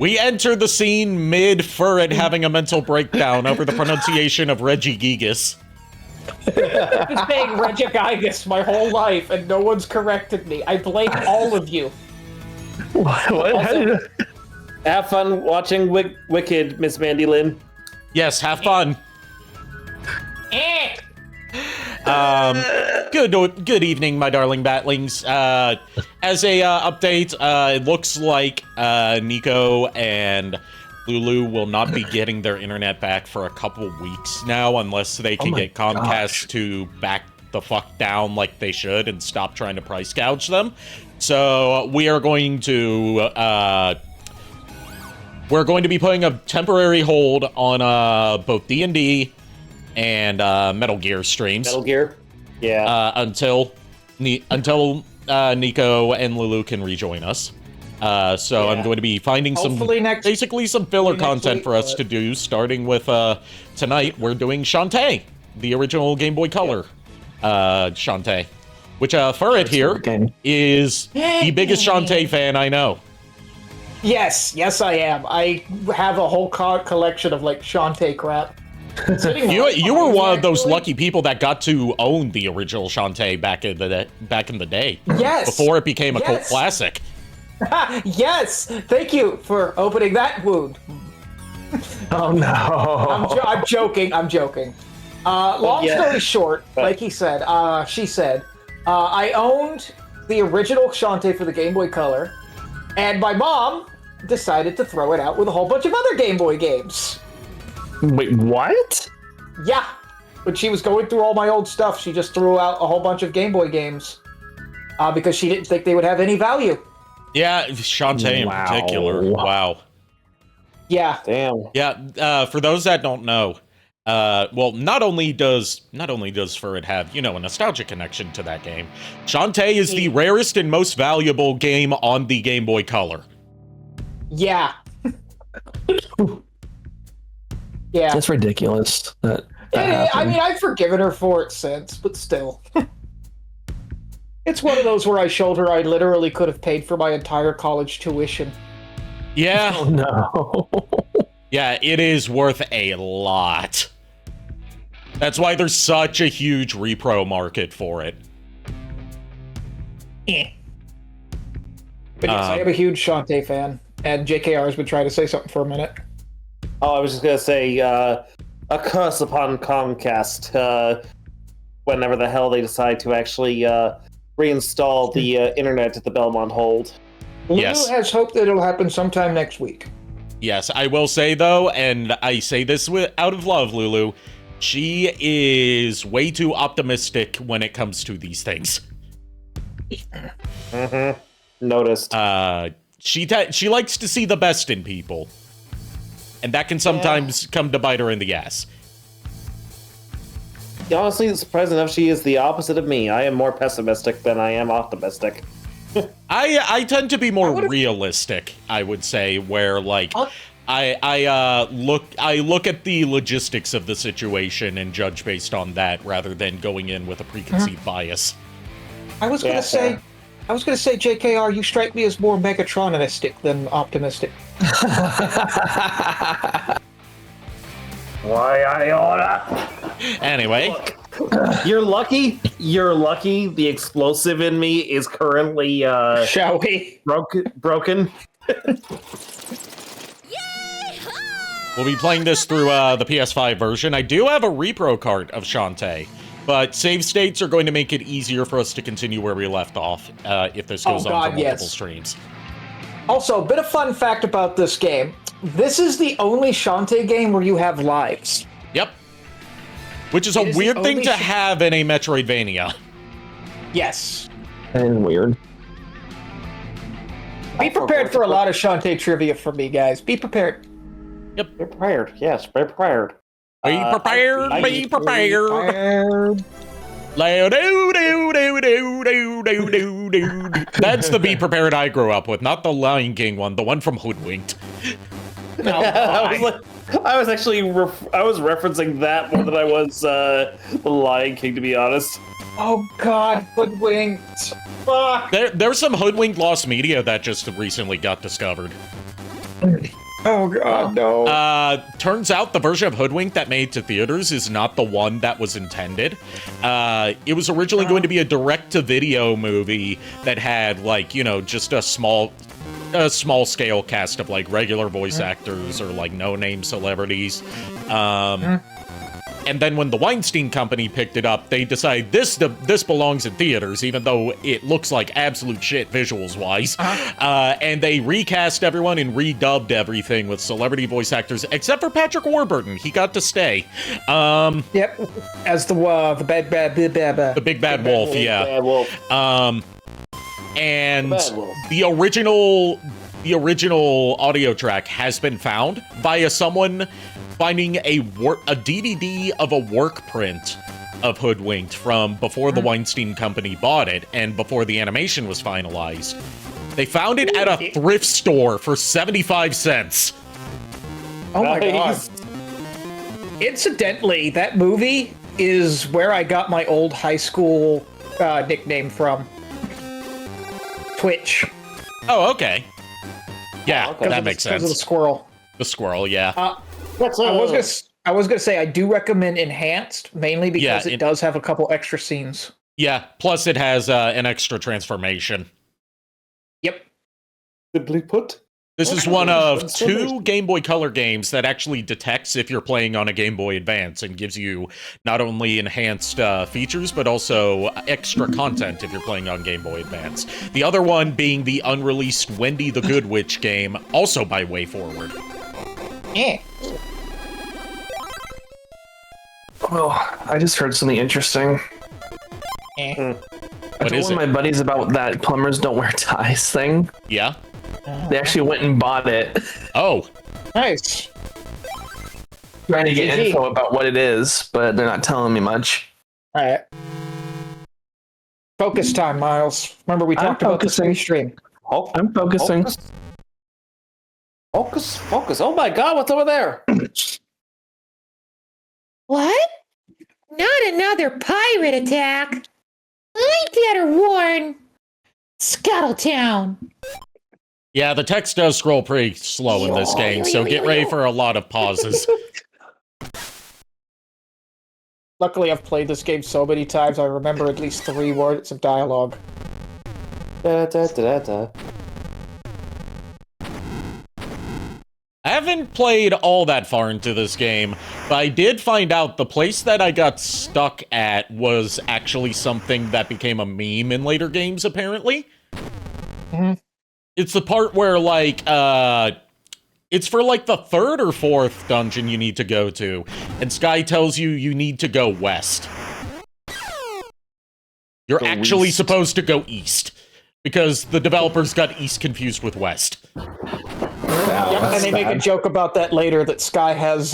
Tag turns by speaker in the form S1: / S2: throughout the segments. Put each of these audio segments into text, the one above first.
S1: We enter the scene mid-Furret having a mental breakdown over the pronunciation of Regigigas.
S2: I've been saying Regigigas my whole life, and no one's corrected me. I blame all of you.
S3: What?
S2: Also,
S4: Have fun watching Wicked, Miss Mandy Lynn.
S1: Yes, have fun.
S2: eh.
S1: Good evening, my darling batlings. As a update, it looks like Nico and Lulu will not be getting their internet back for a couple weeks now, unless they can get Comcast to back the fuck down like they should and stop trying to price gouge them. So we are going to be putting a temporary hold on both D&D and Metal Gear streams.
S4: Metal Gear? Yeah.
S1: Until Nico and Lulu can rejoin us. So I'm going to be finding basically some filler content for us to do, starting with tonight. We're doing Shantae, the original Game Boy Color Shantae, which Furret here is the biggest Shantae fan I know.
S2: Yes, I am. I have a whole collection of like Shantae crap.
S1: You were one of those lucky people that got to own the original Shantae back in the day.
S2: Yes.
S1: Before it became a cult classic.
S2: Yes. Thank you for opening that wound.
S3: Oh no.
S2: I'm joking. Long story short, like she said, I owned the original Shantae for the Game Boy Color, and my mom decided to throw it out with a whole bunch of other Game Boy games.
S3: Wait, what?
S2: Yeah. When she was going through all my old stuff, she just threw out a whole bunch of Game Boy games because she didn't think they would have any value.
S1: Yeah, Shantae in particular. Wow.
S2: Yeah.
S4: Damn.
S1: Yeah, for those that don't know, well, not only does Furret have, a nostalgic connection to that game, Shantae is the rarest and most valuable game on the Game Boy Color.
S2: Yeah. Yeah.
S3: That's ridiculous. That
S2: I mean, I've forgiven her for it since, but still. It's one of those where I showed her I literally could have paid for my entire college tuition.
S1: Yeah.
S3: Oh no.
S1: Yeah, it is worth a lot. That's why there's such a huge repro market for it.
S2: But yes, I am a huge Shantae fan, and JKR has been trying to say something for a minute.
S4: Oh, I was just gonna say, a curse upon Comcast, whenever the hell they decide to actually reinstall the internet at the Belmont Hold.
S1: Yes.
S2: Lulu has hope that it'll happen sometime next week.
S1: Yes, I will say, though, and I say this out of love, Lulu, she is way too optimistic when it comes to these things.
S4: Mm-hmm. Noticed.
S1: She likes to see the best in people. And that can sometimes come to bite her in the ass.
S4: Honestly, surprising enough, she is the opposite of me. I am more pessimistic than I am optimistic.
S1: I tend to be more realistic, I would say, where like I look at the logistics of the situation and judge based on that rather than going in with a preconceived bias.
S2: I was gonna say, JKR, you strike me as more Megatronistic than optimistic.
S4: Why I oughta.
S1: Anyway.
S4: Look, you're lucky. The explosive in me is currently
S2: Shall we?
S4: broken.
S1: We'll be playing this through the PS5 version. I do have a repro cart of Shantae, but save states are going to make it easier for us to continue where we left off if this goes on for multiple streams.
S2: Also, a bit of fun fact about this game. This is the only Shantae game where you have lives.
S1: Yep. Which is a weird thing to have in a Metroidvania.
S2: Yes.
S3: And weird.
S2: Be prepared for a lot of Shantae trivia from me, guys. Be prepared.
S1: Yep.
S4: Be prepared. Yes, be prepared.
S1: Be prepared. Be prepared. That's the Be Prepared I grew up with, not the Lion King one, the one from Hoodwinked.
S2: No,
S4: I was referencing that more than I was the Lion King, to be honest.
S2: Oh God, Hoodwinked. Fuck.
S1: There's some Hoodwinked lost media that just recently got discovered.
S2: Oh god, no.
S1: Turns out the version of Hoodwink that made it to theaters is not the one that was intended. It was originally going to be a direct-to-video movie that had, like, you know, just a small scale cast of, like, regular voice actors or, like, no-name celebrities. And then when the Weinstein Company picked it up, they decided this belongs in theaters, even though it looks like absolute shit visuals-wise. And they recast everyone and redubbed everything with celebrity voice actors, except for Patrick Warburton. He got to stay.
S2: Yep, as the big bad
S1: wolf, yeah.
S4: Bad wolf.
S1: And
S4: Bad wolf.
S1: the original audio track has been found via someone finding a DVD of a work print of Hoodwinked from before the Weinstein Company bought it and before the animation was finalized. They found it at a thrift store for 75 cents.
S2: Oh my god. Incidentally, that movie is where I got my old high school nickname from. Twitch.
S1: Oh, okay. Yeah, that makes sense.
S2: Because of the squirrel.
S1: The squirrel, yeah.
S2: I was gonna say I do recommend Enhanced, mainly because it does have a couple extra scenes.
S1: Yeah, plus it has an extra transformation.
S2: Yep.
S4: Simply put.
S1: This is one of 2 Game Boy Color games that actually detects if you're playing on a Game Boy Advance and gives you not only enhanced features, but also extra content if you're playing on Game Boy Advance. The other one being the unreleased Wendy the Good Witch game, also by Way Forward.
S2: Yeah.
S3: Well, I just heard something interesting. I told one of my buddies about that plumbers don't wear ties thing.
S1: Yeah?
S3: They actually went and bought it.
S1: Oh.
S2: Nice.
S3: Trying to get info about what it is, but they're not telling me much.
S2: Alright. Focus time, Miles. Remember we talked about this pre-stream.
S3: I'm focusing.
S4: Focus. Oh my god, what's over there?
S5: What? Not another pirate attack. I better warn Scuttletown.
S1: Yeah, the text does scroll pretty slow in this game, so get ready for a lot of pauses.
S2: Luckily, I've played this game so many times, I remember at least 3 words of dialogue.
S1: I haven't played all that far into this game, but I did find out the place that I got stuck at was actually something that became a meme in later games, apparently.
S2: Mm-hmm.
S1: It's the part where, like, it's for, like, the 3rd or 4th dungeon you need to go to, and Sky tells you you need to go west. You're actually supposed to go east, because the developers got east confused with west.
S2: Yep, and they make a joke about that later, that Sky has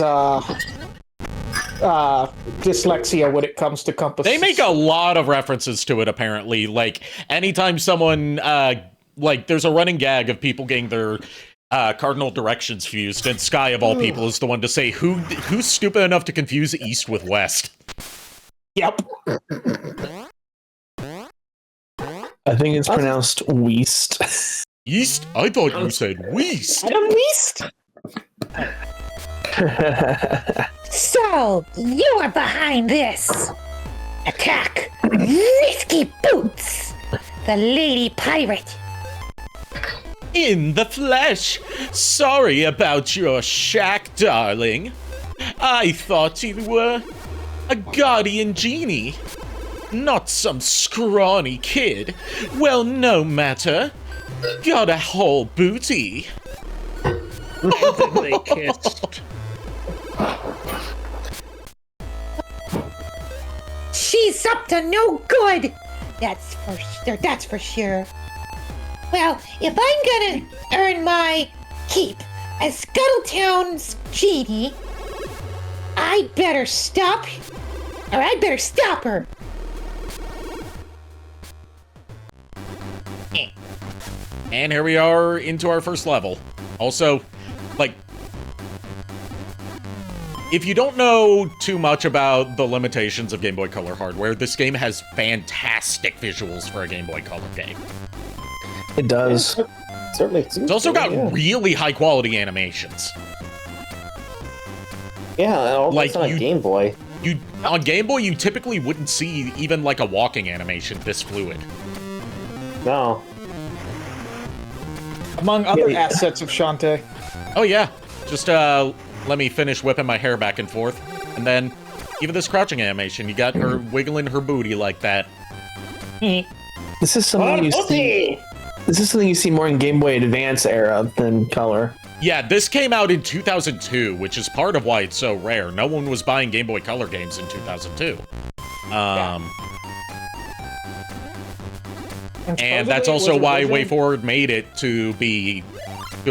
S2: dyslexia when it comes to compasses.
S1: They make a lot of references to it, apparently. Like, anytime someone, like, there's a running gag of people getting their cardinal directions fused, and Sky, of all people, is the one to say, who's stupid enough to confuse east with west?
S2: Yep.
S3: I think it's pronounced Weast.
S1: East? I thought you said Weast.
S2: Adam Weast?
S5: So, you are behind this. Attack Risky Boots, the lady pirate.
S1: In the flesh. Sorry about your shack, darling. I thought you were a guardian genie, not some scrawny kid. Well, no matter. Got a whole booty.
S2: They kissed.
S5: She's up to no good. That's for sure. Well, if I'm gonna earn my keep as Scuttletown's genie, I'd better stop her.
S1: And here we are into our first level. Also, like, if you don't know too much about the limitations of Game Boy Color hardware, this game has fantastic visuals for a Game Boy Color game.
S3: It does.
S4: certainly seems
S1: It's also got
S4: yeah.
S1: really high-quality animations.
S4: Yeah, and all
S1: Like,
S4: this on a Game Boy.
S1: On Game Boy, you typically wouldn't see even, like, a walking animation this fluid.
S4: No.
S2: Among other assets of Shantae.
S1: Oh, yeah. Just, let me finish whipping my hair back and forth. And then, even this crouching animation, you got her wiggling her booty like that.
S3: This is something you see. This is something you see more in Game Boy Advance era than Color.
S1: Yeah, this came out in 2002, which is part of why it's so rare. No one was buying Game Boy Color games in 2002. And that's also why WayForward made it to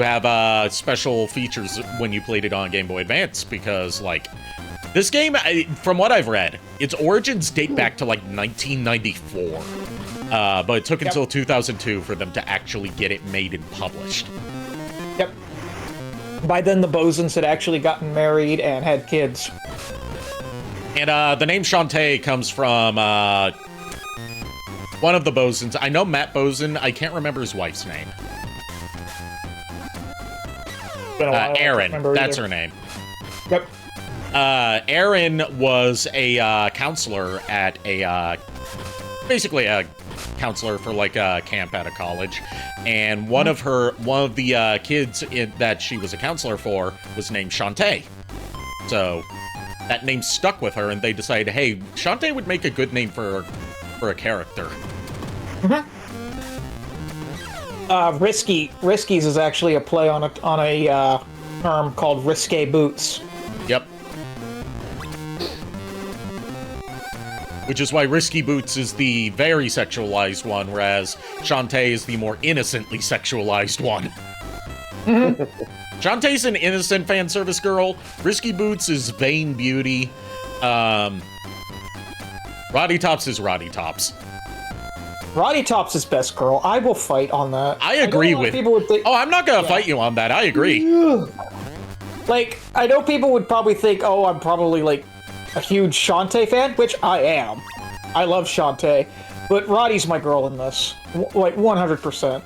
S1: have special features when you played it on Game Boy Advance, because, like, this game, from what I've read, its origins date back to, like, 1994. But it took until 2002 for them to actually get it made and published.
S2: Yep. By then, the Bosons had actually gotten married and had kids.
S1: And the name Shantae comes from one of the Bosons. I know Matt Boson. I can't remember his wife's name. Erin. That's her name.
S2: Yep.
S1: Erin was a counselor at basically a counselor for like a camp at a college, and one of the kids that she was a counselor for was named Shantae. So that name stuck with her, and they decided, hey, Shantae would make a good name for a character.
S2: Riskies is actually a play on a term called risque boots.
S1: Yep. Which is why Risky Boots is the very sexualized one, whereas Shantae is the more innocently sexualized one. Shantae's an innocent fan service girl. Risky Boots is vain beauty. Roddy Tops is Roddy Tops.
S2: Roddy Tops is best girl. I will fight on that.
S1: I agree with.
S2: People would think,
S1: oh, I'm not gonna fight you on that. I agree.
S2: Like, I know people would probably think, oh, I'm probably like a huge Shantae fan, which I am. I love Shantae, but Roddy's my girl in this, like 100%.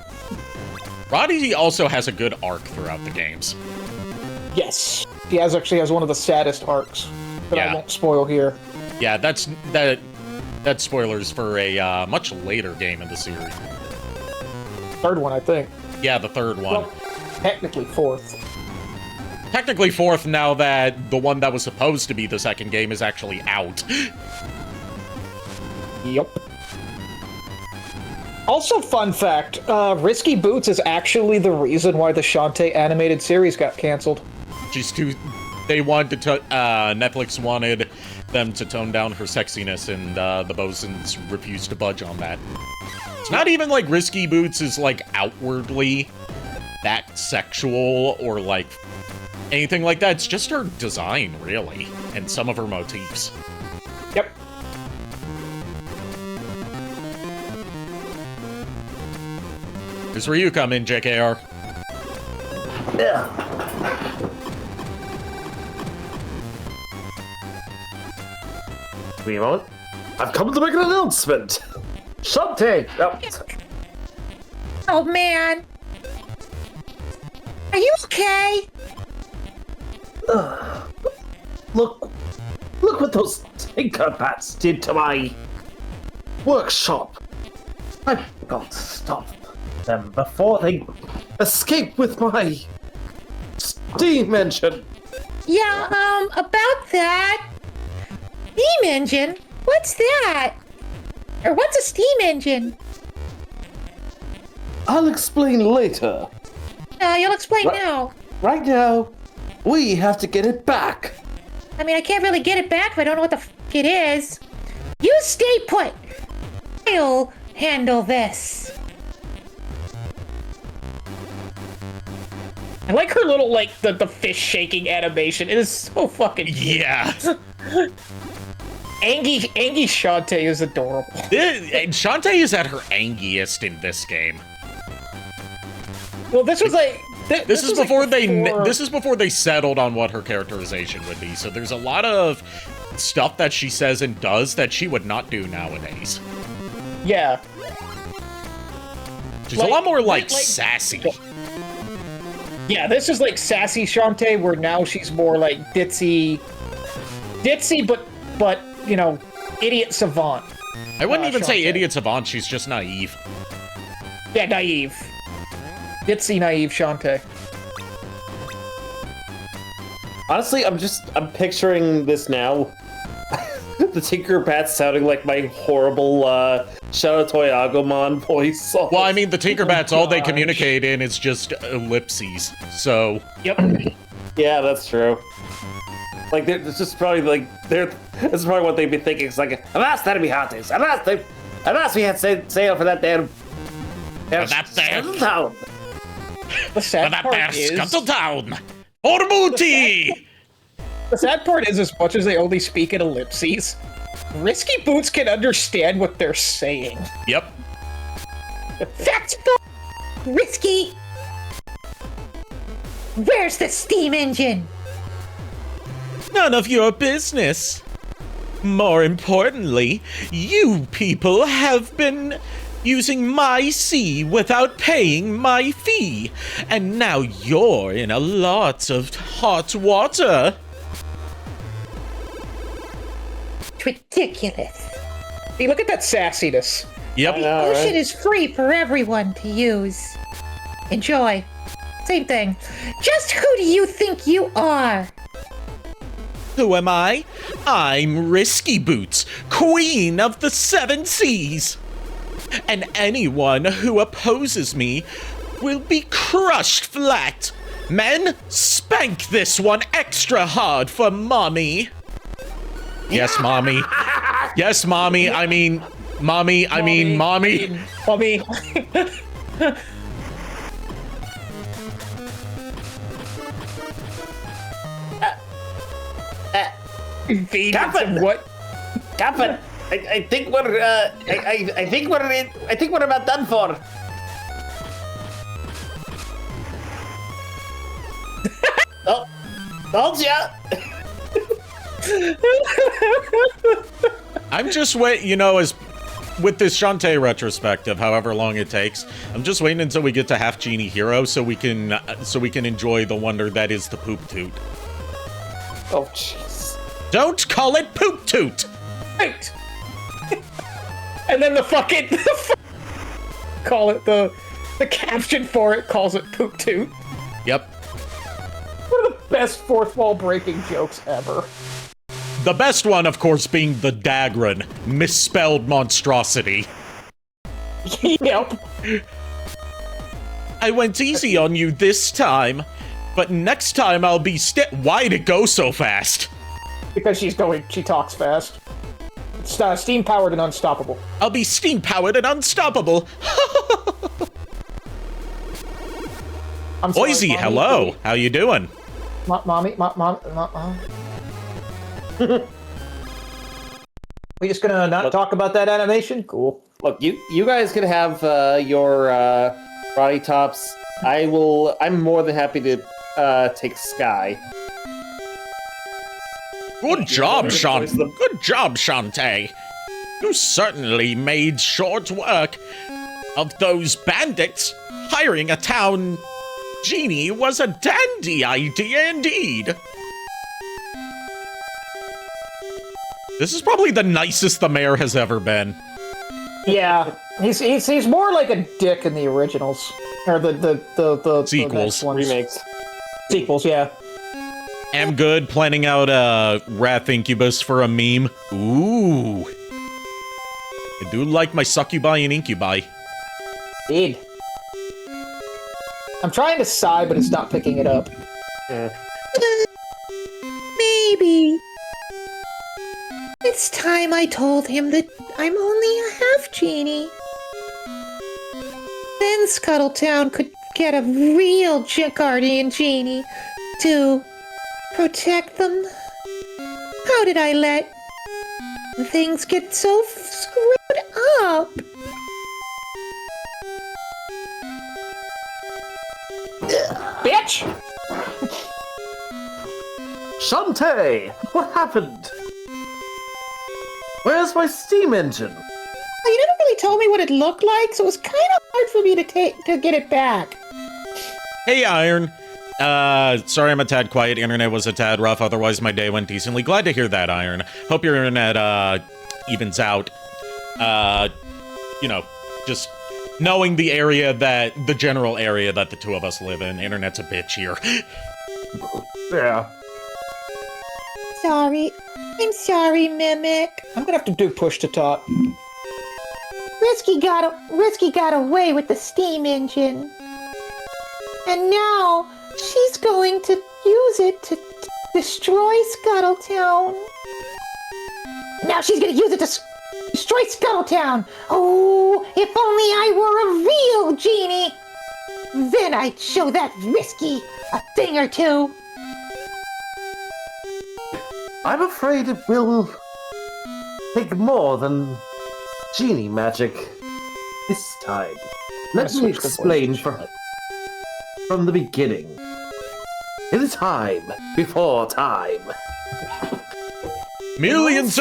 S1: Roddy also has a good arc throughout the games.
S2: Yes, he actually has one of the saddest arcs that I won't spoil here.
S1: Yeah, that's spoilers for a much later game in the series.
S2: Third one, I think.
S1: Yeah, the third one.
S2: Well, technically fourth.
S1: Technically fourth now that the one that was supposed to be the second game is actually out.
S2: Yep. Also, fun fact, Risky Boots is actually the reason why the Shantae animated series got canceled.
S1: They wanted to, Netflix wanted them to tone down her sexiness, and the Bosons refused to budge on that. It's not even like Risky Boots is, like, outwardly that sexual or, like, anything like that. It's just her design, really, and some of her motifs.
S2: Yep.
S1: Here's where you come in, JKR.
S4: Yeah. Give me a moment. I've come to make an announcement. Shantae!
S5: Oh, man. Are you okay?
S4: Look what those Tinkerbats did to my workshop. I've got to stop them before they escape with my steam engine.
S5: Yeah, about that. Steam engine? What's that? Or what's a steam engine?
S4: I'll explain later.
S5: You'll explain now.
S4: Right now, we have to get it back.
S5: I mean, I can't really get it back if I don't know what the f it is. You stay put. I'll handle this.
S2: I like her little, like, the fish shaking animation. It is so fucking cute.
S1: Yeah.
S2: Angie Shantae is adorable.
S1: And Shantae is at her angiest in this game.
S2: Well, this was like...
S1: This is before they settled on what her characterization would be. So there's a lot of stuff that she says and does that she would not do nowadays.
S2: Yeah.
S1: She's a lot more, like, sassy.
S2: Yeah, this is like sassy Shantae, where now she's more like ditzy, but you know, idiot savant.
S1: I wouldn't even say
S2: Shantae.
S1: idiot savant, she's just naive.
S2: Yeah, naive. Ditzy, naive Shantae.
S4: Honestly, I'm picturing this now. The Tinkerbats sounding like my horrible Shantae Agumon voice.
S1: Well, I mean, the Tinkerbats, all they communicate in is just ellipses, so...
S2: Yep.
S4: Yeah, that's true. Like, it's just probably, like, it's probably what they'd be thinking. It's like, alas, that'd be hotties. Alas, we had sail for that damn... town.
S2: The sad part is...
S1: Scuttletown! Ormuti!
S2: The sad part is, as much as they only speak in ellipses, Risky Boots can understand what they're saying.
S1: Yep.
S5: That's risky. Where's the steam engine?
S1: None of your business. More importantly, you people have been using my sea without paying my fee, and now you're in a lot of hot water.
S5: It's ridiculous.
S2: Hey, look at that sassiness.
S1: Yep.
S5: The ocean is free for everyone to use. Enjoy. Same thing. Just who do you think you are?
S1: Who am I? I'm Risky Boots, Queen of the Seven Seas. And anyone who opposes me will be crushed flat. Men, spank this one extra hard for Mommy. Yes, Mommy. Yes, Mommy. I mean, Mommy.
S2: Mommy.
S4: Captain!
S2: What?
S4: Captain! I think we're I think we're about done for. Oh, told ya.
S1: I'm just as with this Shantae retrospective, however long it takes, I'm just waiting until we get to half-genie hero so we can enjoy the wonder that is the poop toot.
S4: Oh, jeez.
S1: Don't call it poop toot.
S2: Right. And then the call it the caption for it calls it poop toot.
S1: Yep.
S2: One of the best fourth wall breaking jokes ever.
S1: The best one, of course, being the Dagron, misspelled monstrosity.
S2: Yep.
S1: I went easy on you this time, but next time I'll be Why'd it go so fast?
S2: Because she talks fast. It's steam-powered and unstoppable.
S1: I'll be steam-powered and unstoppable.
S2: I'm sorry,
S1: Boise,
S2: Mommy,
S1: hello.
S2: please.
S1: How you doing?
S2: Mommy. We just gonna not talk about that animation? Cool.
S4: Look, you guys can have your body tops. I'm more than happy to take Sky.
S1: Good job, Good job, Shantae. You certainly made short work of those bandits. Hiring a town genie was a dandy idea indeed. This is probably the nicest the mayor has ever been.
S2: Yeah, he's more like a dick in the originals, or the
S1: Sequels.
S2: the next ones.
S4: Remakes.
S2: Sequels, yeah.
S1: Am good planning out a Wrath Incubus for a meme. Ooh. I do like my succubi and incubi.
S2: Indeed. I'm trying to sigh, but it's not picking it up.
S5: Maybe. It's time I told him that I'm only a half-genie. Then Scuttletown could get a real guardian genie to protect them. How did I let things get so screwed up?
S2: Bitch!
S4: Shantae, what happened? Where's my steam engine?
S5: You never really told me what it looked like, so it was kind of hard for me to get it back.
S1: Hey, Iron. Sorry I'm a tad quiet. Internet was a tad rough. Otherwise, my day went decently. Glad to hear that, Iron. Hope your internet, evens out. You know, just knowing the general area that the two of us live in. Internet's a bitch here.
S2: Yeah.
S5: Sorry. I'm sorry, Mimic.
S2: I'm gonna have to do push to talk.
S5: Risky got away with the steam engine. And now she's going to use it to destroy Scuttletown. Now she's going to use it to destroy Scuttletown. Oh, if only I were a real genie. Then I'd show that Risky a thing or two.
S4: I'm afraid it will take more than genie magic this time. Let me explain from the beginning. In a time before time.
S1: Billions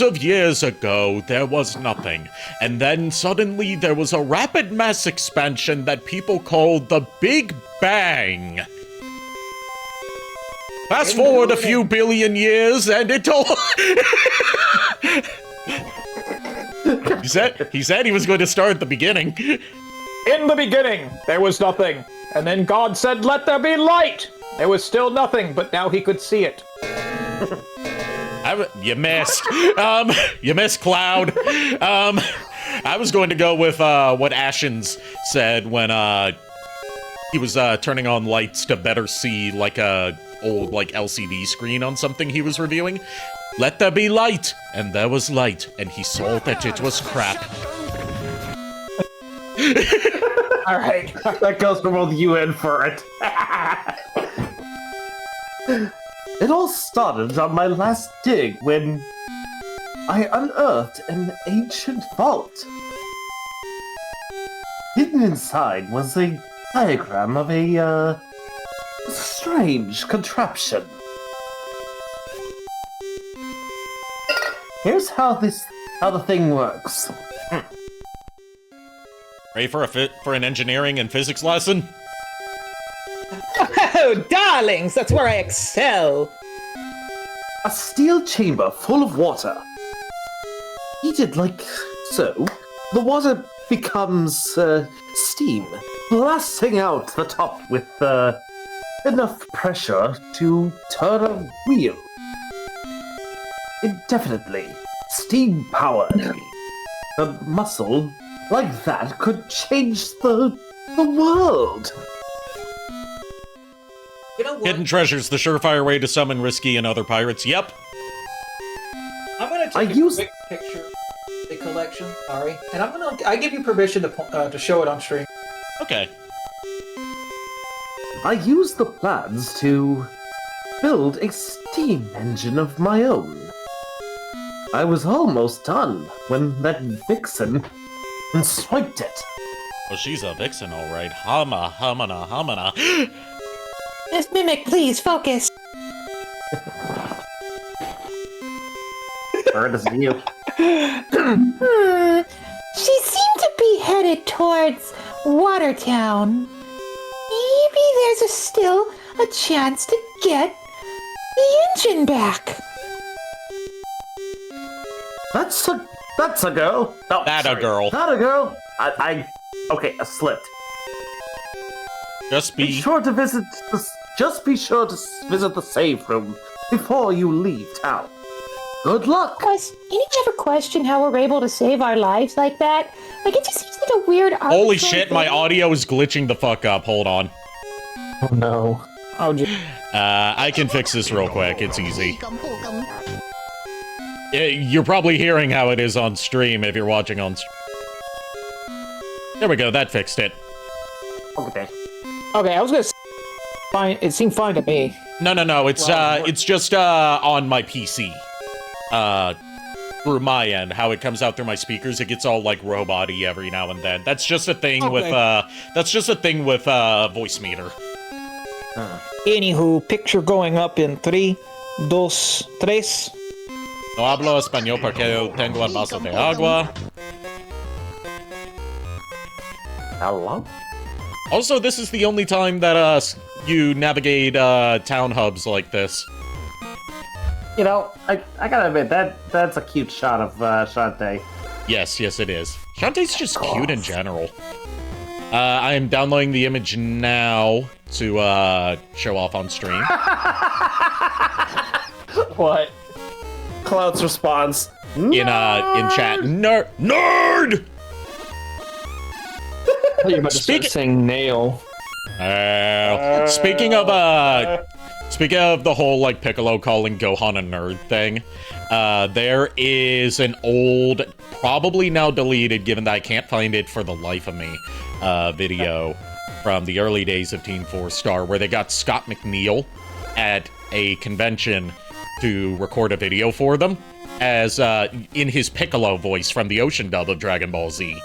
S1: of years ago, there was nothing. And then suddenly there was a rapid mass expansion that people called the Big Bang. Fast forward a few billion years and it all... He said he was going to start at the beginning.
S2: In the beginning, there was nothing. And then God said, let there be light. There was still nothing, but now he could see it.
S1: You missed. You missed, Cloud. I was going to go with what Ashens said when he was turning on lights to better see like a old like LCD screen on something he was reviewing. Let there be light, and there was light, and he saw that it was crap.
S2: All right.
S4: That goes for both you and Furret. It all started on my last dig when I unearthed an ancient vault. Hidden inside was a diagram of a strange contraption. Here's how the thing works.
S1: Ready for an engineering and physics lesson?
S2: Oh, darlings, that's where I excel.
S4: A steel chamber full of water. Heated like so, the water becomes steam, blasting out the top with enough pressure to turn a wheel. Indefinitely, steam powered. A muscle like that could change the world.
S2: You know what?
S1: Hidden treasures, the surefire way to summon Risky and other pirates. Yep.
S2: I'm gonna take a quick picture of the collection. Sorry, and I give you permission to show it on stream.
S1: Okay.
S4: I used the plans to build a steam engine of my own. I was almost done when that vixen swiped it.
S1: Oh, she's a vixen, all right. Humana.
S5: Miss Mimic, please, focus.
S4: Bird is you.
S5: She seemed to be headed towards Watertown. Maybe there's still a chance to get the engine back.
S4: That's a girl. Oh,
S1: That a girl.
S4: Not a girl. Okay, I slipped.
S1: Just
S4: Be sure to visit the safe room before you leave town. Good luck.
S5: Any ever question how we're able to save our lives like that? Like, it just seems like a weird.
S1: Holy shit, my audio is glitching the fuck up. Hold on.
S3: Oh no.
S2: Oh, gee.
S1: I can fix this real quick. It's easy. You're probably hearing how it is on stream if you're watching on stream. There we go, that fixed it.
S4: Okay.
S2: Okay, I was gonna say, fine. It seemed fine to me.
S1: No, it's just on my PC. Through my end, how it comes out through my speakers, it gets all like robot-y every now and then. That's just a thing with voice meter.
S2: Anywho, picture going up in 3, 2, 3.
S1: No hablo español porque tengo un vaso de agua.
S4: Hello?
S1: Also, this is the only time that you navigate town hubs like this.
S4: You know, I gotta admit, that's a cute shot of Shantae.
S1: Yes, it is. Shantae's just cute in general. I am downloading the image now to show off on stream.
S2: What?
S4: Cloud's response.
S1: In chat. Nerd!
S3: You're about to start saying nail.
S1: Speaking of the whole like Piccolo calling Gohan a nerd thing, there is an old, probably now deleted, given that I can't find it for the life of me, video from the early days of Team 4 Star, where they got Scott McNeil at a convention to record a video for them, as in his Piccolo voice from the Ocean dub of Dragon Ball Z.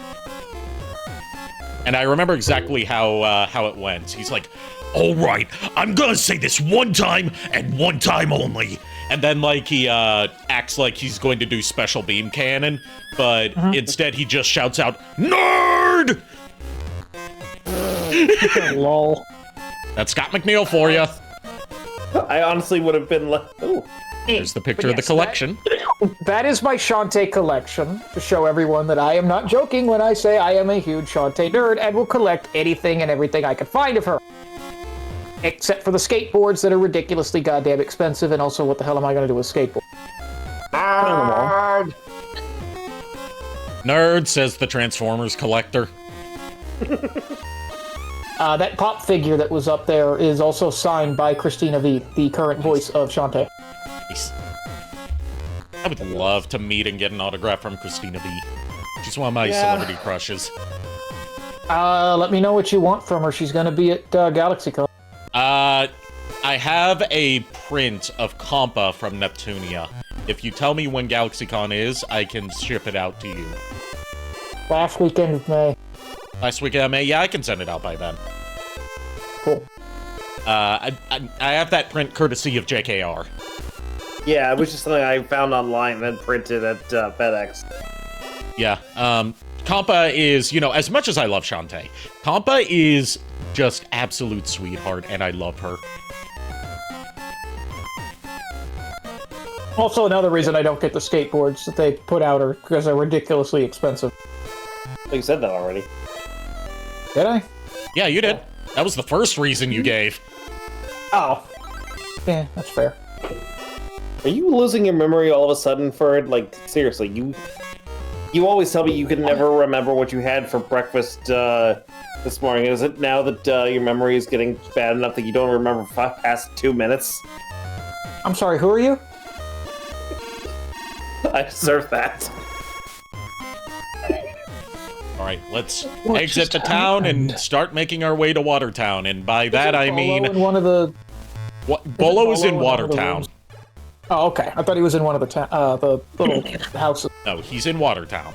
S1: And I remember exactly how it went. He's like, "All right, I'm gonna say this one time and one time only." And then, like, he acts like he's going to do special beam cannon, but instead he just shouts out, "Nerd!"
S2: Lol.
S1: That's Scott McNeil for you.
S4: I honestly would have been like, "Ooh."
S1: Here's the picture of the collection.
S2: That is my Shantae collection, to show everyone that I am not joking when I say I am a huge Shantae nerd and will collect anything and everything I can find of her. Except for the skateboards that are ridiculously goddamn expensive, and also what the hell am I going to do with skateboards?
S1: Nerd, says the Transformers collector.
S2: That pop figure that was up there is also signed by Christina V, the current voice of Shantae.
S1: Nice. I would love to meet and get an autograph from Christina V. She's one of my celebrity crushes.
S2: Let me know what you want from her. She's going to be at GalaxyCon.
S1: I have a print of Compa from Neptunia. If you tell me when GalaxyCon is, I can ship it out to you.
S2: Last weekend of May.
S1: Last weekend of May? Yeah, I can send it out by then.
S2: Cool.
S1: I have that print courtesy of JKR.
S4: Yeah, it was just something I found online and printed at FedEx.
S1: Yeah, Compa is, you know, as much as I love Shantae, Compa is just absolute sweetheart, and I love her.
S2: Also, another reason I don't get the skateboards that they put out are because they're ridiculously expensive.
S4: You said that already.
S2: Did I?
S1: Yeah, you did. That was the first reason you gave.
S2: Oh. Yeah, that's fair.
S4: Are you losing your memory all of a sudden, Furret? Like, seriously, you always tell me you can never remember what you had for breakfast this morning. Is it now that your memory is getting bad enough that you don't remember past 2 minutes?
S2: I'm sorry, who are you?
S4: I deserve that.
S1: Alright, let's exit the town and start making our way to Watertown, and by that I mean...
S2: in one of the...
S1: Bolo is in Watertown.
S2: Oh, okay. I thought he was in one of the little houses.
S1: No, he's in Watertown.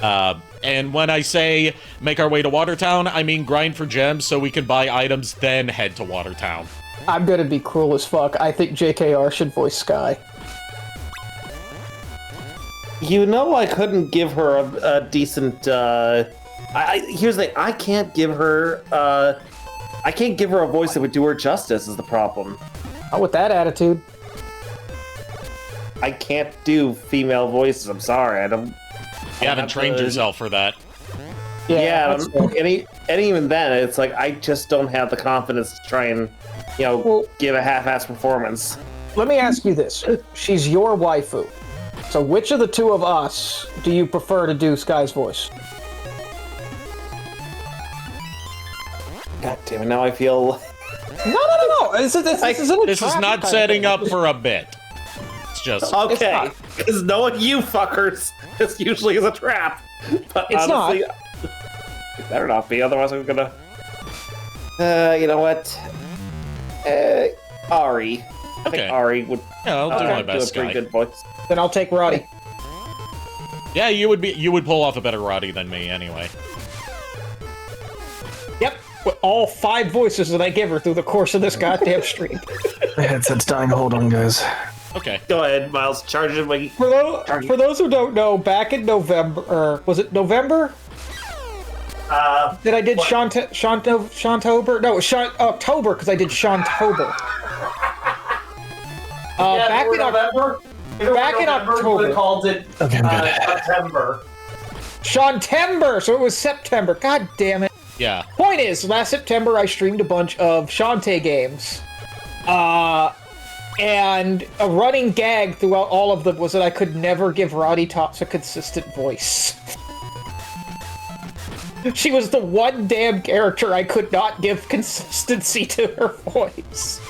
S1: And when I say make our way to Watertown, I mean grind for gems so we can buy items, then head to Watertown.
S2: I'm gonna be cruel as fuck. I think JKR should voice Sky.
S4: You know, I couldn't give her a decent. Here's the thing: I can't give her a voice that would do her justice. Is the problem?
S2: Not with that attitude.
S4: I can't do female voices. I'm sorry. I don't.
S1: You haven't trained yourself for that.
S4: Yeah, and even then, it's like I just don't have the confidence to try and, give a half-ass performance.
S2: Let me ask you this: she's your waifu. So which of the two of us do you prefer to do Sky's voice?
S4: God damn it, now I feel...
S2: No. This
S1: is not setting up for a bit. It's just...
S4: Okay, because knowing you fuckers, this usually is a trap. But
S2: it's
S4: honestly,
S2: not.
S4: It better not be, otherwise I'm gonna... you know what? Ari. I think Ari would...
S1: Yeah, I'll do my best,
S4: do a pretty good voice.
S2: Then I'll take Roddy.
S1: Yeah, you would pull off a better Roddy than me anyway.
S2: Yep, with all 5 voices that I give her through the course of this goddamn stream.
S3: My headset's dying. Hold on, guys.
S1: Okay.
S4: Go ahead, Miles. Charge it.
S2: For those who don't know, back in November, or was it November? That I did Shantober? No, October, because I did Shantober. Back in November. Back in October.
S6: We called it September.
S2: Shantember, so it was September. God damn it.
S1: Yeah.
S2: Point is, last September I streamed a bunch of Shantae games. And a running gag throughout all of them was that I could never give Roddy Tops a consistent voice. She was the one damn character I could not give consistency to her voice.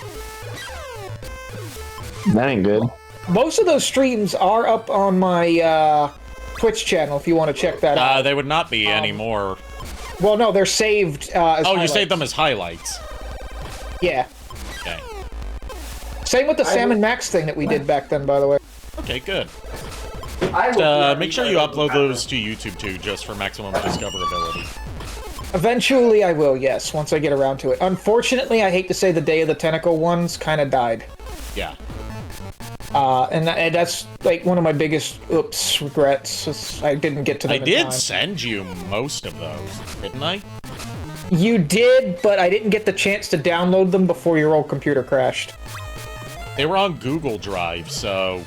S3: That ain't good.
S2: Most of those streams are up on my Twitch channel if you want to check that out.
S1: They would not be anymore.
S2: Well, no, they're saved as
S1: Oh,
S2: highlights.
S1: you saved them as highlights.
S2: Yeah.
S1: Okay.
S2: Same with the Sam and Max thing that we did back then, by the way.
S1: Okay, good. Make sure you upload those to YouTube too, just for maximum discoverability.
S2: Eventually I will, yes, once I get around to it. Unfortunately, I hate to say the Day of the Tentacle ones kind of died.
S1: Yeah.
S2: And that's like one of my biggest regrets. I didn't get to them
S1: I
S2: in
S1: did
S2: time.
S1: send you most of those, didn't I?
S2: You did, but I didn't get the chance to download them before your old computer crashed.
S1: They were on Google Drive, so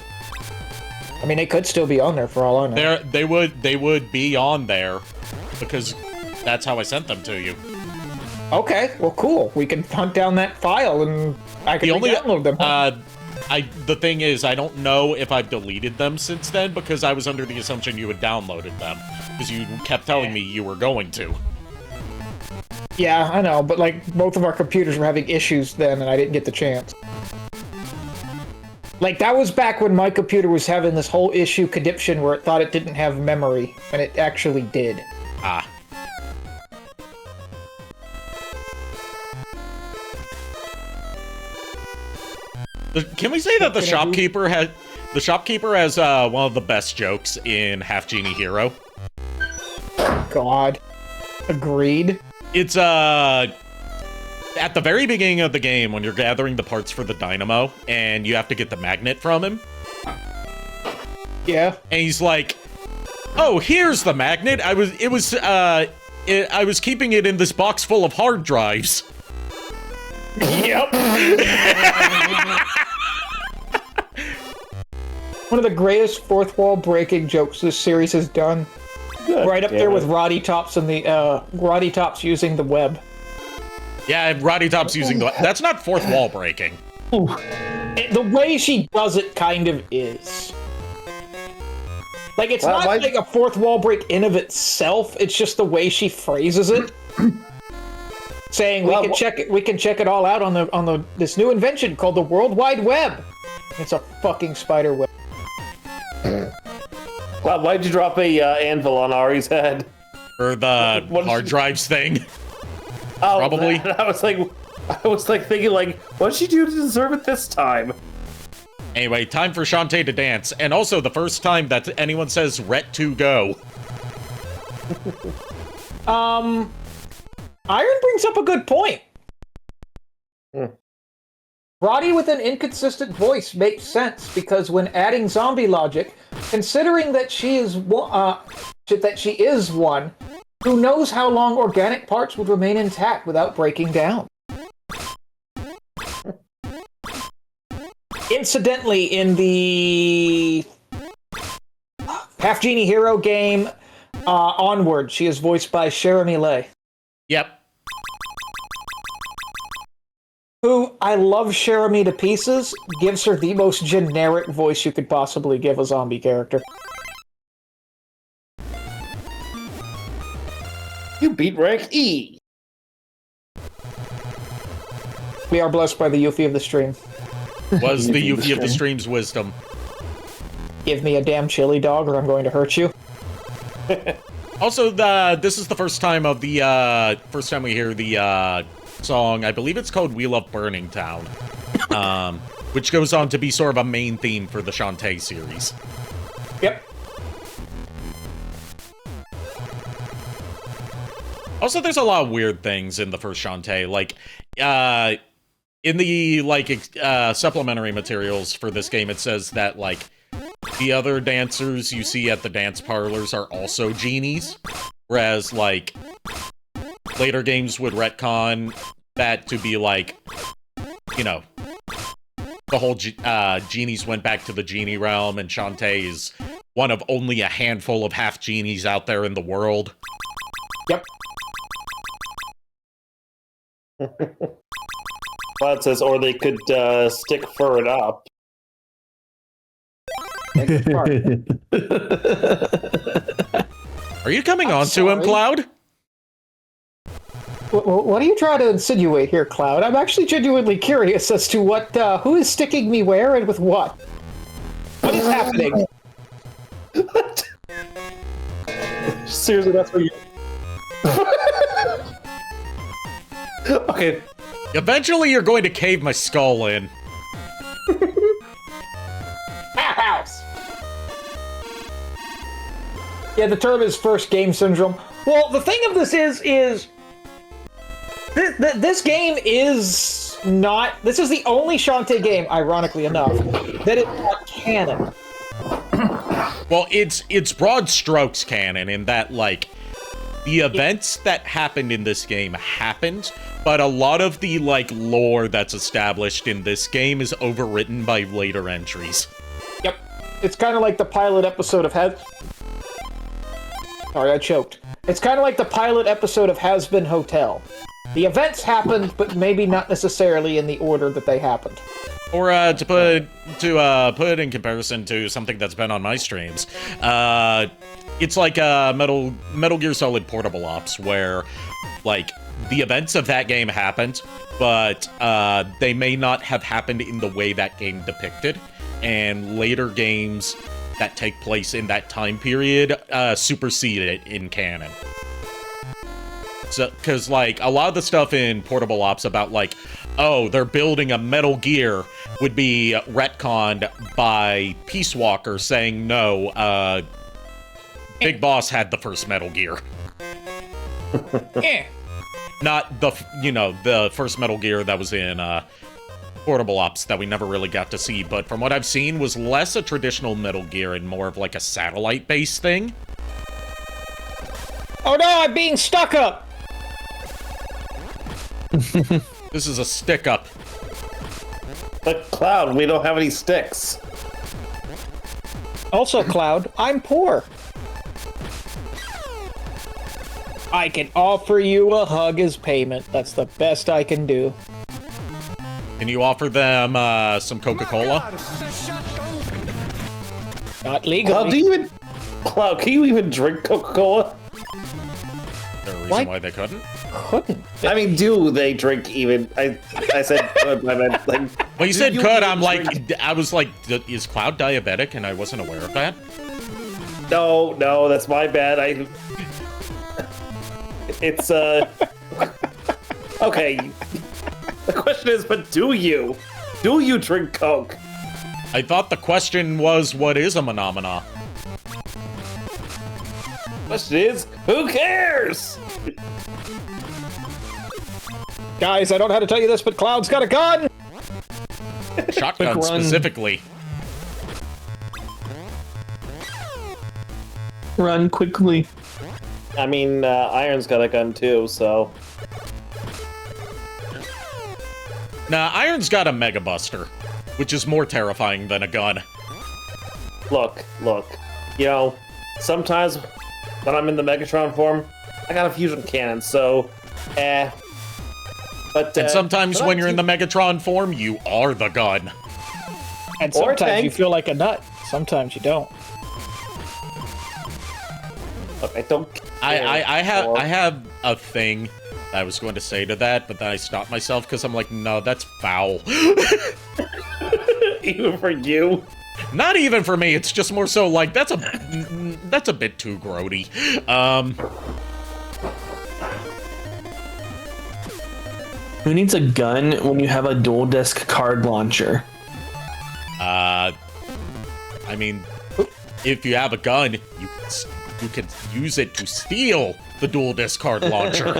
S2: I mean, they could still be on there for all I know.
S1: they would be on there because that's how I sent them to you.
S2: Okay, well, cool. We can hunt down that file and I can download them.
S1: The thing is, I don't know if I've deleted them since then because I was under the assumption you had downloaded them because you kept telling me you were going to.
S2: Yeah, I know, but like both of our computers were having issues then and I didn't get the chance. Like, that was back when my computer was having this whole issue conniption where it thought it didn't have memory, and it actually did.
S1: Ah. Can we say that the shopkeeper has one of the best jokes in Half-Genie Hero?
S2: God. Agreed.
S1: It's at the very beginning of the game when you're gathering the parts for the dynamo and you have to get the magnet from him.
S2: Yeah.
S1: And he's like, "Oh, here's the magnet. I was keeping it in this box full of hard drives."
S2: Yep. One of the greatest fourth wall breaking jokes this series has done.
S4: Good,
S2: right up there with Roddy Tops and the Roddy Tops using the web.
S1: Yeah, Roddy Top's using the... That's not fourth wall breaking.
S2: The way she does it kind of is. Like, it's not like a fourth wall break in of itself, it's just the way she phrases it. Saying, we can check it all out on this new invention called the World Wide Web. It's a fucking spider web.
S4: Well, why'd you drop a anvil on Ari's head?
S1: Or the hard drives thing.
S4: Oh,
S1: probably.
S4: I was like thinking, like, what did she do to deserve it this time?
S1: Anyway, time for Shantae to dance, and also the first time that anyone says Ret-2-go.
S2: Iron brings up a good point. Roddy with an inconsistent voice makes sense because when adding zombie logic, considering that she is one who knows how long organic parts would remain intact without breaking down. Incidentally, in the Half-Genie Hero game Onward, she is voiced by Jeremy Lay.
S1: Yep.
S2: Who, I love Jeremy to pieces, gives her the most generic voice you could possibly give a zombie character.
S4: You beat rank E.
S2: We are blessed by the Yuffie of the stream.
S1: Was the Yuffie of the stream's wisdom.
S2: Give me a damn chili dog or I'm going to hurt you.
S1: Also, this is the first time we hear the song. I believe it's called "We Love Burning Town," which goes on to be sort of a main theme for the Shantae series.
S2: Yep.
S1: Also, there's a lot of weird things in the first Shantae, like in the supplementary materials for this game, it says that the other dancers you see at the dance parlors are also genies, Whereas, like, later games would retcon that to be like, you know, the whole genies went back to the genie realm, and Shantae is one of only a handful of half-genies out there in the world.
S2: Yep.
S4: Well, it says, or they could stick Furret up.
S1: Are you coming on to him, Cloud?
S2: What are you trying to insinuate here, Cloud? I'm actually genuinely curious as to what, who is sticking me where and with what. What is happening?
S4: What? Seriously, that's what you... Okay.
S1: Eventually you're going to cave my skull in.
S2: House! Yeah, the term is first game syndrome. Well, the thing of this is this game is not... This is the only Shantae game, ironically enough, that is not canon.
S1: Well, it's broad strokes canon in that, like, the events that happened in this game happened, but a lot of the, like, lore that's established in this game is overwritten by later entries.
S2: Yep. It's kind of like the pilot episode of Sorry, I choked. It's kind of like the pilot episode of Has Been Hotel. The events happened, but maybe not necessarily in the order that they happened.
S1: Or to put it in comparison to something that's been on my streams, it's like Metal Gear Solid Portable Ops, where, like, the events of that game happened, but they may not have happened in the way that game depicted, and later games that take place in that time period supersede it in canon. So, because, like, a lot of the stuff in Portable Ops about, like, oh, they're building a Metal Gear would be retconned by Peace Walker saying, no, Big Boss had the first Metal Gear. Not the, the first Metal Gear that was in, Portable Ops that we never really got to see, but from what I've seen was less a traditional Metal Gear and more of, like, a satellite-based thing.
S2: Oh no, I'm being stuck up!
S1: This is a stick-up.
S4: But Cloud, we don't have any sticks.
S2: Also, Cloud, I'm poor. I can offer you a hug as payment. That's the best I can do.
S1: Can you offer them some Coca-Cola?
S2: Not legally.
S4: Cloud, can you even drink Coca-Cola?
S1: Is there a reason why they couldn't?
S2: Couldn't.
S4: I mean, do they drink even? I said could, I meant, like...
S1: Well, you said could, I'm like, I was like, is Cloud diabetic? And I wasn't aware of that.
S4: No, that's my bad. It's, okay. The question is, but do you? Do you drink Coke?
S1: I thought the question was, what is a phenomena?
S4: Question is, who cares?
S2: Guys, I don't know how to tell you this, but Cloud's got a gun!
S1: Shotgun specifically.
S3: Run quickly.
S4: I mean, Iron's got a gun too, so...
S1: Nah, Iron's got a Mega Buster, which is more terrifying than a gun.
S4: Look. You know, sometimes when I'm in the Megatron form, I got a fusion cannon, so... But,
S1: and sometimes when you're in the Megatron form, you are the gun.
S2: And sometimes you feel like a nut. Sometimes you don't.
S4: Look, I don't care.
S1: I have a thing I was going to say to that, but then I stopped myself because I'm like, no, that's foul.
S4: Even for you?
S1: Not even for me. It's just more so like that's a bit too grody.
S3: Who needs a gun when you have a dual disc card launcher?
S1: I mean, if you have a gun, you can use it to steal the dual disc card launcher.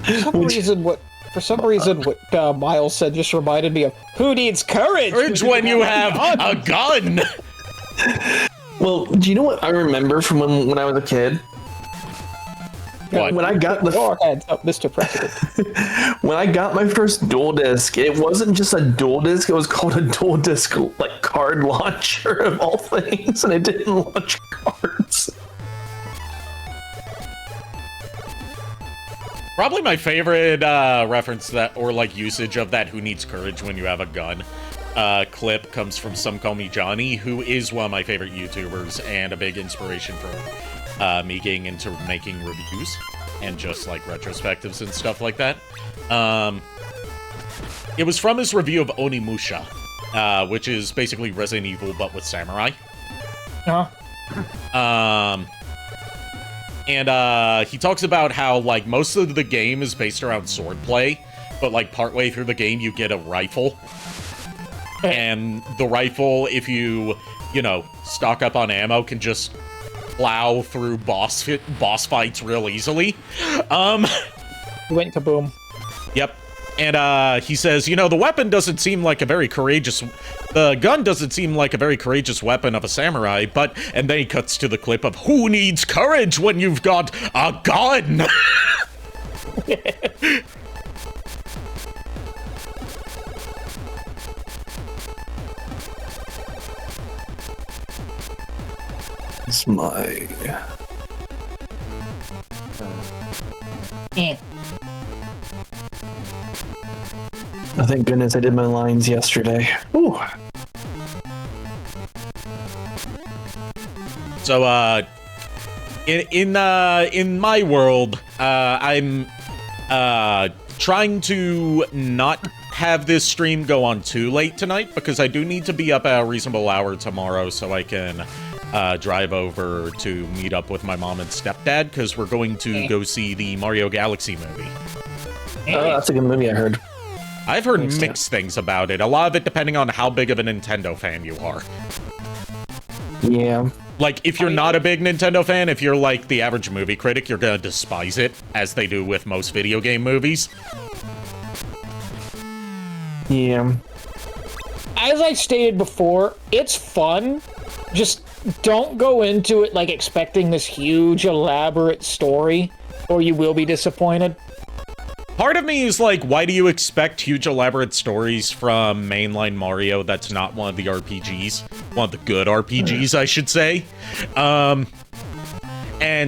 S2: For some reason, what Miles said just reminded me of who needs courage?
S1: Courage when you have a gun.
S3: Well, do you know what I remember from when I was a kid?
S1: What?
S3: When I got the
S2: Go ahead, Mr. President.
S3: when I got my first dual disc, it wasn't just a dual disc; it was called a dual disc like card launcher of all things, and it didn't launch cards.
S1: Probably my favorite reference that, or like usage of that "Who needs courage when you have a gun" clip comes from Some Call Me Johnny, who is one of my favorite YouTubers and a big inspiration for me getting into making reviews and just like retrospectives and stuff like that. It was from his review of Onimusha, which is basically Resident Evil but with samurai. And he talks about how like most of the game is based around swordplay, but like partway through the game you get a rifle. And the rifle, if you know, stock up on ammo, can just plow through boss fights real easily.
S2: He went kaboom.
S1: Yep. And he says, you know, the gun doesn't seem like a very courageous weapon of a samurai, but, and then he cuts to the clip of who needs courage when you've got a gun?
S3: It's my... Oh, thank goodness I did my lines yesterday. Ooh.
S1: So, in my world, I'm trying to not have this stream go on too late tonight because I do need to be up at a reasonable hour tomorrow so I can drive over to meet up with my mom and stepdad because we're going to go see the Mario Galaxy movie.
S3: Oh, that's a good movie, I heard.
S1: I've heard mixed things about it. A lot of it depending on how big of a Nintendo fan you are.
S3: Yeah.
S1: Like, if you're not a big Nintendo fan, if you're like the average movie critic, you're gonna despise it, as they do with most video game movies.
S3: Yeah.
S2: As I stated before, it's fun. Just don't go into it like expecting this huge, elaborate story, or you will be disappointed.
S1: Part of me is like, why do you expect huge elaborate stories from mainline Mario that's not one of the RPGs? One of the good RPGs, I should say. And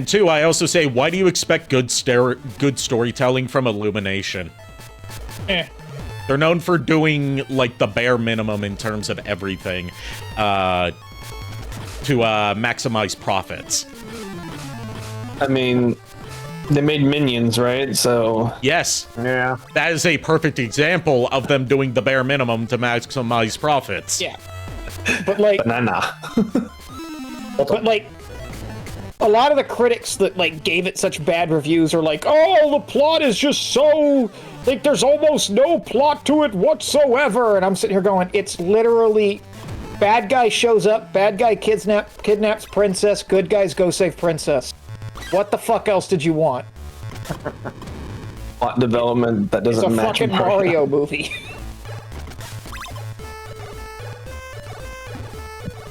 S1: two, I also say, why do you expect good storytelling from Illumination? They're known for doing, like, the bare minimum in terms of everything to maximize profits.
S3: I mean... They made Minions, right? So...
S1: Yes.
S4: Yeah.
S1: That is a perfect example of them doing the bare minimum to maximize profits.
S2: Yeah. But, like...
S3: Banana.
S2: But, like... A lot of the critics that, like, gave it such bad reviews are like, oh, the plot is just so... Like, there's almost no plot to it whatsoever. And I'm sitting here going, it's literally... Bad guy shows up, bad guy kidnaps princess, good guys go save princess. What the fuck else did you want?
S3: Plot development that doesn't match
S2: It's a fucking Mario movie.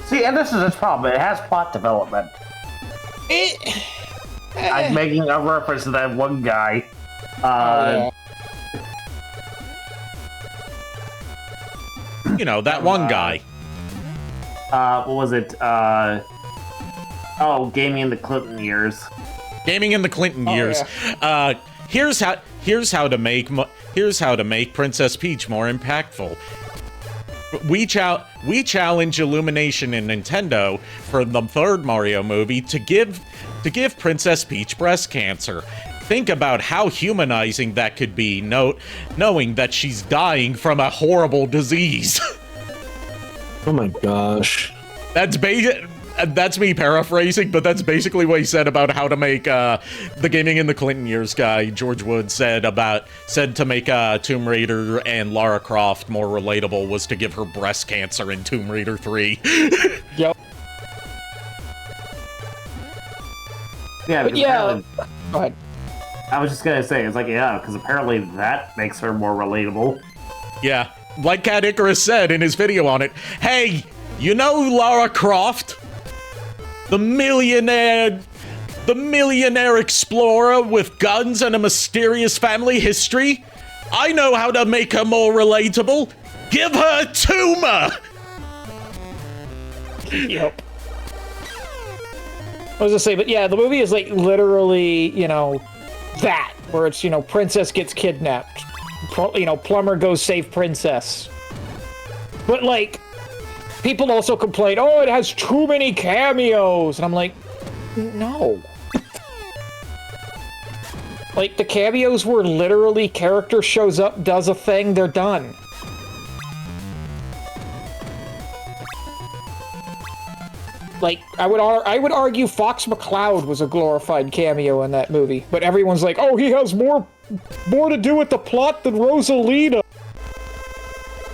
S6: See, and this is its problem. It has plot development. I'm making a reference to that one guy.
S1: You know, that one guy.
S6: What was it? Gaming in the Clinton years.
S1: Gaming in the Clinton years.
S2: Yeah.
S1: Here's how to make Princess Peach more impactful. We challenge Illumination and Nintendo for the third Mario movie to give Princess Peach breast cancer. Think about how humanizing that could be, knowing that she's dying from a horrible disease.
S3: Oh my gosh.
S1: That's me paraphrasing, but that's basically what he said about how to make the Gaming in the Clinton years guy, George Wood, said to make Tomb Raider and Lara Croft more relatable was to give her breast cancer in Tomb Raider 3.
S2: Yep.
S6: Yeah,
S2: But yeah. Go ahead.
S6: I was just gonna say, it's like, yeah, because apparently that makes her more relatable.
S1: Yeah, like Cat Icarus said in his video on it, hey, you know Lara Croft? The millionaire The millionaire explorer with guns and a mysterious family history? I know how to make her more relatable. Give her a tumor!
S2: Yep. I was gonna say, but yeah, the movie is like literally, that, where it's, princess gets kidnapped. Plumber goes save princess. But like, people also complain, oh, it has too many cameos. And I'm like, no. Like, the cameos were literally character shows up, does a thing, they're done. Like, I would argue Fox McCloud was a glorified cameo in that movie, but everyone's like, oh, he has more to do with the plot than Rosalina.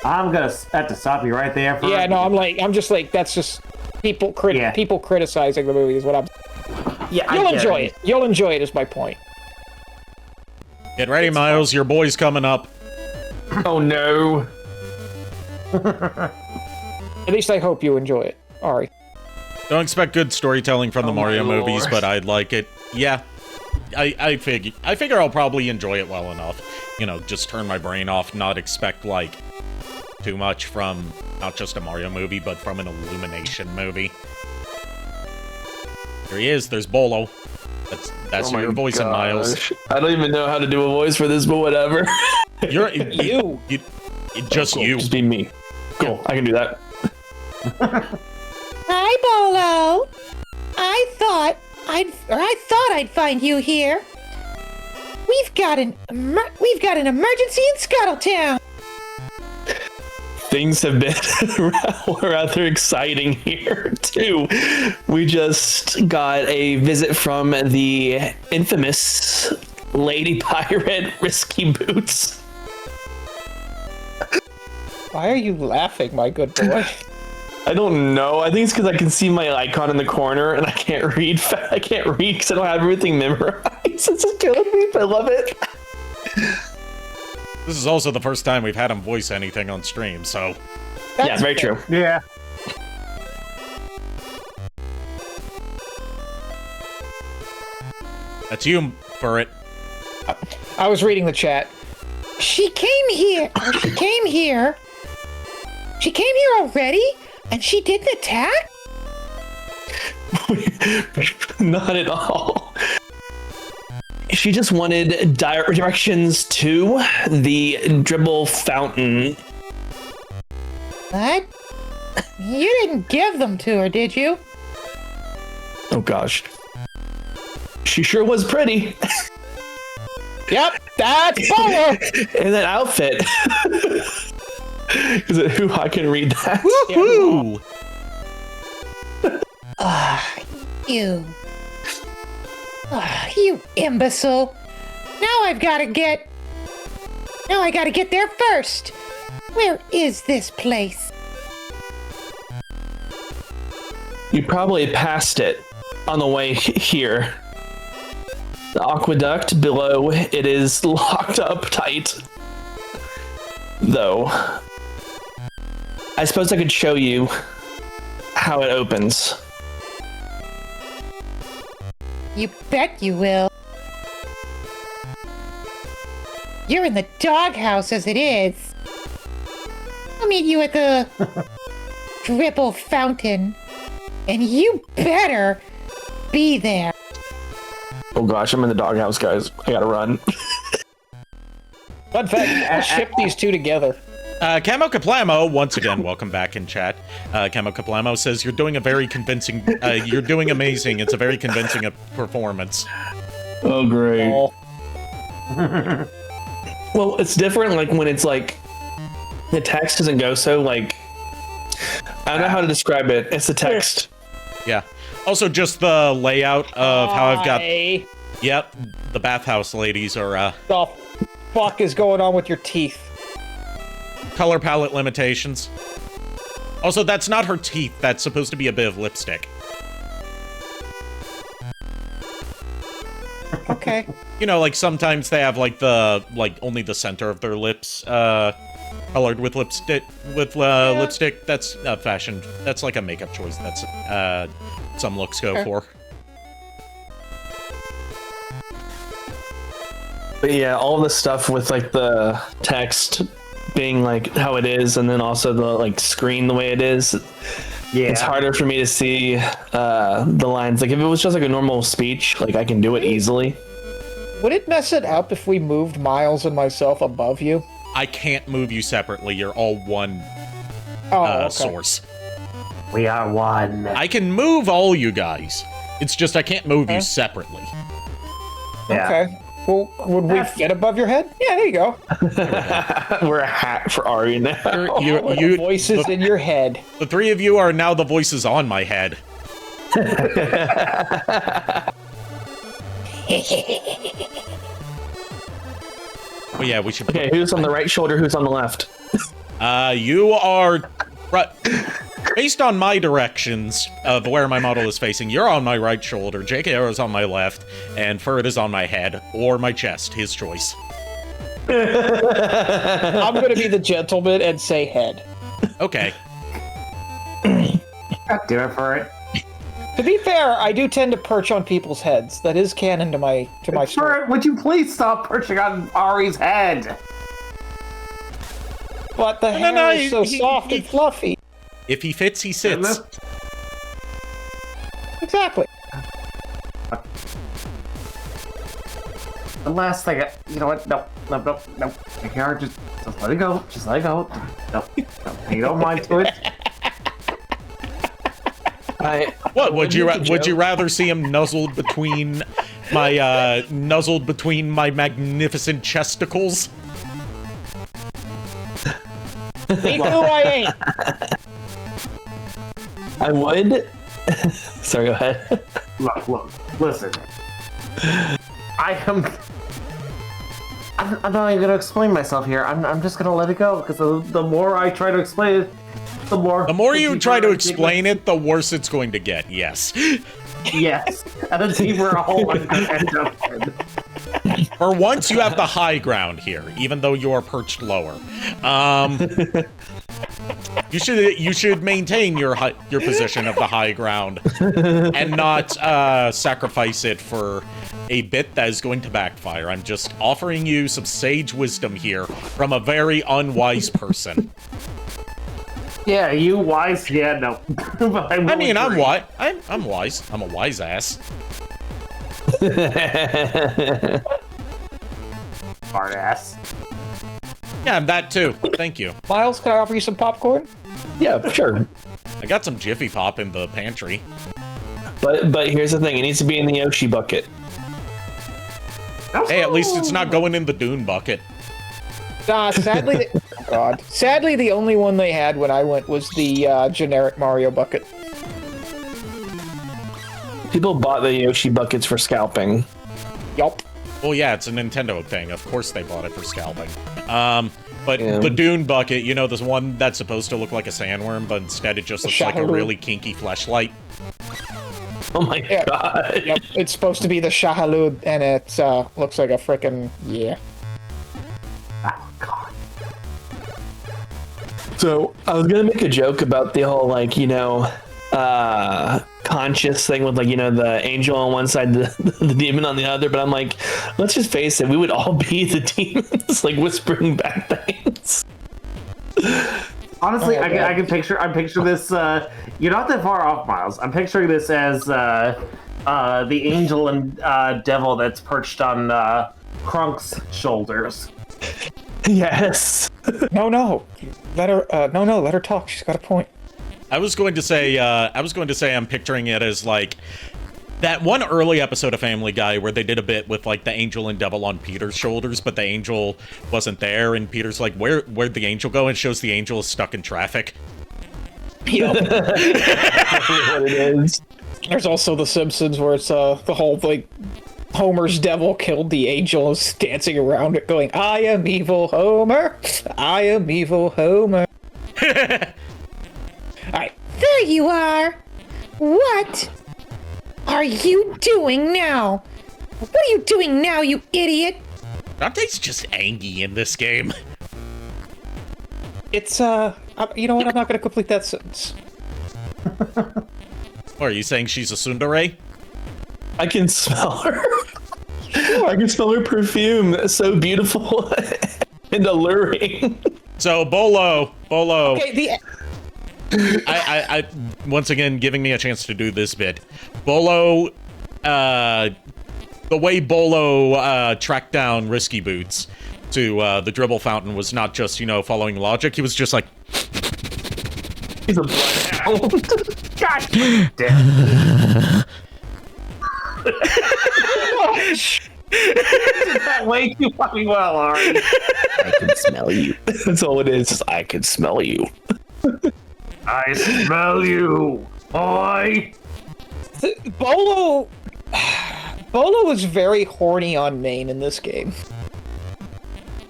S6: I'm gonna have to stop you right there.
S2: Yeah, no, I'm just like, that's just people criticizing the movie is what I'm.
S3: Yeah,
S2: You'll enjoy it. You'll enjoy it. Is my point.
S1: Get ready, Miles. Your boy's coming up.
S3: Oh no.
S2: At least I hope you enjoy it. Ari.
S1: Don't expect good storytelling from the Mario movies, but I'd like it. Yeah, I figure I'll probably enjoy it well enough. Just turn my brain off, not expect, like, too much from not just a Mario movie, but from an Illumination movie. Here he is. There's Bolo. That's your voice in Miles.
S3: I don't even know how to do a voice for this, but whatever.
S1: You're
S2: you.
S1: Just
S3: cool.
S1: you.
S3: Just be me. Cool. I can do that.
S5: Hi, Bolo. I thought I'd find you here. We've got an emergency in Scuttletown.
S3: Things have been rather exciting here, too. We just got a visit from the infamous Lady Pirate Risky Boots.
S2: Why are you laughing, my good boy?
S3: I don't know. I think it's because I can see my icon in the corner and I can't read. I can't read because I don't have everything memorized. It's just killing me, but I love it.
S1: This is also the first time we've had him voice anything on stream, so...
S3: Yeah, very true.
S6: Yeah.
S1: That's you, Furret.
S2: I was reading the chat.
S5: She came here already? And she didn't attack?
S3: Not at all. She just wanted directions to the dribble fountain.
S5: What? You didn't give them to her, did you?
S3: Oh gosh. She sure was pretty.
S2: Yep, that's Bolo!
S3: In that outfit. Is it who I can read that?
S1: Woohoo!
S5: You imbecile. Now I gotta get there first. Where is this place?
S3: You probably passed it on the way here. The aqueduct below, it is locked up tight. Though, I suppose I could show you how it opens.
S5: You bet you will. You're in the doghouse as it is. I'll meet you at the dribble fountain. And you better be there.
S3: Oh gosh, I'm in the doghouse, guys. I gotta run.
S2: Fun fact, I'll ship these two together.
S1: Camo Kaplamo, once again, welcome back in chat. Camo Kaplamo says, you're doing you're doing amazing. It's a very convincing performance.
S3: Oh, great.
S2: Oh.
S3: Well, it's different, like, when it's, like, the text doesn't go so, like, I don't know how to describe it. It's the text.
S1: Yeah. Also, just the layout of how I've got...
S2: Hi.
S1: Yep, the bathhouse ladies are,
S2: The fuck is going on with your teeth?
S1: color palette limitations. Also, that's not her teeth. That's supposed to be a bit of lipstick.
S2: Okay.
S1: Like, sometimes they have, like, only the center of their lips, colored with lipstick, lipstick. That's fashion. That's like a makeup choice. That's, some looks go for.
S3: But yeah, all the stuff with like the text being like how it is, and then also the like screen the way it is.
S6: Yeah.
S3: It's harder for me to see the lines. Like if it was just like a normal speech, like I can do it easily.
S2: Would it mess it up if we moved Miles and myself above you?
S1: I can't move you separately. You're all one
S2: Okay.
S1: source.
S6: We are one.
S1: I can move all you guys. It's just I can't move you separately.
S6: Yeah.
S2: Okay. Well, would we fit above your head? Yeah, there you go.
S3: We're a hat for Ari now.
S1: You,
S2: Voices in your head.
S1: the three of you are now the voices on my head. Oh yeah, we should.
S3: Okay, who's on the right shoulder? Who's on the left?
S1: You are based on my directions of where my model is facing. You're on my right shoulder. JKR is on my left, and Furret is on my head or my chest. His choice.
S2: I'm going to be the gentleman and say head.
S1: Okay.
S6: Do it for it.
S2: To be fair, I do tend to perch on people's heads. That is canon to my story.
S6: Furret, would you please stop perching on Ari's head?
S2: But the hair is so soft and fluffy.
S1: If he fits, he sits.
S2: Exactly.
S6: The last thing, you know what? No. JKR, just let it go. Just let it go. No. You don't mind to it.
S1: What would you rather see him nuzzled between my magnificent chesticles?
S2: Think who I ain't.
S3: I would. Sorry, go ahead.
S6: Look, listen. I'm not even gonna explain myself here. I'm just gonna let it go because the more I try to explain it, the more
S1: you try to explain it, the worse it's going to get. Yes.
S6: Yes, and the deeper a hole I'm gonna end up in.
S1: For once, you have the high ground here, even though you are perched lower. You should maintain your position of the high ground and not sacrifice it for a bit that is going to backfire. I'm just offering you some sage wisdom here from a very unwise person.
S6: Yeah, you wise? Yeah, no. But I mean,
S1: I'm wise. I'm wise. I'm a wise ass.
S6: Smart ass.
S1: Yeah, I'm that too. Thank you.
S2: Miles, can I offer you some popcorn?
S3: Yeah, sure.
S1: I got some Jiffy Pop in the pantry.
S3: But here's the thing: it needs to be in the Yoshi bucket.
S1: Hey, at least it's not going in the Dune bucket.
S2: Sadly, sadly, the only one they had when I went was the generic Mario bucket.
S3: People bought the Yoshi buckets for scalping.
S2: Yup.
S1: Well, yeah, it's a Nintendo thing. Of course they bought it for scalping. But
S3: Yeah.
S1: the Dune bucket, you know, this one that's supposed to look like a sandworm, but instead it just looks like a really kinky fleshlight.
S3: Oh my god.
S2: Yep. It's supposed to be the Shahalud, and it looks like a frickin' yeah.
S6: Oh god.
S3: So I was gonna make a joke about the whole like, you know, conscious thing with like, you know, the angel on one side, the demon on the other, but I'm like, let's just face it, we would all be the demons, like whispering bad things.
S6: Honestly, I can picture. I picture this. You're not that far off, Miles. I'm picturing this as the angel and devil that's perched on Krunk's shoulders.
S3: Yes.
S2: No. Let her. No. Let her talk. She's got a point.
S1: I was going to say I'm picturing it as like that one early episode of Family Guy where they did a bit with like the angel and devil on Peter's shoulders, but the angel wasn't there, and Peter's like, where'd the angel go? And it shows the angel is stuck in traffic.
S2: Yep.
S3: What it is.
S2: There's also The Simpsons where it's the whole like Homer's devil killed the angel, is dancing around it going, I am evil Homer, I am evil Homer. Alright.
S5: There you are. What are you doing now? What are you doing now, you idiot?
S1: Dante's just angry in this game.
S2: It's you know what, I'm not gonna complete that sentence.
S1: Or are you saying she's a tsundere?
S3: I can smell her. I can smell her perfume. It's so beautiful and alluring.
S1: So Bolo.
S2: Okay,
S1: I once again giving me a chance to do this bit. Bolo, the way Bolo tracked down Risky Boots to the dribble fountain was not just, following logic. He was just like,
S3: He's a bloodhound.
S6: God damn. That way too fucking well, Ari.
S3: I can smell you. That's all it is. I can smell you.
S6: I smell you, boy.
S2: Bolo was very horny on main in this game.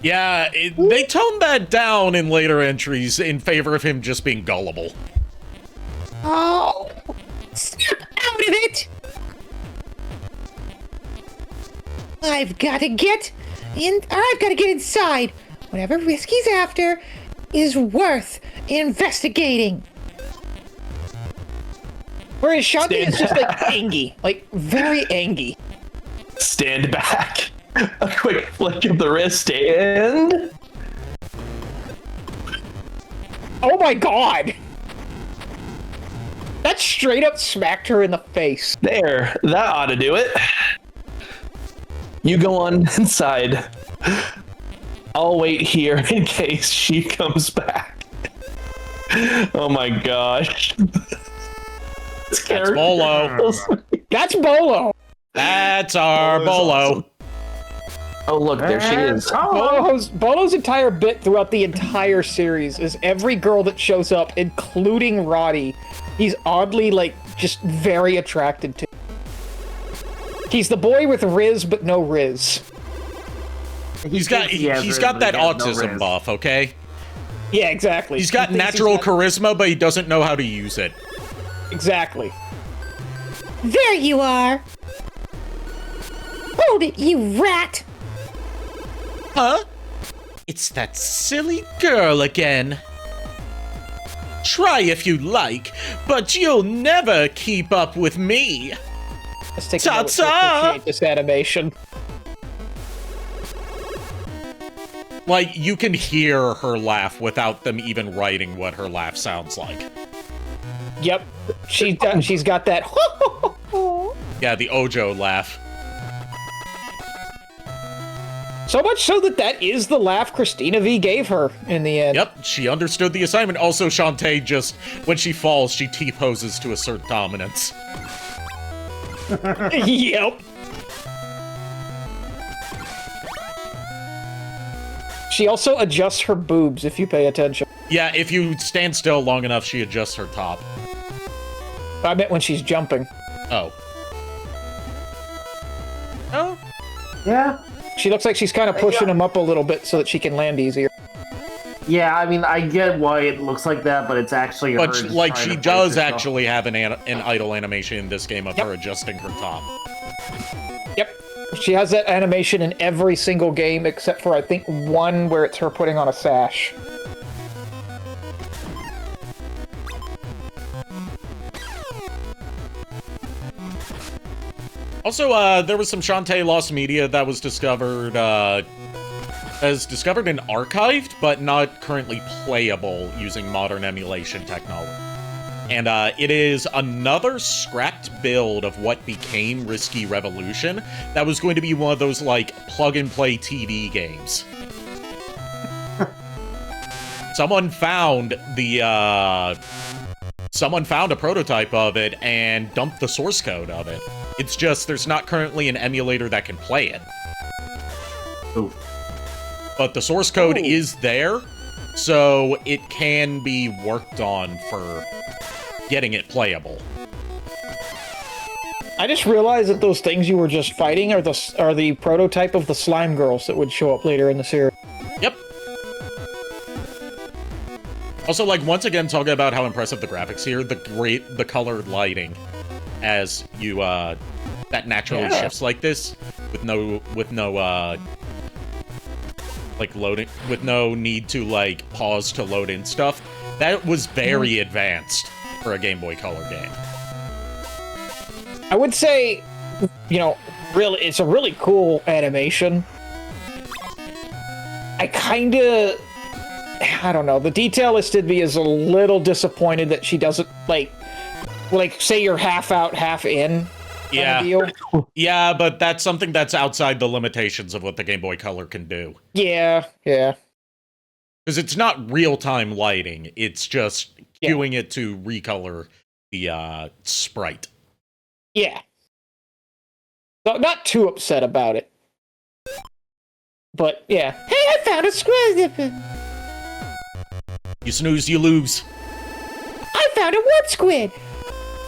S1: yeah, they toned that down in later entries in favor of him just being gullible.
S5: Oh, snap out of it! I've got to get inside. Whatever Risky's after is worth investigating.
S2: Whereas Shantae is just like angry, like very angry.
S3: Stand back. A quick flick of the wrist and...
S2: Oh my god! That straight up smacked her in the face.
S3: There. That ought to do it. You go on inside. I'll wait here in case she comes back. Oh my gosh.
S1: That's Bolo.
S2: That's Bolo.
S1: That's our Bolo.
S3: Awesome. Oh look, there she is.
S2: Bolo's entire bit throughout the entire series is every girl that shows up, including Roddy, he's oddly, just very attracted to. He's the boy with Riz, but no Riz.
S1: He's got that autism buff, okay?
S2: Yeah, exactly.
S1: He's got natural charisma, but he doesn't know how to use it.
S2: Exactly.
S5: There you are. Hold it, you rat.
S1: Huh? It's that silly girl again. Try if you like, but you'll never keep up with me.
S2: Let's take a moment to
S1: Ta-ta!
S2: appreciate this animation.
S1: Like, you can hear her laugh without them even writing what her laugh sounds like.
S2: Yep. She's got that.
S1: Yeah, the Ojo laugh.
S2: So much so that is the laugh Christina V gave her in the end.
S1: Yep, she understood the assignment. Also, Shantae just, when she falls, she T-poses to assert dominance.
S2: Yep. She also adjusts her boobs, if you pay attention.
S1: Yeah, if you stand still long enough, she adjusts her top.
S2: I meant when she's jumping.
S1: Oh. Oh?
S6: Yeah.
S2: She looks like she's kind of pushing him up a little bit so that she can land easier.
S6: Yeah, I mean, I get why it looks like that, but it's actually her
S1: But,
S6: just
S1: like,
S6: trying
S1: she
S6: to
S1: does
S6: place herself.
S1: actually have an idle animation in this game of her adjusting her top.
S2: Yep. She has that animation in every single game except for, I think, one where it's her putting on a sash.
S1: Also, there was some Shantae lost media that was discovered, and archived, but not currently playable using modern emulation technology. And it is another scrapped build of what became Risky Revolution that was going to be one of those, like, plug-and-play TV games. Someone found a prototype of it and dumped the source code of it. It's just there's not currently an emulator that can play it.
S6: Ooh.
S1: But the source code is there, so it can be worked on for getting it playable.
S2: I just realized that those things you were just fighting are the prototype of the slime girls that would show up later in the series.
S1: Yep. Also, like, once again, talking about how impressive the graphics here, the colored lighting as you, that naturally shifts like this, with no, like, loading, with no need to, like, pause to load in stuff. That was very advanced for a Game Boy Color game.
S2: I would say, it's a really cool animation. I don't know. The detailist in me is a little disappointed that she doesn't like say you're half out, half in.
S1: Yeah.
S2: Deal.
S1: Yeah, but that's something that's outside the limitations of what the Game Boy Color can do.
S2: Yeah.
S1: Because it's not real-time lighting. It's just cueing it to recolor the sprite.
S2: Yeah. So not too upset about it. But, yeah. Hey, I found a squid!
S1: You snooze, you lose.
S5: I found a wood squid!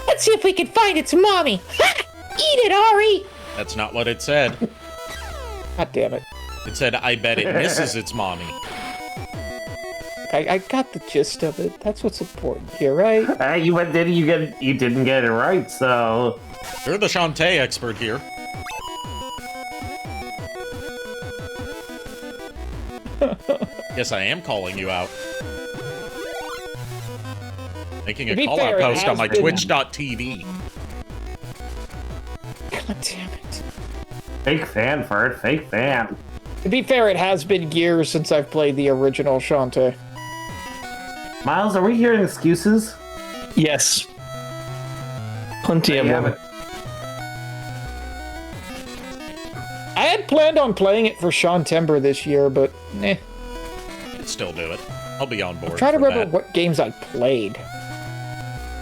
S5: Let's see if we can find its mommy! Ha! Eat it, Ari!
S1: That's not what it said.
S2: God damn it.
S1: It said, I bet it misses its mommy.
S2: I got the gist of it. That's what's important here, right?
S6: You didn't get it right, so...
S1: You're the Shantae expert here. Yes, I am calling you out. Making a call-out post on my twitch.tv.
S2: God damn it.
S6: Fake fan, Furret, fake fan.
S2: To be fair, it has been years since I've played the original Shantae.
S6: Miles, are we hearing excuses?
S3: Yes. Plenty of them.
S2: I had planned on playing it for Shantember this year, but
S1: Could still do it. I'll be on board.
S2: I'm trying to
S1: for
S2: remember
S1: that.
S2: what games I played.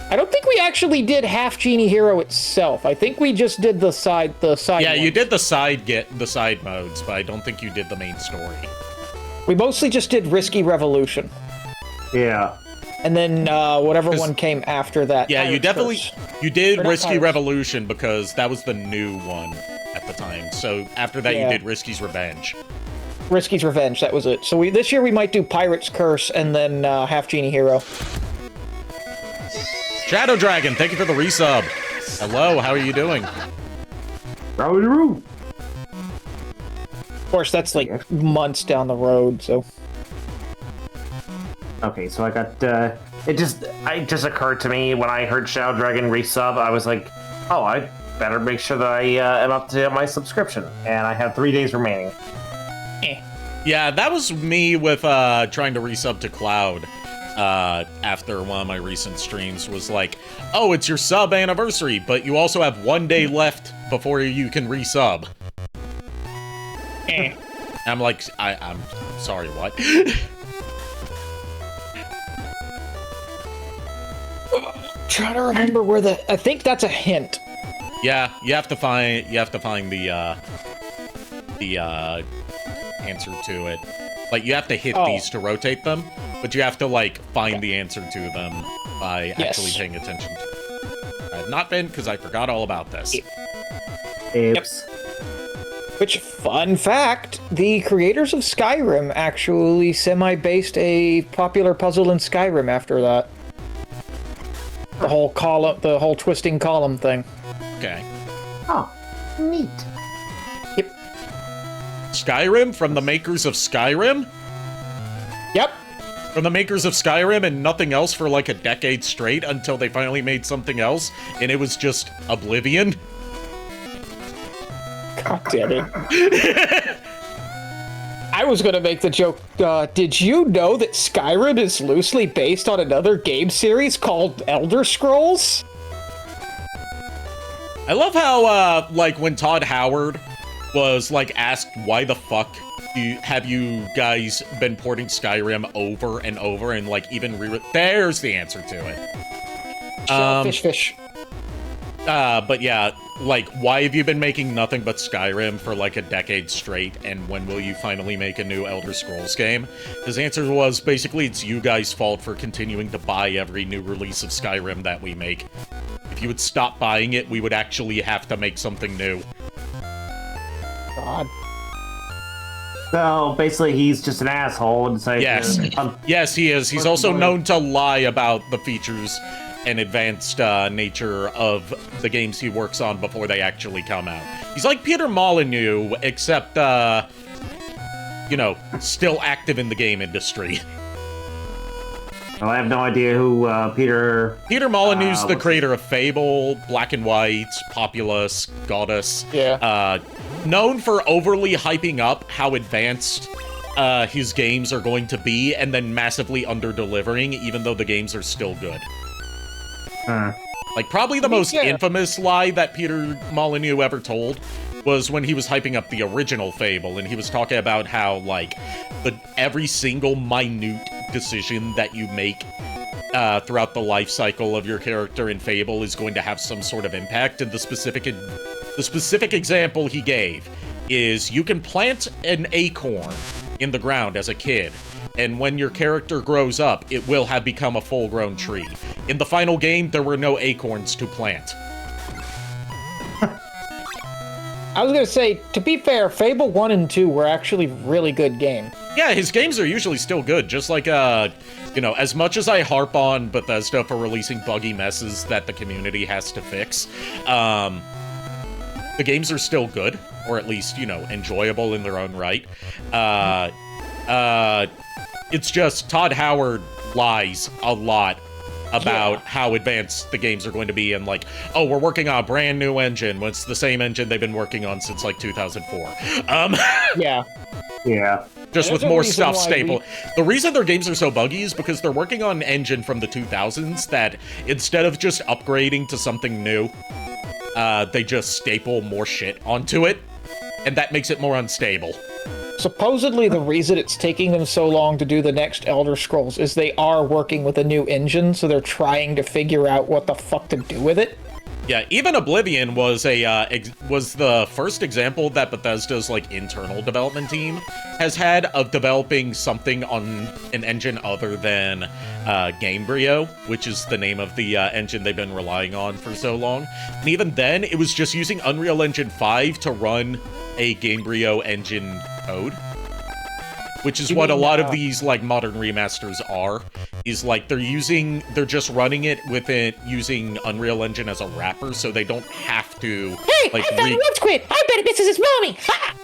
S2: I don't think we actually did half-genie hero itself. I think we just did the side.
S1: Yeah, you
S2: ones.
S1: did the side modes, but I don't think you did the main story.
S2: We mostly just did Risky Revolution,
S6: Yeah.
S2: and then whatever one came after that.
S1: Yeah, you
S2: Pirate's
S1: definitely
S2: Curse.
S1: you did
S2: Or not
S1: Risky
S2: Pirates.
S1: Revolution because that was the new one at the time. So after that, you
S2: Yeah.
S1: did Risky's Revenge.
S2: Risky's Revenge. That was it. So this year we might do Pirate's Curse and then Half-Genie Hero.
S1: Shadow Dragon, thank you for the resub. Hello, how are you doing?
S6: Roo.
S2: Of course, that's like months down the road. So
S6: Okay, so I got, it just occurred to me when I heard Shadow Dragon resub, I was like, oh, I better make sure that I am up to date on my subscription. And I have 3 days remaining.
S1: Yeah, that was me with trying to resub to Cloud. After one of my recent streams was like, oh, it's your sub anniversary, but you also have 1 day left before you can resub. I'm like, I'm sorry, what?
S2: trying to remember where I think that's a hint.
S1: Yeah, you have to find the answer to it. Like, you have to hit these to rotate them, but you have to, like, find the answer to them by actually paying attention to it. I have not been, because I forgot all about this.
S6: Oops.
S2: Which, fun fact, the creators of Skyrim actually semi-based a popular puzzle in Skyrim after that. The whole twisting column thing.
S1: Okay.
S6: Oh, neat.
S1: Skyrim? From the makers of Skyrim?
S2: Yep.
S1: From the makers of Skyrim and nothing else for like a decade straight until they finally made something else, and it was just Oblivion?
S2: God damn it. I was gonna make the joke, did you know that Skyrim is loosely based on another game series called Elder Scrolls?
S1: I love how, like, when Todd Howard was, like, asked why the fuck have you guys been porting Skyrim over and over and, like, even there's the answer to it.
S2: Fish.
S1: But yeah, like, why have you been making nothing but Skyrim for, like, a decade straight, and when will you finally make a new Elder Scrolls game? His answer was, basically, it's you guys' fault for continuing to buy every new release of Skyrim that we make. If you would stop buying it, we would actually have to make something new.
S2: God.
S6: So basically, he's just an asshole. And decided
S1: Yes. Yes, he is. He's also known to lie about the features and advanced nature of the games he works on before they actually come out. He's like Peter Molyneux, except, you know, still active in the game industry.
S6: Well, I have no idea who Peter...
S1: Peter Molyneux's the
S6: what's
S1: creator of Fable, Black and White, Populous, Goddess.
S2: Yeah.
S1: Known for overly hyping up how advanced his games are going to be, and then massively under-delivering, even though the games are still good. Like, probably the most infamous lie that Peter Molyneux ever told was when he was hyping up the original Fable, and he was talking about how, like, every single minute decision that you make throughout the life cycle of your character in Fable is going to have some sort of impact, and the specific example he gave is you can plant an acorn in the ground as a kid, and when your character grows up, it will have become a full-grown tree. In the final game, there were no acorns to plant.
S2: I was gonna say, to be fair, Fable 1 and 2 were actually really good games.
S1: Yeah, his games are usually still good, just like, you know, as much as I harp on Bethesda for releasing buggy messes that the community has to fix, the games are still good, or at least, you know, enjoyable in their own right. It's just Todd Howard lies a lot about how advanced the games are going to be, and like, oh, we're working on a brand new engine when it's the same engine they've been working on since like 2004.
S6: Yeah.
S1: Just with more stuff stable. The reason their games are so buggy is because they're working on an engine from the 2000s that instead of just upgrading to something new, they just staple more shit onto it, and that makes it more unstable.
S2: Supposedly the reason it's taking them so long to do the next Elder Scrolls is they are working with a new engine, so they're trying to figure out what the fuck to do with it.
S1: Yeah, even Oblivion was was the first example that Bethesda's like internal development team has had of developing something on an engine other than Gamebryo, which is the name of the engine they've been relying on for so long. And even then, it was just using Unreal Engine 5 to run a Gamebryo engine code, which is what a lot of these like modern remasters are. Is like they're just running it with it using Unreal Engine as a wrapper, so they don't have to.
S5: Hey, I found Rage Quit. I bet it misses his mommy. Ha!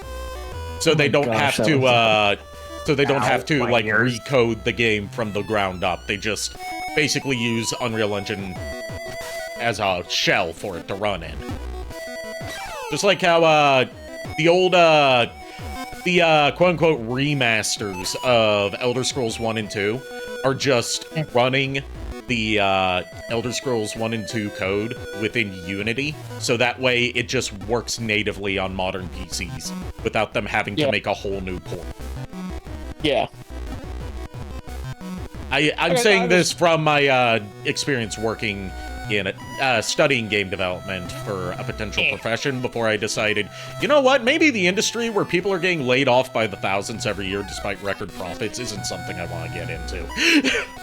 S1: So they don't have to. So they don't have to like recode the game from the ground up. They just basically use Unreal Engine as a shell for it to run in. Just like how the old the quote-unquote remasters of Elder Scrolls 1 and 2 are just running the Elder Scrolls 1 and 2 code within Unity, so that way it just works natively on modern PCs without them having to make a whole new port.
S2: Yeah.
S1: I'm saying this from my experience working in studying game development for a potential profession before I decided, you know what, maybe the industry where people are getting laid off by the thousands every year despite record profits isn't something I want to get into.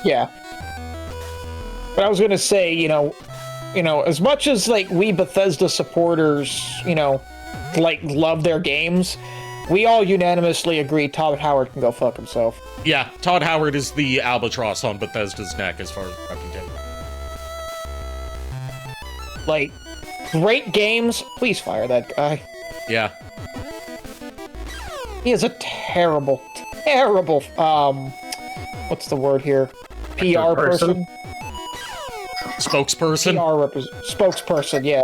S2: Yeah. But I was gonna say, you know, as much as like we Bethesda supporters, you know, like love their games, we all unanimously agree Todd Howard can go fuck himself.
S1: Yeah, Todd Howard is the albatross on Bethesda's neck as far as reputation.
S2: Like, great games, please fire that guy.
S1: Yeah.
S2: He is a terrible, what's the word here? PR person?
S1: Spokesperson?
S2: Spokesperson, yeah.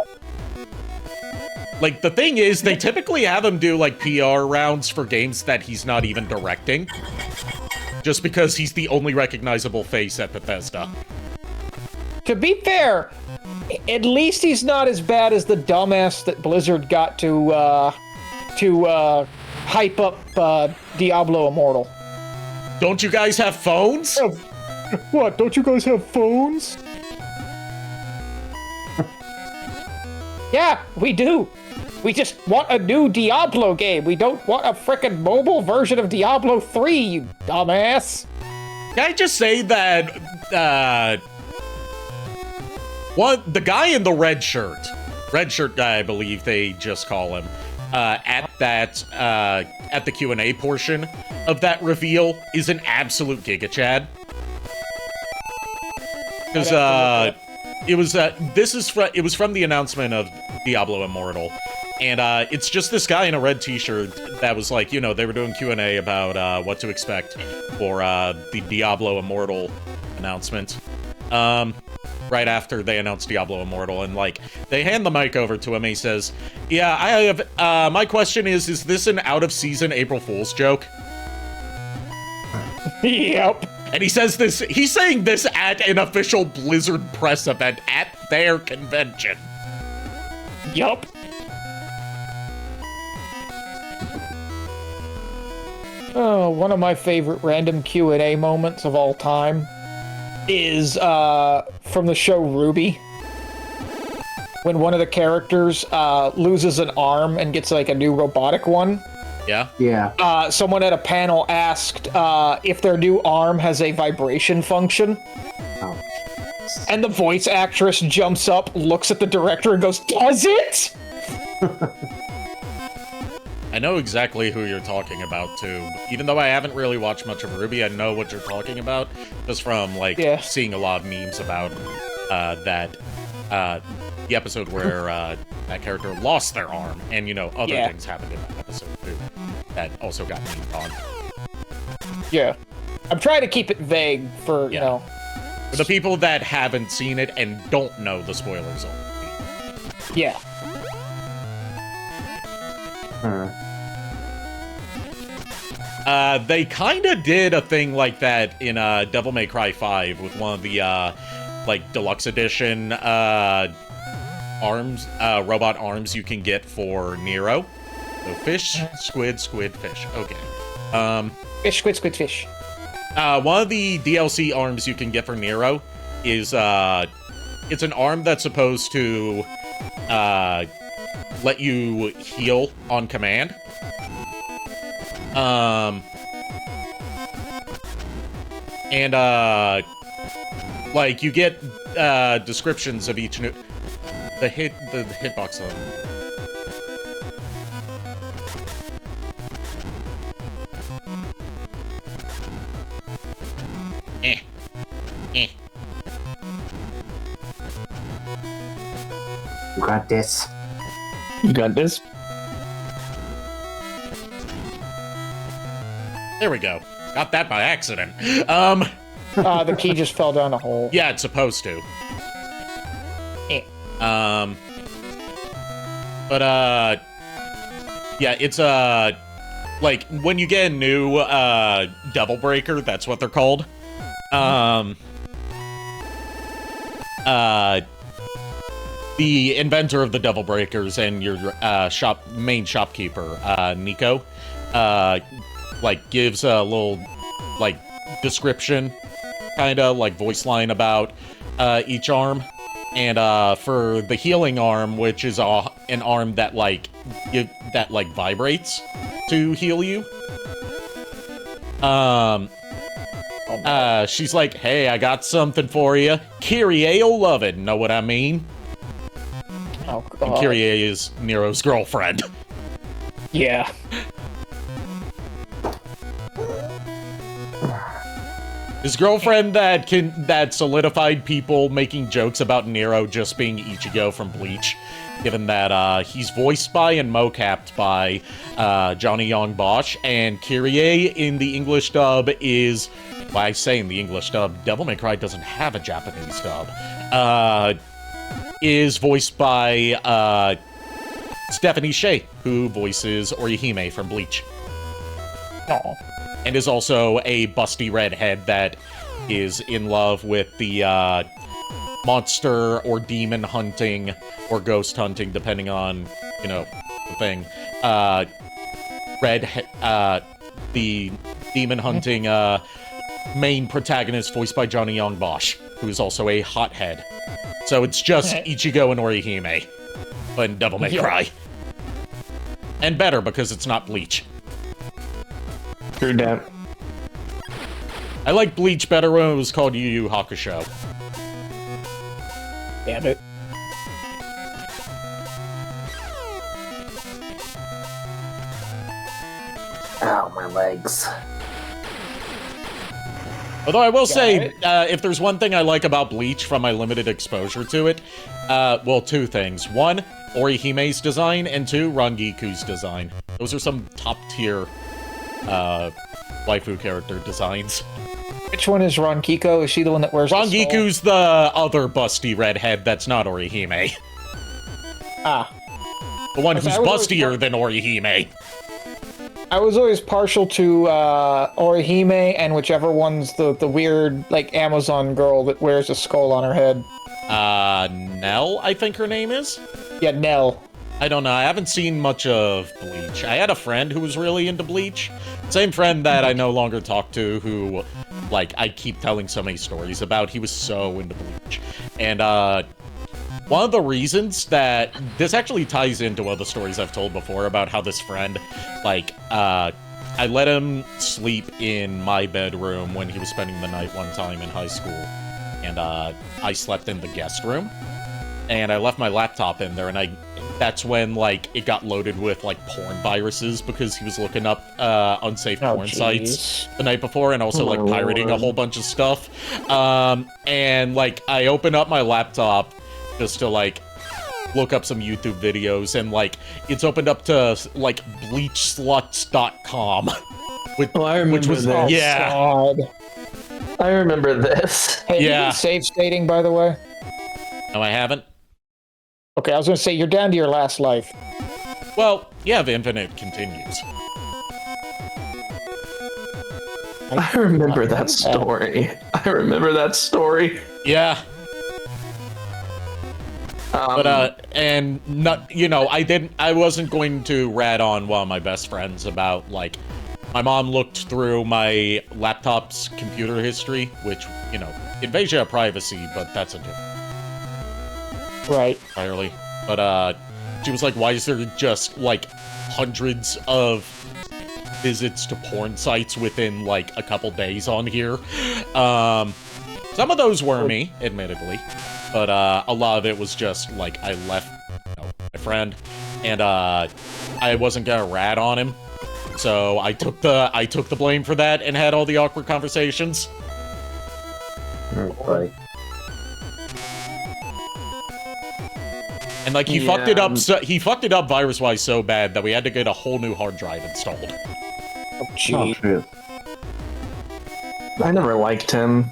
S1: Like, the thing is, they typically have him do, like, PR rounds for games that he's not even directing. Just because he's the only recognizable face at Bethesda.
S2: To be fair, at least he's not as bad as the dumbass that Blizzard got to hype up Diablo Immortal.
S1: Don't you guys have phones?
S2: What? Don't you guys have phones? Yeah, we do. We just want a new Diablo game. We don't want a frickin' mobile version of Diablo 3, you dumbass.
S1: Can I just say that, the guy in the red shirt guy, I believe they just call him, at the Q&A portion of that reveal is an absolute Giga Chad. Because, it was from the announcement of Diablo Immortal, And it's just this guy in a red t-shirt that was like, you know, they were doing Q&A about what to expect for the Diablo Immortal announcement. Right after they announced Diablo Immortal, and like they hand the mic over to him, and he says, "Yeah, I have. My question is this an out-of-season April Fool's joke?"
S2: Yep.
S1: And he says this. He's saying this at an official Blizzard press event at their convention.
S2: Yup. Oh, one of my favorite random Q&A moments of all time is from the show Ruby, when one of the characters loses an arm and gets like a new robotic one.
S1: Yeah?
S6: Yeah.
S2: Someone at a panel asked if their new arm has a vibration function.
S6: Oh.
S2: And the voice actress jumps up, looks at the director, and goes, "Does it?"
S1: I know exactly who you're talking about, too. Even though I haven't really watched much of Ruby, I know what you're talking about, just from, like, seeing a lot of memes about the episode where that character lost their arm, and, you know, other things happened in that episode, too, that also got memed on.
S2: Yeah. I'm trying to keep it vague for, you know...
S1: For the people that haven't seen it and don't know the spoilers already.
S2: Yeah.
S1: They kind of did a thing like that in Devil May Cry 5 with one of the, like, deluxe edition arms, robot arms you can get for Nero. So fish, squid, fish. Okay.
S2: Fish, squid, fish.
S1: One of the DLC arms you can get for Nero is, it's an arm that's supposed to, let you heal on command. Like, you get, descriptions of each new... The hitbox level.
S6: You got this.
S3: You got this?
S1: There we go. Got that by accident.
S2: The key just fell down a hole.
S1: Yeah, it's supposed to. Yeah, it's, like, when you get a new, Devil Breaker, that's what they're called. The inventor of the Devil Breakers and your, main shopkeeper, Nico, like, gives a little, like, description, kinda, like, voice line about, each arm. And, for the healing arm, which is, an arm that, like, vibrates to heal you. She's like, "Hey, I got something for you. Kyrie-'ll love it, know what I mean?"
S2: Oh, God.
S1: And Kyrie is Nero's girlfriend.
S2: Yeah.
S1: His girlfriend that solidified people making jokes about Nero just being Ichigo from Bleach, given that he's voiced by and mocapped by Johnny Young Bosch, and Kyrie in the English dub is, well, I say in the English dub, Devil May Cry doesn't have a Japanese dub, is voiced by Stephanie Shea, who voices Orihime from Bleach.
S2: Aw.
S1: And is also a busty redhead that is in love with the monster or demon hunting or ghost hunting, depending on, you know, the thing. The demon hunting main protagonist voiced by Johnny Young Bosch, who is also a hothead. So it's just Ichigo and Orihime, but in Devil May Cry. And better because it's not Bleach.
S3: True that.
S1: I like Bleach better when it was called Yu Yu Hakusho.
S2: Damn it.
S6: Ow, my legs.
S1: Although I will say, if there's one thing I like about Bleach from my limited exposure to it, well, two things. One, Orihime's design, and two, Rangiku's design. Those are some top-tier waifu character designs.
S2: Which one is Rangiko? Is she the one that wears
S1: Rangiku's the other busty redhead that's not Orihime.
S2: Ah.
S1: The one who's bustier than Orihime.
S2: I was always partial to Orihime and whichever one's the weird, like, Amazon girl that wears a skull on her head.
S1: Nell, I think her name is?
S2: Yeah, Nell.
S1: I don't know, I haven't seen much of Bleach. I had a friend who was really into Bleach. Same friend that I no longer talk to who, like, I keep telling so many stories about. He was so into Bleach. And, one of the reasons that this actually ties into one of the stories I've told before about how this friend, like, I let him sleep in my bedroom when he was spending the night one time in high school. And, I slept in the guest room. And I left my laptop in there, and that's when, like, it got loaded with, like, porn viruses because he was looking up, unsafe porn sites the night before and also, like, pirating a whole bunch of stuff. And, like, I opened up my laptop just to, like, look up some YouTube videos, and, like, it's opened up to, like, bleachsluts.com. Which was,
S2: this.
S1: yeah.
S2: God.
S3: I remember this.
S2: Hey,
S1: Yeah.
S2: you save stating, by the way?
S1: No, I haven't.
S2: Okay, I was gonna say, you're down to your last life.
S1: Well, yeah, the infinite continues.
S3: I remember that story. I remember that story.
S1: Yeah. But, and not, you know, I wasn't going to rat on one of my best friends about, like, my mom looked through my laptop's computer history, which, you know, invasion of privacy, but that's a different.
S2: Right.
S1: Entirely. But, she was like, why is there just, like, hundreds of visits to porn sites within, like, a couple days on here? Some of those were me, admittedly. But, a lot of it was just, like, I left, you know, my friend, and, I wasn't gonna rat on him. So I took the blame for that and had all the awkward conversations.
S6: Right.
S1: And, like, he fucked it up, he fucked it up virus-wise so bad that we had to get a whole new hard drive installed.
S2: Oh, gee.
S3: I never liked him.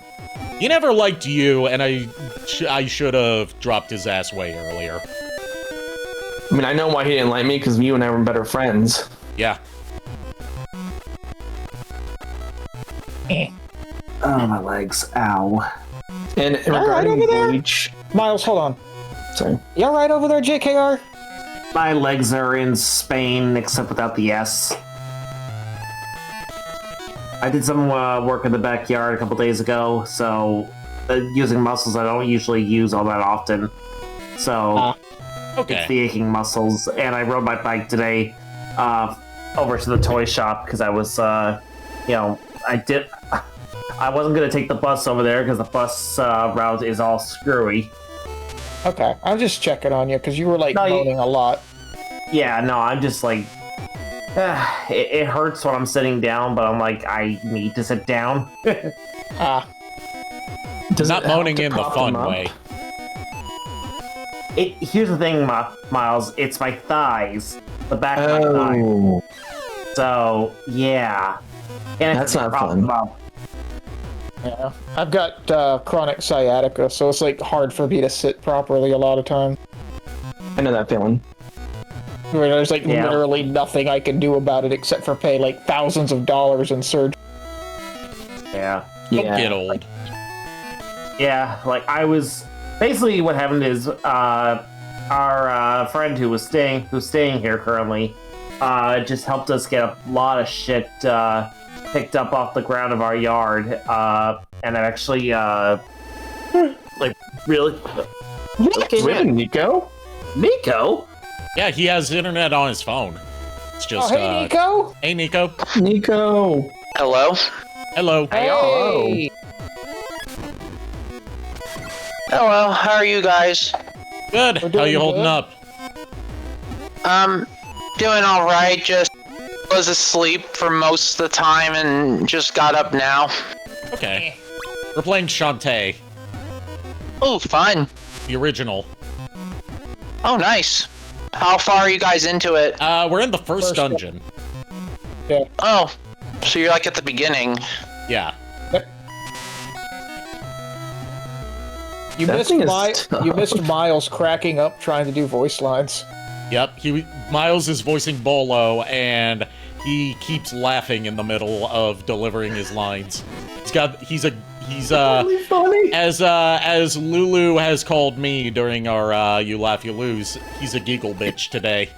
S1: He never liked you, and I should have dropped his ass way earlier.
S3: I mean, I know why he didn't like me, because you and I were better friends.
S1: Yeah.
S6: Oh, my legs. Ow.
S3: And
S2: all right
S3: regarding
S2: over there?
S3: Bleach...
S2: Miles, hold on.
S3: Sorry.
S2: You alright over there, JKR?
S6: My legs are in Spain, except without the S. I did some work in the backyard a couple days ago, so using muscles I don't usually use all that often. So
S1: Okay.
S6: it's the aching muscles, and I rode my bike today over to the toy shop because I was, you know, I wasn't gonna take the bus over there because the bus route is all screwy.
S2: Okay, I'm just checking on you because you were like moaning a lot.
S6: Yeah, no, I'm just like, it hurts when I'm sitting down, but I'm like, I need to sit down.
S3: Does
S1: Not
S3: it help
S1: moaning
S3: to
S1: in the
S3: prop
S1: fun
S3: him up?
S1: way.
S6: Here's the thing, Miles. It's my thighs, the back of my thighs.
S3: Oh,
S6: So yeah, and
S3: That's
S6: it's
S3: not
S6: prop
S3: fun.
S6: them up.
S2: Yeah, I've got chronic sciatica, so it's like hard for me to sit properly a lot of time.
S3: I know that feeling.
S2: Where there's like
S6: Yeah.
S2: literally nothing I can do about it except for pay like thousands of dollars in surgery.
S6: Yeah,
S1: Don't
S3: Yeah.
S1: get old.
S6: yeah. Like I was basically what happened is our friend who's staying here currently just helped us get a lot of shit picked up off the ground of our yard, and I've actually like really
S3: Really, Nico?
S6: Nico.
S1: Yeah, he has internet on his phone. It's just,
S2: Oh, hey, Nico!
S1: Hey, Nico.
S3: Nico!
S7: Hello?
S1: Hello.
S2: Hey!
S7: Hello, how are you guys?
S1: Good.
S2: We're
S1: How you
S2: doing
S1: holding
S2: good.
S1: up?
S7: Doing alright, just was asleep for most of the time and just got up now.
S1: Okay. We're playing Shantae,
S7: Oh, fun.
S1: the original.
S7: Oh, nice. How far are you guys into it?
S1: We're in the first dungeon.
S7: Oh, so you're like at the beginning.
S1: Yeah.
S2: You
S3: That
S2: missed
S3: thing is tough.
S2: You missed Miles cracking up trying to do voice lines.
S1: Yep. Miles is voicing Bolo, and he keeps laughing in the middle of delivering his lines. He's
S3: Really funny.
S1: as Lulu has called me during our You Laugh You Lose, he's a giggle bitch today.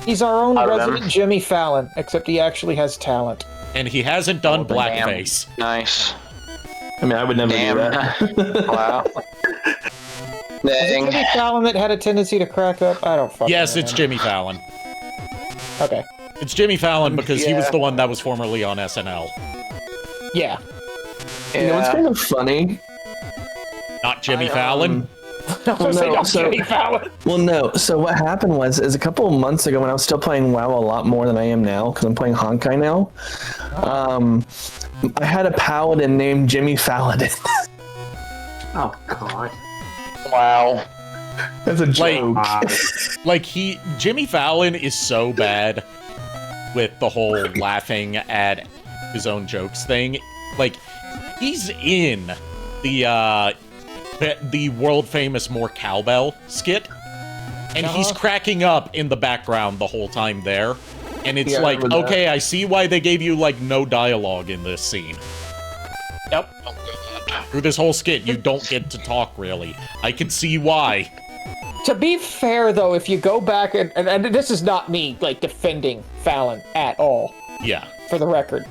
S2: He's our own
S7: I remember.
S2: resident Jimmy Fallon, except he actually has talent.
S1: And he hasn't done
S7: Oh, damn.
S1: blackface.
S7: Nice.
S3: I mean, I would never
S7: Damn.
S3: do that.
S7: Wow.
S2: Was it
S7: Dang.
S2: Jimmy Fallon that had a tendency to crack up? I don't fucking
S1: Yes, it's
S2: remember.
S1: Jimmy Fallon.
S2: Okay.
S1: It's Jimmy Fallon because he was
S7: Yeah.
S1: the one that was formerly on SNL.
S2: Yeah.
S3: You know what's
S7: Yeah.
S3: kind of funny?
S1: Not Jimmy Fallon.
S2: I was gonna say,
S3: no,
S2: not
S3: so-
S2: Jimmy Fallon.
S3: Well, no. So what happened was, is a couple of months ago when I was still playing WoW a lot more than I am now, because I'm playing Honkai now. I had a paladin named Jimmy Fallon.
S6: Oh god.
S7: Wow.
S3: That's a joke.
S1: Like Jimmy Fallon is so bad with the whole laughing at his own jokes thing. Like, he's in the world famous More Cowbell skit, and he's cracking up in the background the whole time there. And it's
S3: Yeah, I
S1: like,
S3: remember that.
S1: okay, I see why they gave you like no dialogue in this scene.
S2: Yep.
S1: Through this whole skit, you don't get to talk really. I can see why.
S2: To be fair, though, if you go back and this is not me like defending Fallon at all,
S1: Yeah.
S2: for the record.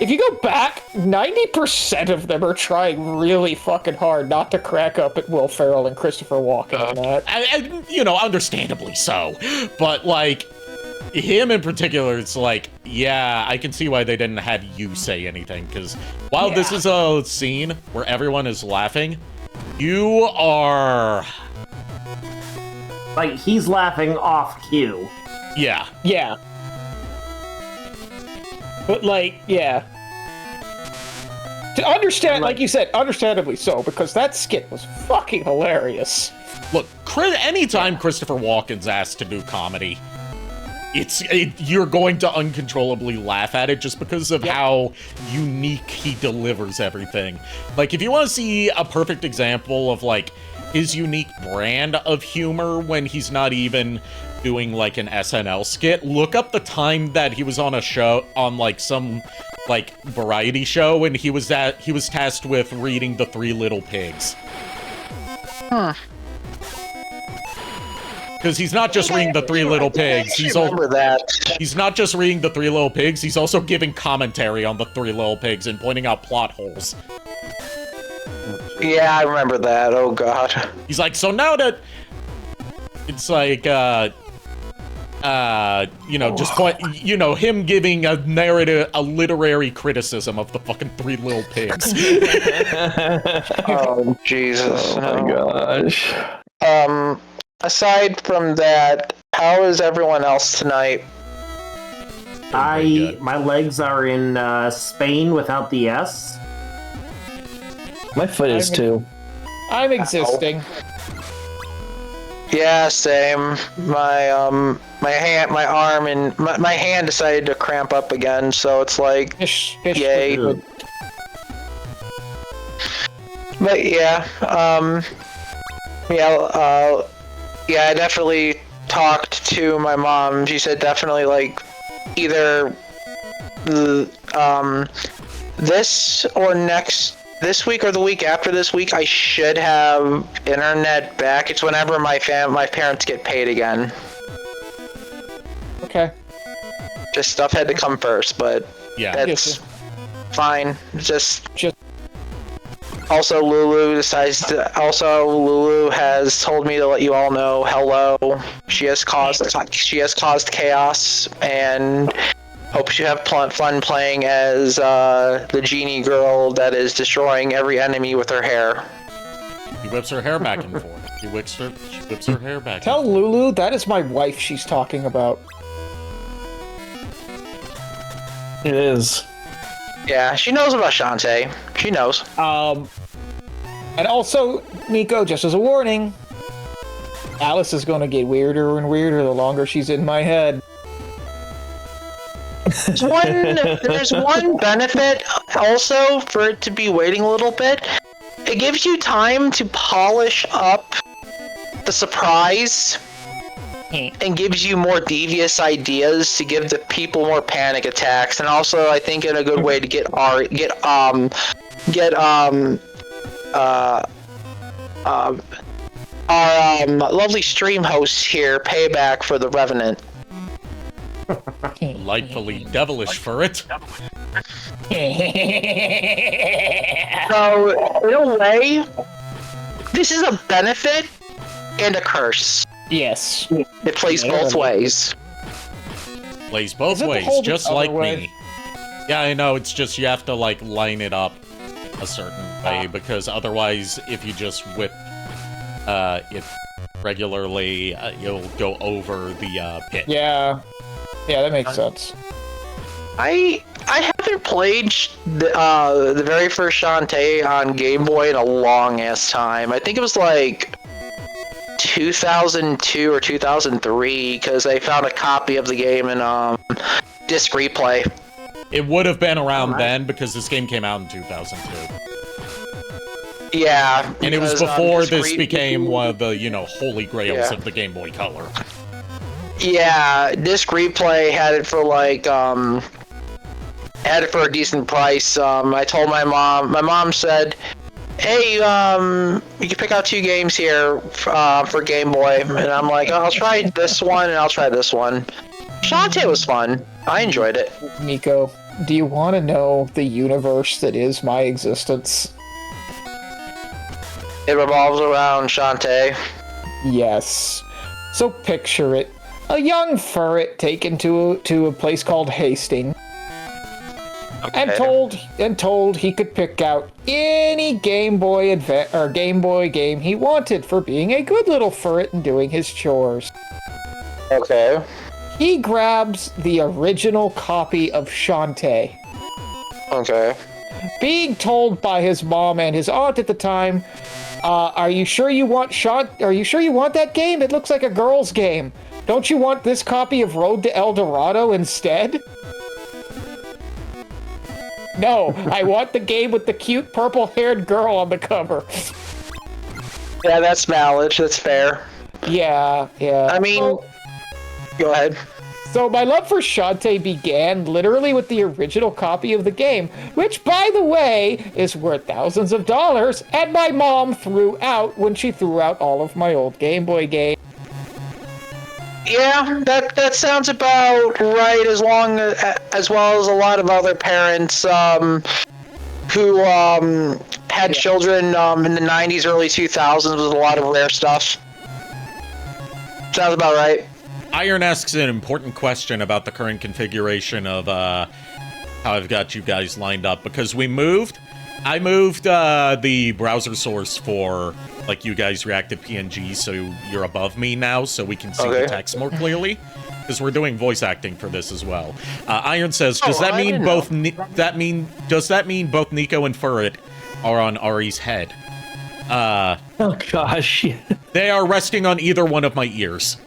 S2: If you go back, 90% of them are trying really fucking hard not to crack up at Will Ferrell and Christopher Walken and that.
S1: And, you know, understandably so. But, like, him in particular, it's like, yeah, I can see why they didn't have you say anything. Because while this is a scene where everyone is laughing, you are...
S6: Like, he's laughing off cue.
S1: Yeah.
S2: Yeah. But, like, yeah. To understand, like you said, understandably so, because that skit was fucking hilarious.
S1: Look, anytime Christopher Walken's asked to do comedy, you're going to uncontrollably laugh at it just because of how unique he delivers everything. Like, if you want to see a perfect example of, like, his unique brand of humor when he's not even doing, like, an SNL skit, look up the time that he was on a show, on, like, some, like, variety show, and he was tasked with reading The Three Little Pigs.
S7: Huh.
S1: Because he's not just reading The Three Little Pigs, he's
S7: Remember that.
S1: He's not just reading The Three Little Pigs, he's also giving commentary on The Three Little Pigs and pointing out plot holes.
S7: Yeah, I remember that. Oh god.
S1: He's like, so now that... It's like, you know, just point, you know, him giving a literary criticism of the fucking Three Little Pigs.
S7: Oh Jesus.
S3: Oh my gosh.
S7: Aside from that, how is everyone else tonight?
S1: good.
S6: My legs are in Spain without the S.
S3: My foot is too.
S2: I'm existing.
S7: Yeah, same. My arm and my hand decided to cramp up again, so it's like,
S2: Fish
S7: yay.
S2: food.
S7: But yeah, yeah, I definitely talked to my mom. She said definitely like either this week or the week after this week, I should have internet back. It's whenever my parents get paid again.
S2: Okay.
S7: Just stuff had to come first, but
S1: Yeah.
S7: that's fine. Just
S2: Just-
S7: also Lulu has told me to let you all know hello. She has caused chaos, and hope you have fun playing as the genie girl that is destroying every enemy with her hair.
S1: He whips her hair back and forth. She whips her hair back and
S2: Tell
S1: forth.
S2: Lulu that is my wife she's talking about.
S3: It is.
S7: Yeah, she knows about Shantae. She knows.
S2: And also, Nico, just as a warning, Alice is going to get weirder and weirder the longer she's in my head.
S7: There's one benefit also for it to be waiting a little bit. It gives you time to polish up the surprise and gives you more devious ideas to give the people more panic attacks, and also I think in a good way to get our lovely stream hosts here payback for the Revenant.
S1: Delightfully devilish for it.
S7: So, in a way, this is a benefit and a curse.
S2: Yes.
S7: It plays both ways.
S1: Plays both
S2: Is it the
S1: ways,
S2: whole
S1: just
S2: other
S1: like
S2: way?
S1: me. Yeah, I know, it's just you have to, like, line it up a certain way, because otherwise, if you just whip it regularly, you'll go over the pit.
S2: Yeah. Yeah, that makes sense.
S7: I haven't played the very first Shantae on Game Boy in a long ass time. I think it was like 2002 or 2003 because I found a copy of the game in disc replay.
S1: It would have been around then because this game came out in 2002.
S7: Yeah,
S1: And it was
S7: because,
S1: before
S7: disc
S1: this became one of the, holy grails
S7: Yeah.
S1: of the Game Boy Color.
S7: Yeah, disc replay had it for like had it for a decent price. I told my mom said, hey, you can pick out 2 games here for Game Boy, and I'm like, oh, I'll try this one and I'll try this one. Shantae was fun. I enjoyed it.
S2: Nico, do you want to know the universe that is my existence?
S7: It revolves around Shantae.
S2: Yes. So picture it. A young Furret taken to a place called Hastings and told he could pick out any Game Boy Game Boy game he wanted for being a good little Furret and doing his chores.
S7: Okay.
S2: He grabs the original copy of Shantae,
S7: Okay.
S2: being told by his mom and his aunt at the time, are you sure you want that game? It looks like a girl's game. Don't you want this copy of Road to El Dorado instead? No, I want the game with the cute purple-haired girl on the cover.
S7: Yeah, that's valid. That's fair.
S2: Yeah.
S7: I mean, go ahead.
S2: So my love for Shantae began literally with the original copy of the game, which, by the way, is worth thousands of dollars, and my mom threw out when she threw out all of my old Game Boy games.
S7: Yeah, that sounds about right. As well as a lot of other parents who had children in the 90s, early 2000s with a lot of rare stuff. Sounds about right.
S1: Iron asks an important question about the current configuration of how I've got you guys lined up, because I moved the browser source for, like, you guys reacted PNG, so you're above me now, so we can see the text more clearly, because we're doing voice acting for this as well. Iron says, does that mean both Nico and Furret are on Ari's head?
S3: Oh gosh.
S1: They are resting on either one of my ears.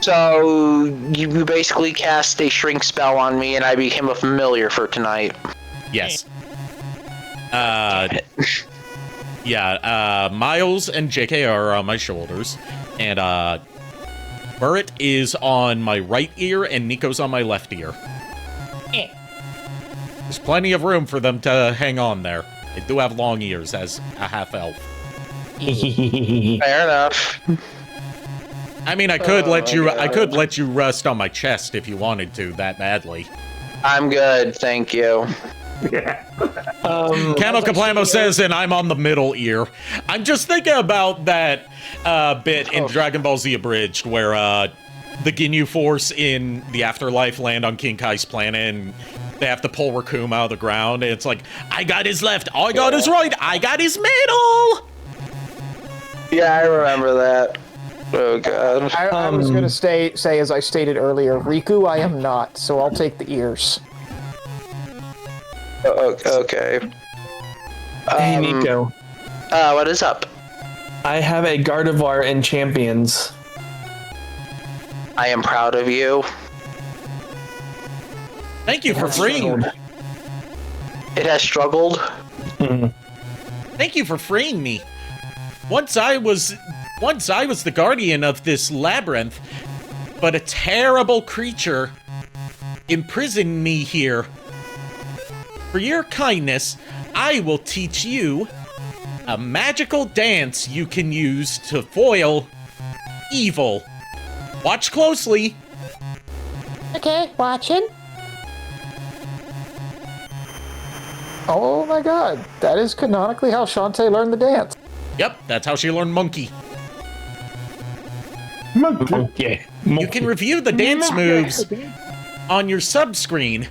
S7: So you basically cast a shrink spell on me, and I became a familiar for tonight.
S1: Yes. Miles and JK are on my shoulders, and Furret is on my right ear, and Nico's on my left ear. There's plenty of room for them to hang on there. They do have long ears as a half-elf.
S7: Fair enough.
S1: I mean, I could let you rest on my chest if you wanted to that badly.
S7: I'm good, thank you.
S1: Cano Caplamo says, and I'm on the middle ear. I'm just thinking about that bit in Dragon Ball Z Abridged where the Ginyu Force in the Afterlife land on King Kai's planet, and they have to pull Raccoon out of the ground, and it's like, I got his left, I got his right, I got his middle!
S7: Yeah, I remember that. Oh god.
S2: I was going to say, as I stated earlier, Riku, I am not, so I'll take the ears.
S7: Okay.
S3: Hey, Nico.
S7: What is up?
S3: I have a Gardevoir in Champions.
S7: I am proud of you.
S1: Thank you for freeing.
S7: It has struggled.
S1: Thank you for freeing me. Once I was the guardian of this labyrinth, but a terrible creature imprisoned me here. For your kindness, I will teach you a magical dance you can use to foil evil. Watch closely.
S5: Okay, watching.
S2: Oh my god, that is canonically how Shantae learned the dance.
S1: Yep, that's how she learned monkey.
S3: Monkey.
S1: You can review the dance moves on your sub-screen.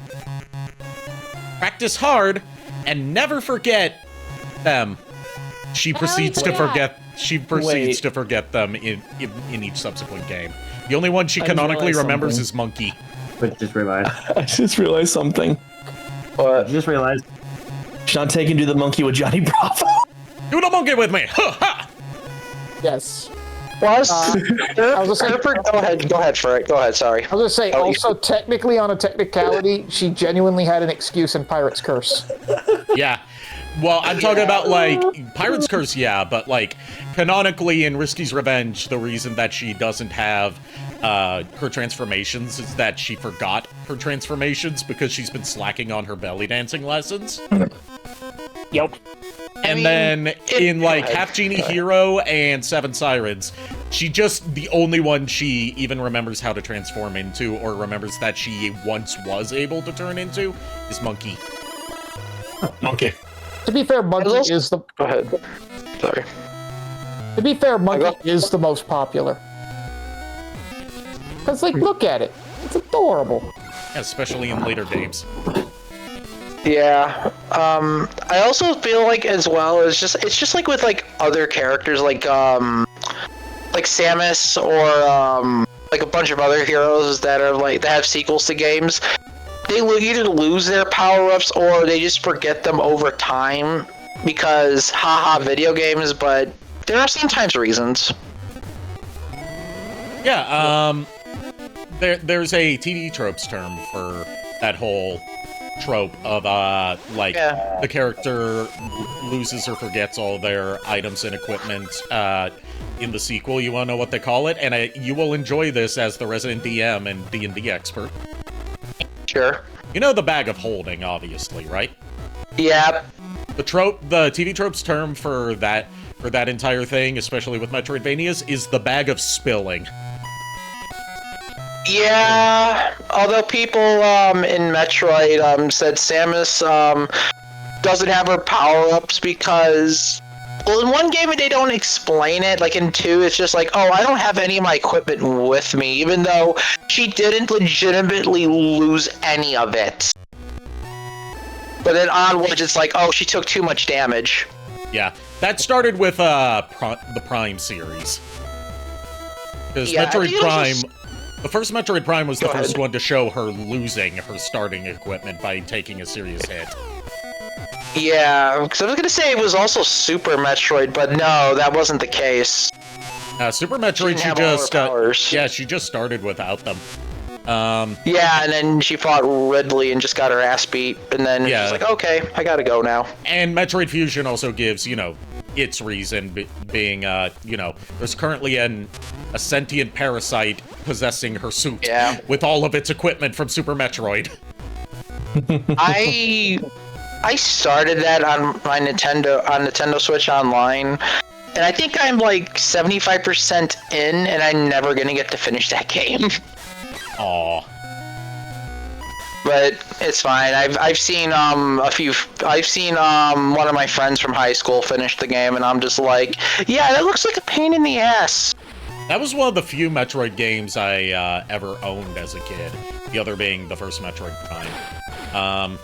S1: Practice hard and never forget them. She proceeds to forget. She proceeds to forget them in each subsequent game. The only one she canonically remembers is monkey.
S6: But just realized.
S3: I just realized something.
S7: What?
S6: Just realized.
S3: Shantae can do the monkey with Johnny Bravo.
S1: Do the monkey with me. Ha ha.
S2: Yes.
S7: Plus,
S2: I was gonna say,
S7: go ahead, Furret. Go ahead. Sorry.
S2: I was gonna say, also technically on a technicality, she genuinely had an excuse in Pirate's Curse.
S1: Yeah. Well, I'm talking about, like, Pirate's Curse, yeah, but, like, canonically in Risky's Revenge, the reason that she doesn't have her transformations is that she forgot her transformations because she's been slacking on her belly dancing lessons.
S6: Yep.
S1: And then in, like, Half-Genie Hero and Seven Sirens, she just, the only one she even remembers how to transform into or remembers that she once was able to turn into is Monkey.
S3: Monkey.
S2: To be fair, Monkey is the...
S7: Go ahead. Sorry.
S2: To be fair, Monkey is the most popular. Because, like, look at it. It's adorable.
S1: Yeah, especially in later games.
S7: Yeah. I also feel like as well it's just like with like other characters like Samus or like a bunch of other heroes that are like that have sequels to games. They will either lose their power-ups or they just forget them over time because haha video games, but there are sometimes reasons.
S1: Yeah, there's a TV tropes term for that whole trope of the character loses or forgets all their items and equipment in the sequel. You want to know what they call it? And you will enjoy this as the resident DM and D&D expert.
S7: Sure.
S1: You know the bag of holding, obviously, right?
S7: Yeah.
S1: The TV tropes term for that entire thing, especially with Metroidvanias, is the bag of spilling.
S7: Yeah, although people in Metroid said Samus doesn't have her power-ups because, well, in one game they don't explain it, like in 2 it's just like, oh, I don't have any of my equipment with me, even though she didn't legitimately lose any of it. But then onwards it's like, oh, she took too much damage.
S1: Yeah, that started with the Prime series. Because Metroid Prime... The first Metroid Prime was the first one to show her losing her starting equipment by taking a serious hit.
S7: Yeah, because I was going to say it was also Super Metroid, but no, that wasn't the case.
S1: Super Metroid, she just started without them.
S7: Yeah, and then she fought Ridley and just got her ass beat, and then she's like, okay, I gotta go now.
S1: And Metroid Fusion also gives, its reason being, there's currently a sentient parasite possessing her suit with all of its equipment from Super Metroid.
S7: I started that on my Nintendo Switch Online, and I think I'm like 75% in, and I'm never gonna get to finish that game.
S1: Aww.
S7: But it's fine. I've seen one of my friends from high school finish the game, and I'm just like, yeah, that looks like a pain in the ass.
S1: That was one of the few Metroid games I ever owned as a kid. The other being the first Metroid Prime.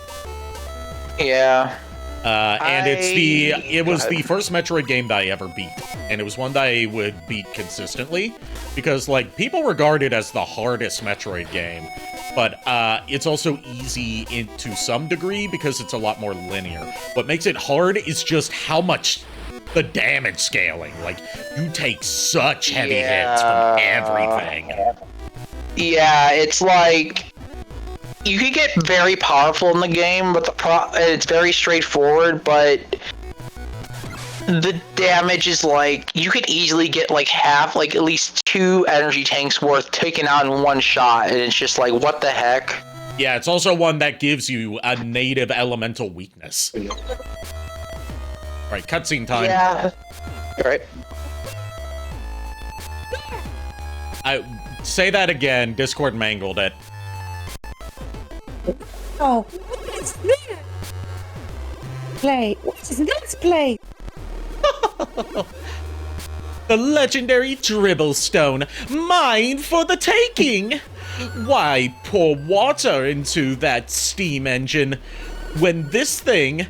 S7: Yeah.
S1: And it was the first Metroid game that I ever beat, and it was one that I would beat consistently because, like, people regard it as the hardest Metroid game, but it's also easy to some degree because it's a lot more linear. What makes it hard is just how much the damage scaling. Like, you take such heavy hits from everything.
S7: Yeah, it's like you could get very powerful in the game, but it's very straightforward, but the damage is like you could easily get like half, like at least 2 energy tanks worth taken out in one shot, and it's just like, what the heck?
S1: Yeah, it's also one that gives you a native elemental weakness. Right, cutscene time.
S7: Yeah. Alright.
S1: I say that again. Discord mangled it.
S5: Oh, what's that? Play. What is this play?
S1: The legendary Dribblestone, mine for the taking! Why pour water into that steam engine when this thing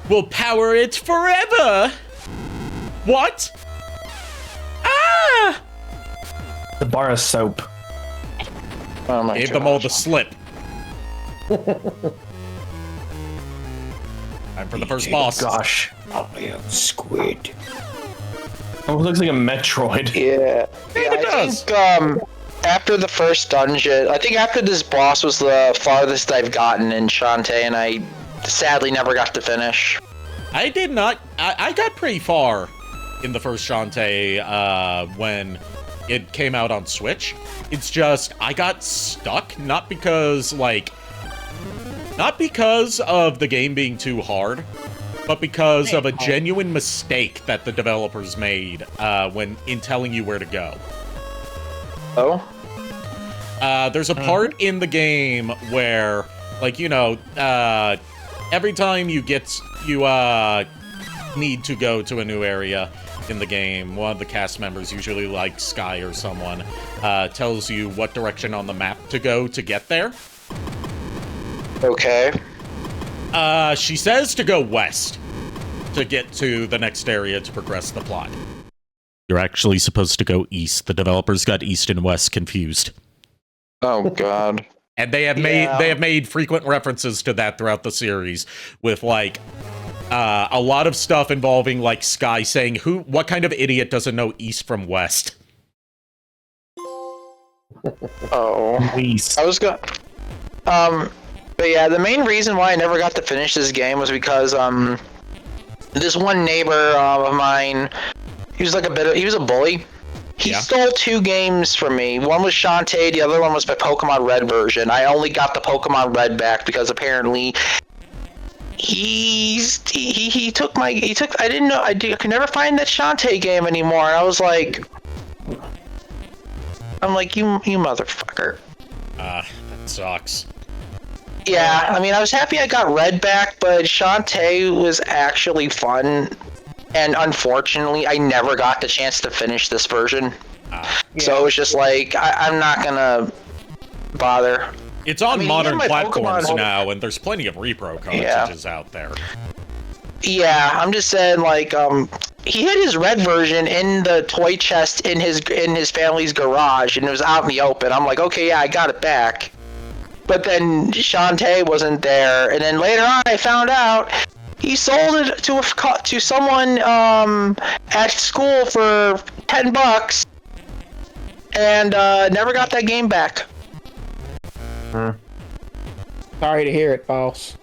S1: will power it forever? What? Ah!
S3: The bar of soap.
S7: Oh my
S1: Gave them all the slip. Time for the first boss.
S3: Gosh.
S2: I am squid.
S3: Oh, it looks like a Metroid.
S7: Yeah.
S1: It does.
S7: I think, after the first dungeon, I think after this boss was the farthest I've gotten in Shantae, and I sadly never got to finish.
S1: I did not. I got pretty far in the first Shantae when it came out on Switch. It's just I got stuck, not because of the game being too hard, but because of a genuine mistake that the developers made when in telling you where to go.
S7: Oh?
S1: There's a part in the game where, like, you know, every time you need to go to a new area in the game, one of the cast members, usually like Sky or someone, tells you what direction on the map to go to get there.
S7: Okay.
S1: She says to go west to get to the next area to progress the plot. You're actually supposed to go east. The developers got east and west confused.
S7: Oh god.
S1: And they have made frequent references to that throughout the series, with like a lot of stuff involving like Sky saying, what kind of idiot doesn't know east from west?
S7: Oh.
S3: Please.
S7: I was gonna but yeah, the main reason why I never got to finish this game was because this one neighbor of mine, he was a bully. He stole 2 games from me. One was Shantae, the other one was my Pokemon Red version. I only got the Pokemon Red back because apparently he took I didn't know, I could never find that Shantae game anymore. And I was like, you motherfucker.
S1: That sucks.
S7: Yeah, I mean, I was happy I got Red back, but Shantae was actually fun. And unfortunately, I never got the chance to finish this version. So it was just like, I'm not gonna bother.
S1: It's on modern
S7: even my
S1: platforms
S7: Pokemon
S1: now, and there's plenty of repro cartridges out there.
S7: Yeah, I'm just saying, like, he had his Red version in the toy chest in his family's garage, and it was out in the open. I'm like, okay, yeah, I got it back. But then Shantae wasn't there, and then later on I found out he sold it to someone at school for $10, and never got that game back.
S2: Sorry to hear it, boss.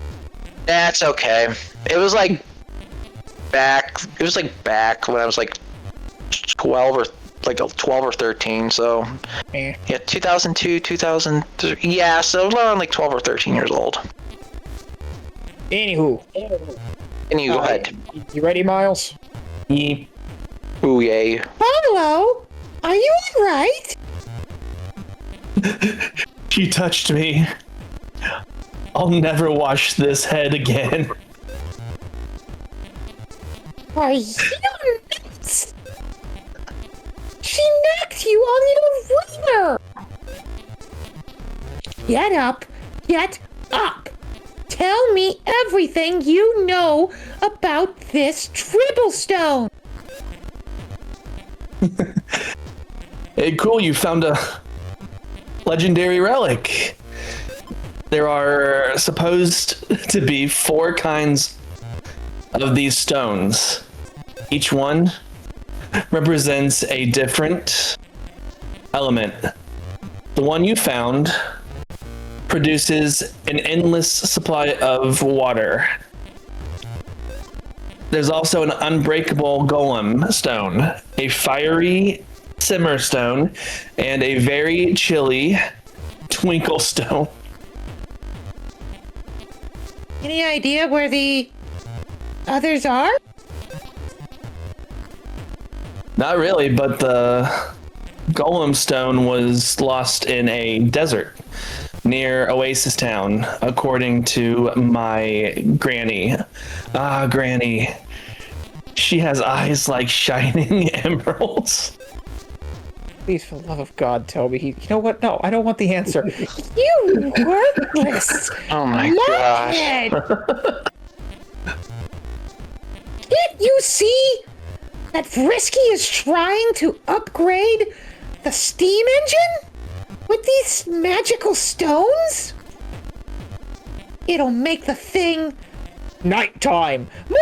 S7: That's okay. It was like back when I was like 12 or 13. So yeah, 2002, 2003. Yeah, so around like 12 or 13 years old.
S2: Anywho.
S7: Go ahead.
S2: You ready, Miles?
S3: Yeah.
S7: Ooh, yay.
S5: Hello? Are you alright?
S3: She touched me. I'll never wash this head again.
S5: Are you nuts? She knocked you on your river! Get up! Get up! Tell me everything you know about this Dribblestone!
S3: Hey, cool, you found a legendary relic. there are supposed to be 4 kinds of these stones. Each one represents a different element. The one you found produces an endless supply of water. There's also an unbreakable golem stone, a fiery simmer stone, and a very chilly twinkle stone.
S5: Any idea where the others are?
S3: Not really, but the golem stone was lost in a desert near Oasis Town, according to my granny. Ah, Granny. She has eyes like shining emeralds.
S2: Please, for the love of God, Toby. You know what? No, I don't want the answer. You worthless!
S7: Oh my gosh.
S5: Can't you see that Frisky is trying to upgrade the steam engine with these magical stones? It'll make the thing
S2: Nighttime!
S5: more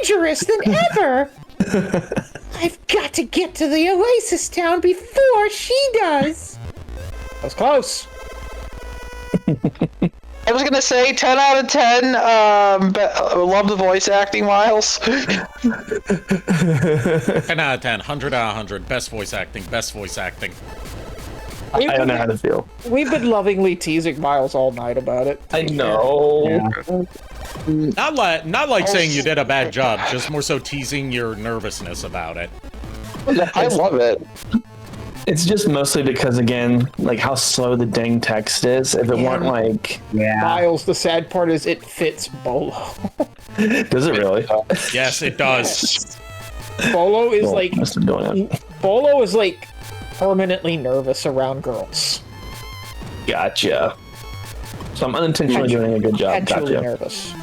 S5: dangerous than ever. I've got to get to the Oasis Town before she does.
S2: That was close.
S7: I was gonna say 10 out of 10. Love the voice acting, Miles.
S1: 10 out of 10, 100 out of 100. Best voice acting, best voice acting.
S3: I don't know how to feel.
S2: We've been lovingly teasing Miles all night about it.
S3: I know.
S1: Not like saying you did a bad job, just more so teasing your nervousness about it.
S7: I love it.
S3: It's just mostly because, again, like how slow the dang text is. If it weren't like...
S2: Miles, the sad part is it fits Bolo.
S3: Does it really?
S1: Yes, it does.
S2: Bolo is
S3: Well,
S2: like...
S3: must have done it.
S2: Bolo is like permanently nervous around girls.
S3: Gotcha. So I'm unintentionally doing a good job.
S2: Actually
S3: Gotcha.
S2: nervous.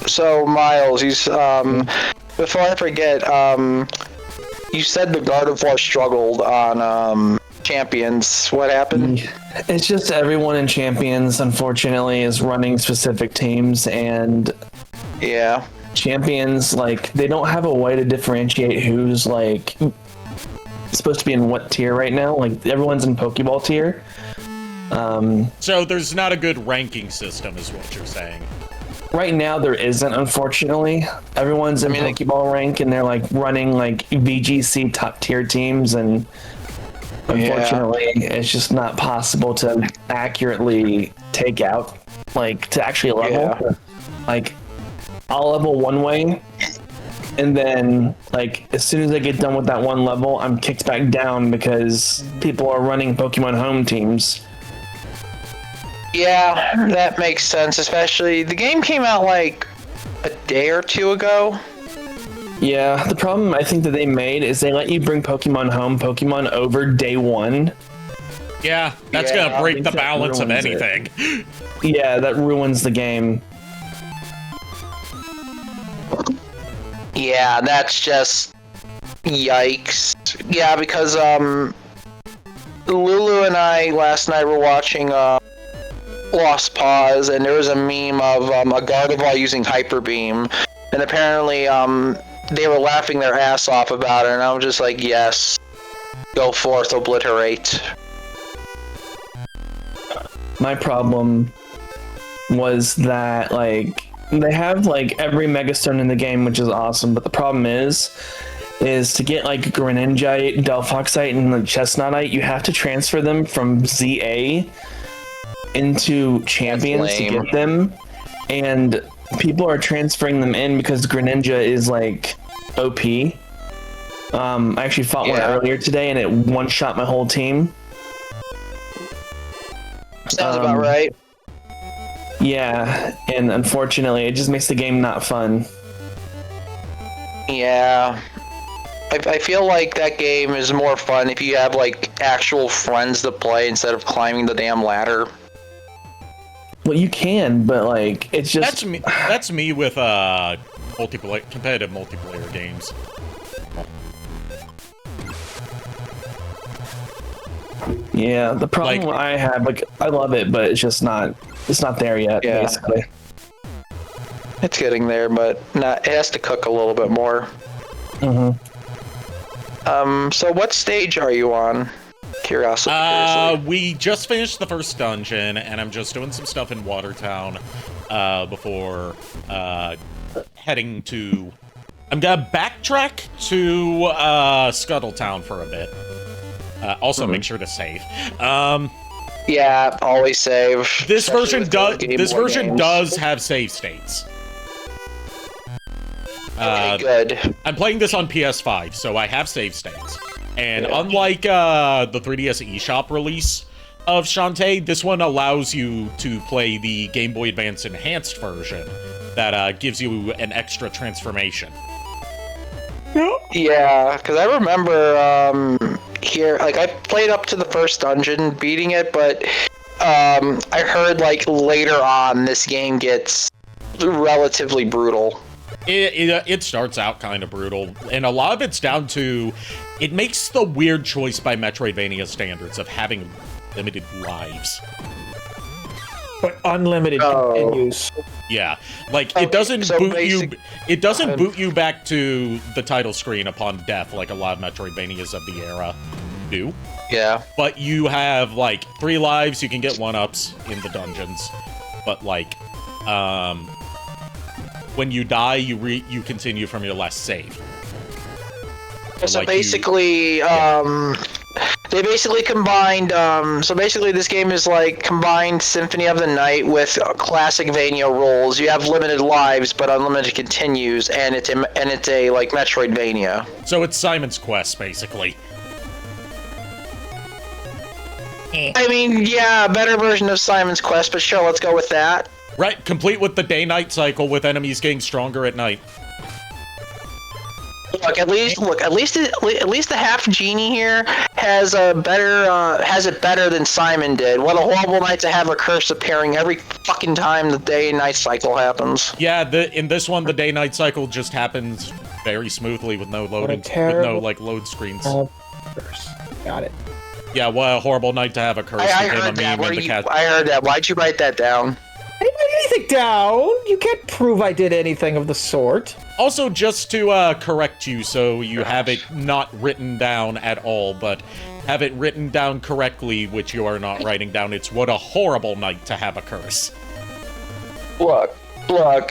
S7: So Miles, you before I forget, you said the Gardevoir struggled on Champions. What happened?
S3: It's just everyone in Champions, unfortunately, is running specific teams, and
S7: Yeah.
S3: Champions, like, they don't have a way to differentiate who's, like, supposed to be in what tier right now. Like, everyone's in Pokeball tier.
S1: So there's not a good ranking system, is what you're saying.
S3: Right now, there isn't, unfortunately. Everyone's in Pokeball rank, and they're, like, running, like, VGC top tier teams, and unfortunately, it's just not possible to accurately take out, like, to actually level.
S7: Yeah.
S3: Like, I'll level one way, and then, like, as soon as I get done with that one level, I'm kicked back down because people are running Pokemon home teams.
S7: Yeah, that makes sense. Especially the game came out like a day or two ago.
S3: Yeah, the problem I think that they made is they let you bring Pokemon over day one.
S1: Yeah, that's
S7: Yeah,
S1: gonna break the
S3: that
S1: balance of
S3: ruins it.
S1: anything.
S3: Yeah, that ruins the game.
S7: Yeah, that's just yikes. Yeah, because Lulu and I last night were watching Lost Pause, and there was a meme of a Gardevoir using Hyper Beam, and apparently they were laughing their ass off about it, and I was just like, yes, go forth, obliterate.
S3: My problem was that, like, they have, like, every Megastone in the game, which is awesome, but the problem is to get, like, Greninjite, Delphoxite, and the Chestnutite, you have to transfer them from ZA into Champions to
S7: lame.
S3: get them, and people are transferring them in because Greninja is, like, OP. I actually fought one earlier today, and it one-shot my whole team.
S7: Sounds about right.
S3: Yeah, and unfortunately, it just makes the game not fun.
S7: Yeah. I feel like that game is more fun if you have, like, actual friends to play instead of climbing the damn ladder.
S3: Well, you can, but, like, it's just...
S1: That's me with competitive multiplayer games.
S3: Yeah, the problem I have, like, I love it, but it's just not. It's not there yet.
S7: Yeah.
S3: Basically.
S7: It's getting there, but not. It has to cook a little bit more. So what stage are you on? Curiously.
S1: We just finished the first dungeon, and I'm just doing some stuff in Watertown before heading to. I'm gonna backtrack to Scuttletown for a bit. Also, make sure to save.
S7: Yeah, always save.
S1: This
S7: especially
S1: version
S7: with Game
S1: This
S7: Boy
S1: version
S7: games.
S1: does have save states.
S7: Okay, good.
S1: I'm playing this on PS5, so I have save states. And unlike the 3DS eShop release of Shantae, this one allows you to play the Game Boy Advance Enhanced version that gives you an extra transformation.
S7: Yeah, because I remember here, like, I played up to the first dungeon, beating it, but I heard, like, later on this game gets relatively brutal.
S1: It starts out kind of brutal, and a lot of it's down to it makes the weird choice by Metroidvania standards of having limited lives.
S2: But unlimited continues.
S1: Yeah, like it doesn't
S7: so
S1: boot you. It doesn't boot you back to the title screen upon death like a lot of Metroidvanias of the era do.
S7: Yeah.
S1: But you have like 3 lives. You can get 1-ups in the dungeons, but like, when you die, you continue from your last save.
S7: So
S1: like
S7: basically, they basically combined. So basically, this game is like combined Symphony of the Night with classic Vania rules. You have limited lives, but unlimited continues, and it's a like Metroidvania.
S1: So it's Simon's Quest, basically.
S7: I mean, yeah, a better version of Simon's Quest, but sure, let's go with that.
S1: Right, complete with the day-night cycle, with enemies getting stronger at night.
S7: At least the half-genie here has it better than Simon did. What a horrible night to have a curse appearing every fucking time the day and night cycle happens.
S1: Yeah, in this one, the day-night cycle just happens very smoothly with no loading, with no like load screens.
S2: Got it.
S1: Yeah, what a horrible night to have a curse.
S7: I heard that. I heard that. Why'd you write that down?
S2: I didn't write anything down. You can't prove I did anything of the sort.
S1: Also, just to correct you, so you have it not written down at all, but have it written down correctly, which you are not writing down. It's what a horrible night to have a curse.
S7: Look,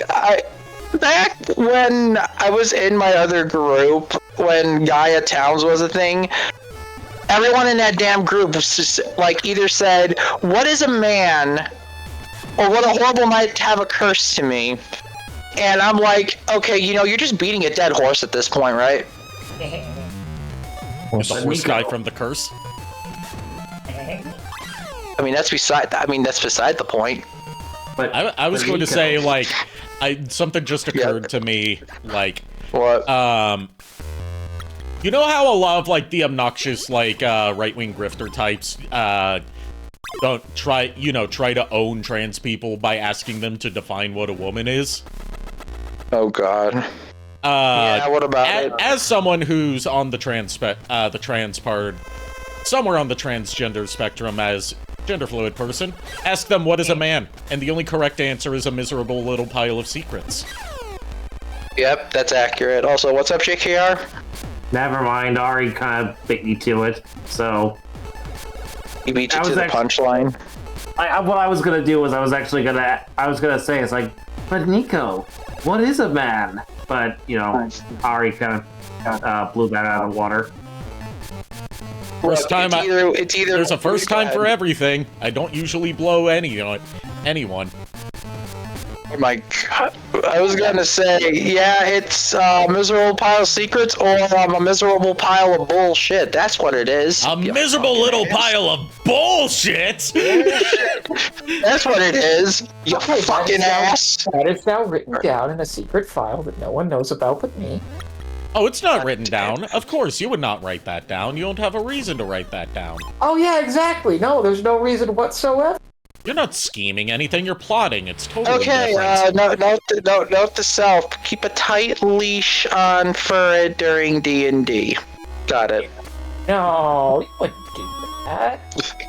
S7: back when I was in my other group, when Gaia Towns was a thing, everyone in that damn group was just, like, either said, "What is a man?" or "What a horrible night to have a curse to me." And I'm like, okay, you're just beating a dead horse at this point, right?
S1: Is the horse guy from the curse?
S7: I mean, that's beside the point.
S6: But
S1: I was going to say, like, something just occurred to me, like,
S7: What?
S1: you know how a lot of, like, the obnoxious, like, right-wing grifter types, don't try to own trans people by asking them to define what a woman is?
S7: Oh, God. Yeah, what about it?
S1: As someone who's on the trans part, somewhere on the transgender spectrum as gender fluid person, ask them what is a man, and the only correct answer is a miserable little pile of secrets.
S7: Yep, that's accurate. Also, what's up, JKR?
S6: never mind, Ari kind of beat me to it, so...
S7: He beat you to the punchline?
S6: What I was gonna do was I was gonna say, it's like, but Nico, what is a man? But, Ari kind of blew that out of the water.
S1: First time
S7: it's either
S1: there's a first time for everything. I don't usually blow anyone.
S7: Oh my God. I was gonna say, yeah, it's a miserable pile of secrets or a miserable pile of bullshit. That's what it is.
S1: A miserable little pile of bullshit!
S7: That's what it is. You fucking ass.
S2: That is now written down in a secret file that no one knows about but me.
S1: Oh, it's not written down. Of course, you would not write that down. You don't have a reason to write that down.
S2: Oh yeah, exactly. No, there's no reason whatsoever.
S1: You're not scheming anything, you're plotting. It's totally
S7: Okay,
S1: different.
S7: note to self. Keep a tight leash on Furret during D&D. Got it.
S2: No, you wouldn't do that.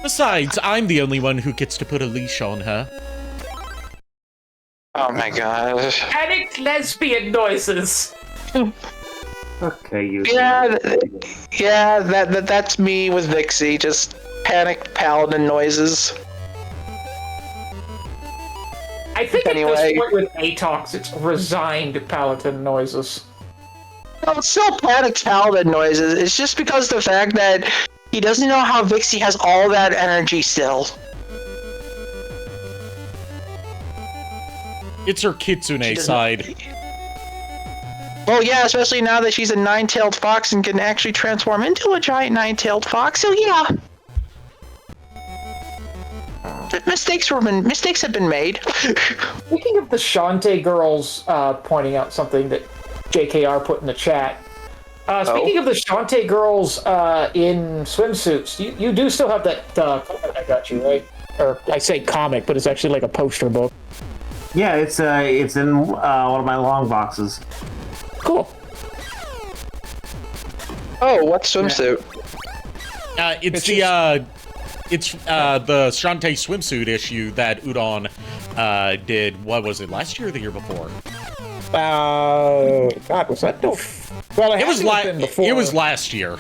S1: Besides, I'm the only one who gets to put a leash on her.
S7: Oh my god.
S2: Panic lesbian noises.
S6: Okay, you.
S7: Yeah, that's me with Vixie. Just panic paladin noises.
S2: I think
S7: Anyway.
S2: at this point with Atox, it's resigned paladin noises.
S7: No, it's still panic paladin noises. It's just because the fact that he doesn't know how Vixie has all that energy still.
S1: It's her kitsune side.
S7: Well, yeah, especially now that she's a nine-tailed fox and can actually transform into a giant nine-tailed fox. So yeah, mistakes have been made.
S2: Speaking of the Shantae girls pointing out something that JKR put in the chat. Speaking of the Shantae girls in swimsuits, you do still have that comic I got you, right? Or I say comic, but it's actually like a poster book.
S6: Yeah, it's in one of my long boxes.
S2: Cool.
S7: Oh, what swimsuit?
S1: It's the Shantae swimsuit issue that Udon did. What was it, last year or the year before?
S2: God, was that no? Well, it was before.
S1: It was last year.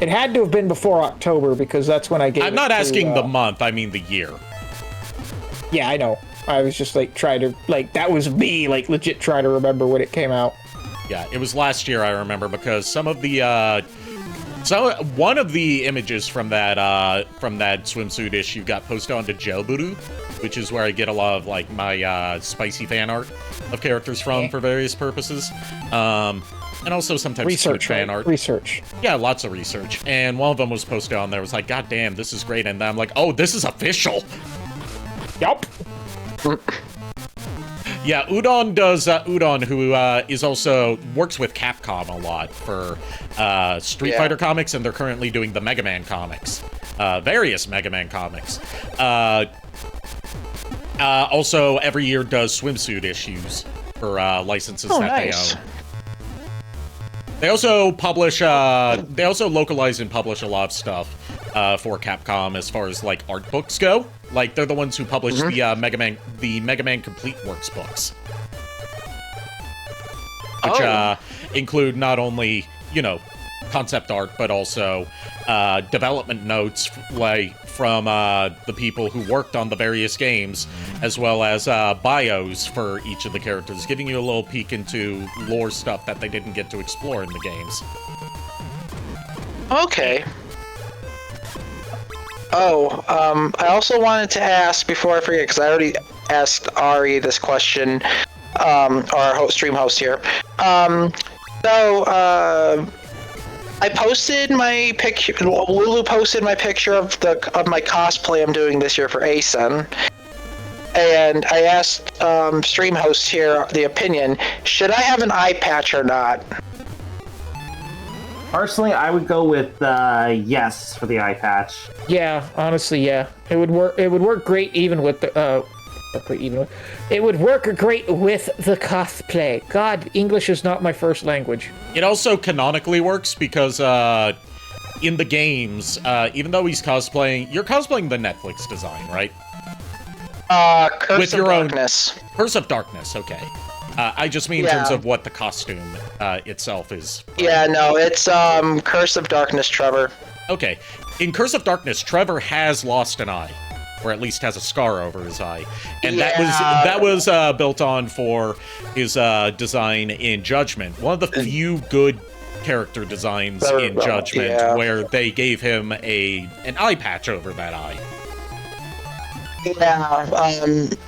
S2: It had to have been before October because that's when I gave.
S1: I'm not asking the month. I mean the year.
S2: Yeah, I know. I was just like trying to that was me legit trying to remember when it came out.
S1: Yeah, it was last year. I remember because some of the one of the images from that swimsuit issue got posted onto Jelburu, which is where I get a lot of my spicy fan art of characters from for various purposes. And also sometimes
S2: research
S1: fan art.
S2: Research.
S1: Yeah, lots of research. And one of them was posted on there. It was like, God damn, this is great. And then I'm like, oh, this is official.
S2: Yup.
S1: Yeah, Udon does, Udon, who is also, works with Capcom a lot for Street Fighter comics, and they're currently doing the Mega Man comics. Various Mega Man comics. Also, every year does swimsuit issues for licenses that they own. They also publish, they also localize and publish a lot of stuff for Capcom as far as art books go. They're the ones who publish the Mega Man Complete Works books, which include not only concept art but also development notes from the people who worked on the various games, as well as bios for each of the characters, giving you a little peek into lore stuff that they didn't get to explore in the games.
S7: Okay. Oh, I also wanted to ask, before I forget, because I already asked Ari this question, our stream host here. I posted my picture, Lulu posted my picture of my cosplay I'm doing this year for ASEN. And I asked stream host here the opinion, should I have an eye patch or not?
S6: Personally, I would go with yes for the eye patch.
S2: Yeah, honestly, yeah. It would work. It would work great even with the. It would work great with the cosplay. God, English is not my first language.
S1: It also canonically works because in the games, even though he's cosplaying, you're cosplaying the Netflix design, right?
S7: Curse of Darkness.
S1: Curse of Darkness. Okay. I just mean in terms of what the costume itself is.
S7: Yeah, no, it's Curse of Darkness, Trevor.
S1: Okay. In Curse of Darkness, Trevor has lost an eye, or at least has a scar over his eye, and that was built on for his design in Judgment. One of the few good character designs in Judgment where they gave him an eye patch over that eye.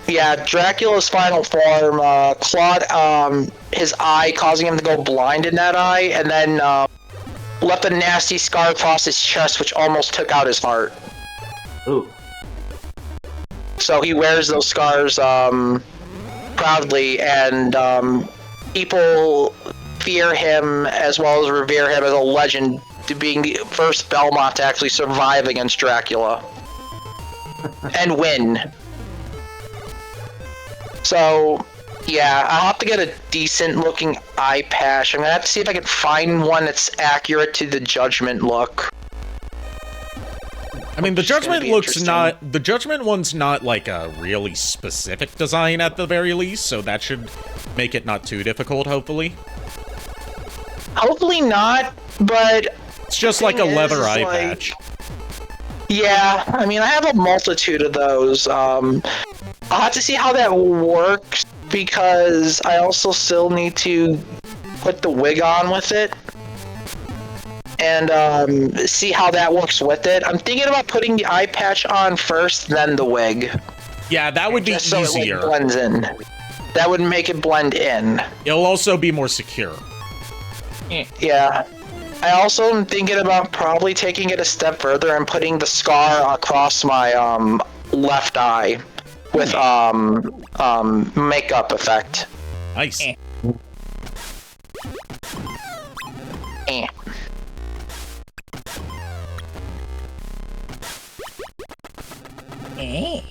S7: Yeah, Dracula's final form, Claude, his eye causing him to go blind in that eye, and then left a nasty scar across his chest, which almost took out his heart.
S6: Ooh.
S7: So he wears those scars proudly, and people fear him as well as revere him as a legend, to being the first Belmont to actually survive against Dracula. And win. So, yeah, I'll have to get a decent looking eye patch. I'm gonna have to see if I can find one that's accurate to the Judgment look.
S1: I mean, the
S7: which is gonna
S1: Judgment
S7: be
S1: looks
S7: interesting.
S1: not... The Judgment one's not, like, a really specific design at the very least, so that should make it not too difficult, hopefully.
S7: Hopefully not, but
S1: It's just like a
S7: thing is,
S1: leather
S7: is
S1: eye
S7: like-
S1: patch.
S7: yeah, I mean, I have a multitude of those. I'll have to see how that works because I also still need to put the wig on with it and see how that works with it. I'm thinking about putting the eye patch on first, then the wig.
S1: Yeah, that would be
S7: Just so
S1: easier.
S7: it like, blends in. That would make it blend in.
S1: It'll also be more secure.
S7: Yeah. I also am thinking about probably taking it a step further and putting the scar across my left eye with makeup effect.
S1: Nice.
S7: Eh.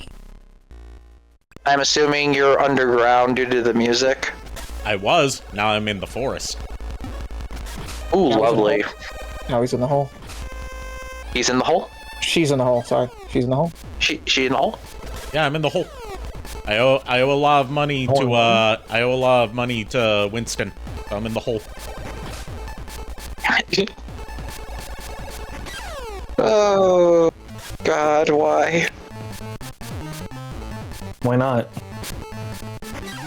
S7: I'm assuming you're underground due to the music.
S1: I was. Now I'm in the forest.
S7: Ooh, lovely.
S2: No, he's in the hole.
S7: He's in the hole?
S2: She's in the hole. Sorry, she's in the hole.
S7: She in the hole?
S1: Yeah, I'm in the hole. I owe a lot of money to I owe a lot of money to Winston. So I'm in the hole.
S7: Oh God, why?
S3: Why not?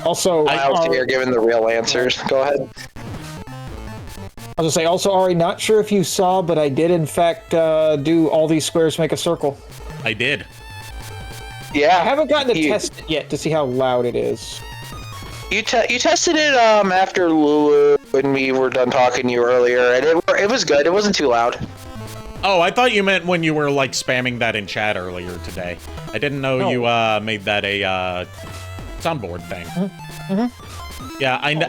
S2: Also,
S7: Miles here giving the real answers. Go ahead.
S2: I was gonna say, also, Ari, not sure if you saw, but I did in fact do all these squares make a circle.
S1: I did.
S7: Yeah.
S2: I haven't gotten to
S7: You-
S2: test it yet to see how loud it is.
S7: You tested it after Lulu when we were done talking to you earlier, and it was good. It wasn't too loud.
S1: Oh, I thought you meant when you were like spamming that in chat earlier today. I didn't know
S2: No.
S1: you made that a soundboard thing. Yeah, I'm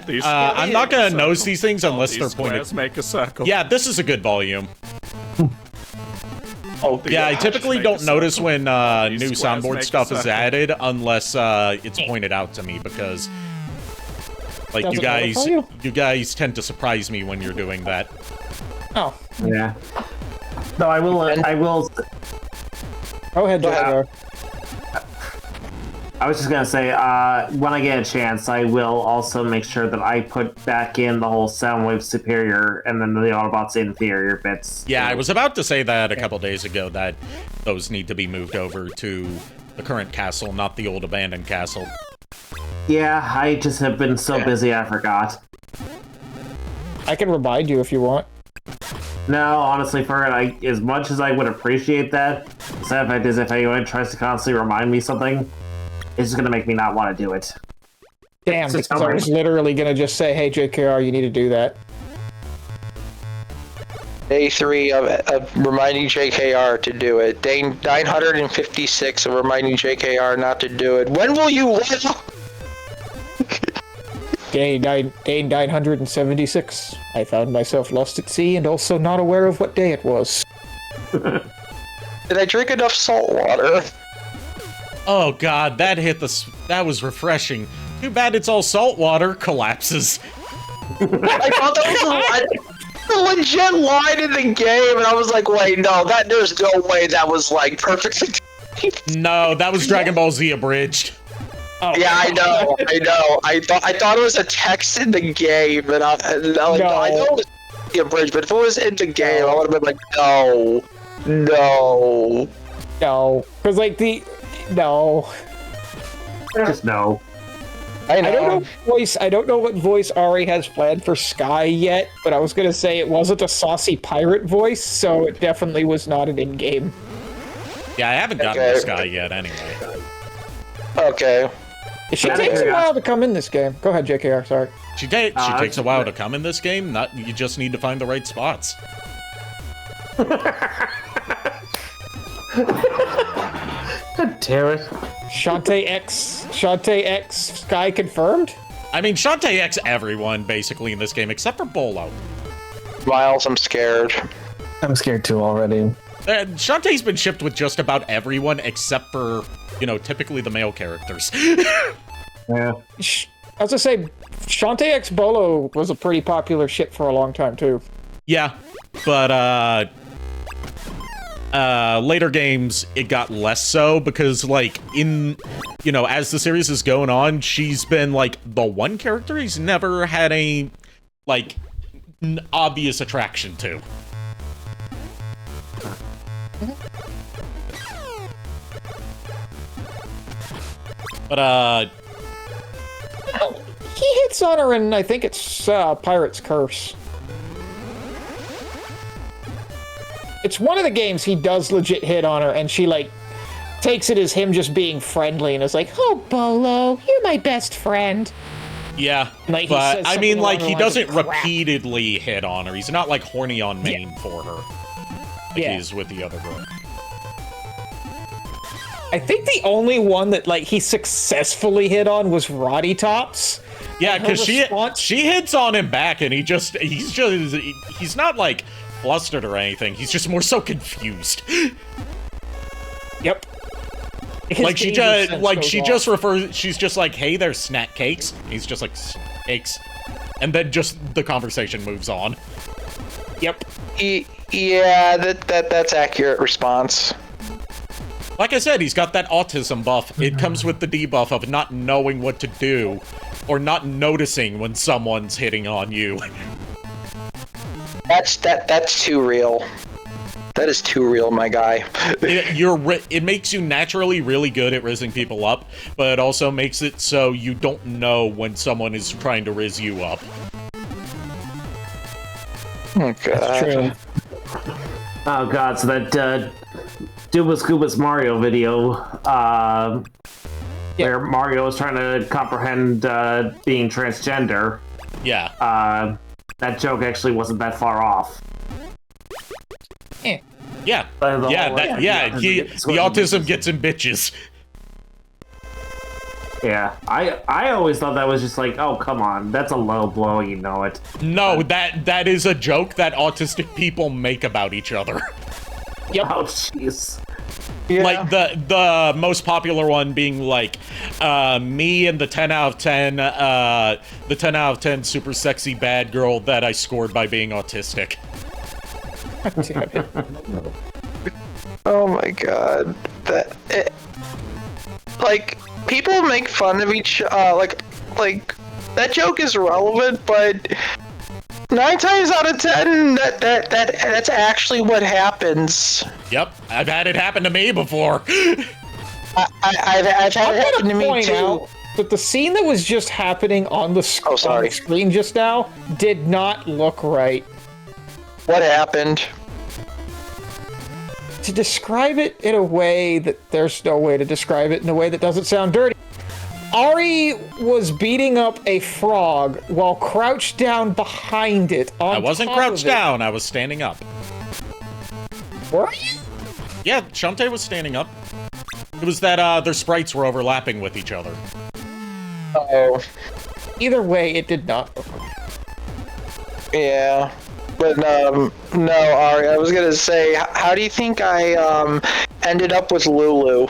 S1: not gonna notice these things unless they're pointed.
S8: Make a circle.
S1: Yeah, this is a good volume.
S8: Oh,
S1: Yeah, I typically don't notice when
S8: These
S1: new
S8: squares
S1: soundboard
S8: make a
S1: stuff is
S8: circle.
S1: added unless it's pointed out to me because, like,
S2: Does it notify
S1: you guys tend to surprise me when you're doing that.
S2: Oh,
S6: Yeah. No, I will. I will.
S2: go ahead, JR.
S6: I was just gonna say, when I get a chance, I will also make sure that I put back in the whole Soundwave superior and then the Autobots inferior bits.
S1: Yeah, I was about to say that a couple days ago that those need to be moved over to the current castle, not the old abandoned castle.
S6: Yeah, I just have been so busy I forgot.
S2: I can remind you if you want.
S6: No, honestly, Furret, as much as I would appreciate that, the sad fact is if anyone tries to constantly remind me something, it's just gonna make me not want to do it.
S2: Damn,
S6: So
S2: because
S6: tell
S2: I
S6: me.
S2: was literally gonna just say, hey, JKR, you need to do that.
S7: Day 3 of reminding JKR to do it. Day 956 of reminding JKR not to do it. When will you let
S2: Day 976. I found myself lost at sea and also not aware of what day it was.
S7: Did I drink enough salt water?
S1: Oh god, that that was refreshing. Too bad it's all salt water. Collapses.
S7: I thought that was a legit line in the game, and I was like, wait, no, there's no way that was like perfectly.
S1: No, that was Dragon Ball Z abridged.
S2: Oh,
S7: Yeah, I know. I thought it was a text in the game, and I
S2: No.
S7: know it was the bridge, but if it was in the game, I would have been like, no.
S2: No. Because, like, no.
S6: Just no.
S7: I
S2: I don't know what voice Ari has planned for Sky yet, but I was gonna say it wasn't a saucy pirate voice, so it definitely was not an in-game.
S1: Yeah, I haven't gotten
S7: Okay.
S1: this guy yet anyway.
S7: Okay.
S2: She
S6: Out of
S2: takes a
S6: curiosity.
S2: while to come in this game. Go ahead, JKR, sorry.
S1: She takes a while to come in this game. You just need to find the right spots.
S6: Damn it.
S2: Shantae X, Sky confirmed?
S1: I mean, Shantae X everyone basically in this game except for Bolo.
S7: Miles, I'm scared.
S3: I'm scared too already.
S1: Shantae's been shipped with just about everyone except for, typically the male characters.
S6: Yeah.
S2: I was gonna say, Shantae X Bolo was a pretty popular ship for a long time, too.
S1: Yeah, but later games, it got less so because, like, as the series is going on, she's been, like, the one character he's never had a, like, obvious attraction to. But,
S2: he hits on her in, I think it's Pirate's Curse. It's one of the games he does legit hit on her, and she, like, takes it as him just being friendly, and is like, "Oh, Bolo, you're my best friend."
S1: yeah,
S2: Like,
S1: but, I mean, like, he doesn't
S2: crap.
S1: repeatedly hit on her. He's not, like, horny on main for her. Like
S2: Yeah.
S1: he's with the other girl.
S2: I think the only one that, like, he successfully hit on was Roddy Tops.
S1: Yeah,
S2: And her
S1: because
S2: response-
S1: she hits on him back, and he's not, like, flustered or anything. He's just more so confused.
S2: Yep. His
S1: Like
S2: danger sense goes off.
S1: she's just like, "Hey, there's snack cakes." He's just like, "Cakes," and then just the conversation moves on.
S2: Yep.
S7: Yeah, that's accurate response.
S1: Like I said, he's got that autism buff. It comes with the debuff of not knowing what to do, or not noticing when someone's hitting on you.
S7: That's too real. That is too real, my guy.
S1: It makes you naturally really good at rizzing people up, but it also makes it so you don't know when someone is trying to rizz you up.
S7: Oh, God.
S2: True.
S6: Oh god, so that Dubas Goobas Mario video, where Mario is trying to comprehend being transgender,
S1: Yeah.
S6: that joke actually wasn't that far off.
S1: Yeah. The autism gets him bitches.
S6: Yeah, I always thought that was just like, oh, come on, that's a low blow, you know it.
S1: No, that is a joke that autistic people make about each other.
S2: Yep.
S6: Oh, jeez.
S7: Yeah.
S1: Like the most popular one being like me and the 10 out of 10 super sexy bad girl that I scored by being autistic.
S7: Oh my God. Like, people make fun of each like that joke is relevant, but 9 times out of 10 that's actually what happens.
S1: Yep, I've had it happen to me before.
S7: I've had it happen to me
S2: Point
S7: too.
S2: out that the scene that was just happening on the,
S7: Oh, sorry.
S2: on the screen just now did not look right.
S7: What happened?
S2: To describe it in a way that there's no way to describe it in a way that doesn't sound dirty. Ari was beating up a frog while crouched down behind it.
S1: I wasn't crouched down, I was standing up.
S2: Were you?
S1: Yeah, Shantae was standing up. It was that their sprites were overlapping with each other.
S7: Oh,
S2: Either way, it did not look right.
S7: yeah. But no, Ari, I was gonna say, how do you think I ended up with Lulu?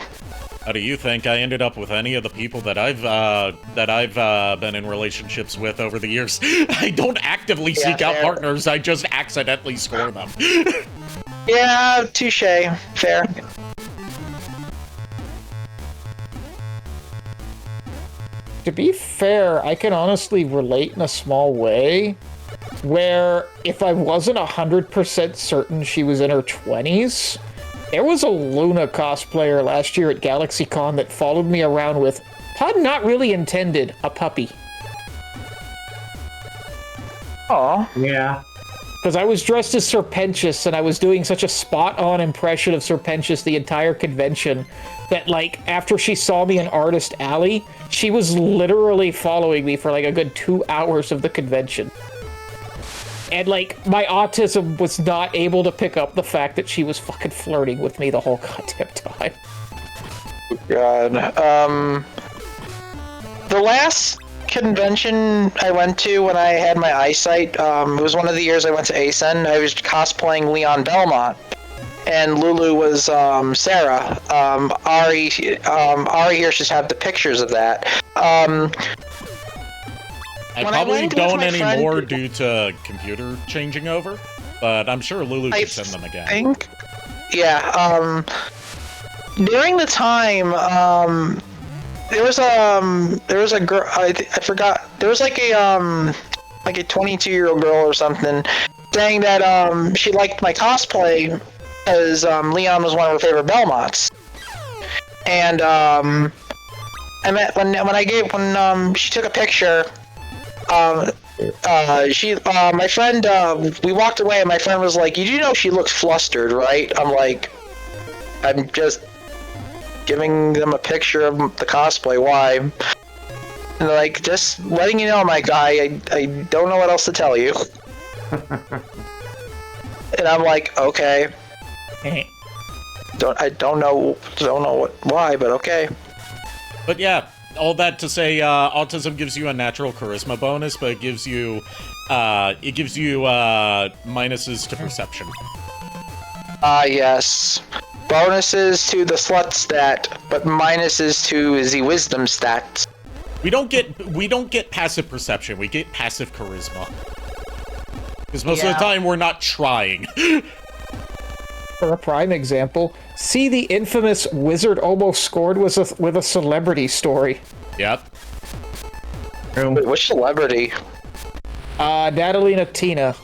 S1: How do you think I ended up with any of the people that I've been in relationships with over the years? I don't actively seek out
S7: fair.
S1: partners, I just accidentally score them.
S7: Yeah, touche. Fair.
S2: To be fair, I can honestly relate in a small way, where if I wasn't 100% certain she was in her 20s, there was a Luna cosplayer last year at GalaxyCon that followed me around with, pun not really intended, a puppy.
S7: Aw.
S6: Yeah.
S2: Because I was dressed as Serpentius, and I was doing such a spot-on impression of Serpentius the entire convention that, like, after she saw me in Artist Alley, she was literally following me for, like, a good 2 hours of the convention. And, like, my autism was not able to pick up the fact that she was fucking flirting with me the whole goddamn time.
S7: God. The last convention I went to when I had my eyesight, it was one of the years I went to ASEN. I was cosplaying Leon Belmont, and Lulu was Sarah. Ari here should have the pictures of that.
S1: I
S7: When I
S1: probably
S7: went with
S1: don't
S7: my friend-
S1: anymore due to computer changing over, but I'm sure Lulu could send them again.
S7: Yeah. During the time, there was a girl. I forgot. There was like a 22-year-old girl or something saying that she liked my cosplay because Leon was one of her favorite Belmonts. And I met when she took a picture. My friend, we walked away, and my friend was like, "You do know she looks flustered, right?" I'm like, "I'm just giving them a picture of the cosplay. Why?" And they're like, "Just letting you know, my guy. I don't know what else to tell you." And I'm like, "Okay." Don't know why, but okay.
S1: But yeah, all that to say, autism gives you a natural charisma bonus, but it gives you minuses to perception.
S7: Yes. Bonuses to the slut stat, but minuses to the wisdom stat.
S1: We don't get passive perception. We get passive charisma. Because most of the time we're not trying.
S2: For a prime example, see the infamous Wizard almost scored with a celebrity story.
S1: Yep.
S7: Wait, which celebrity?
S2: Natalina Tina,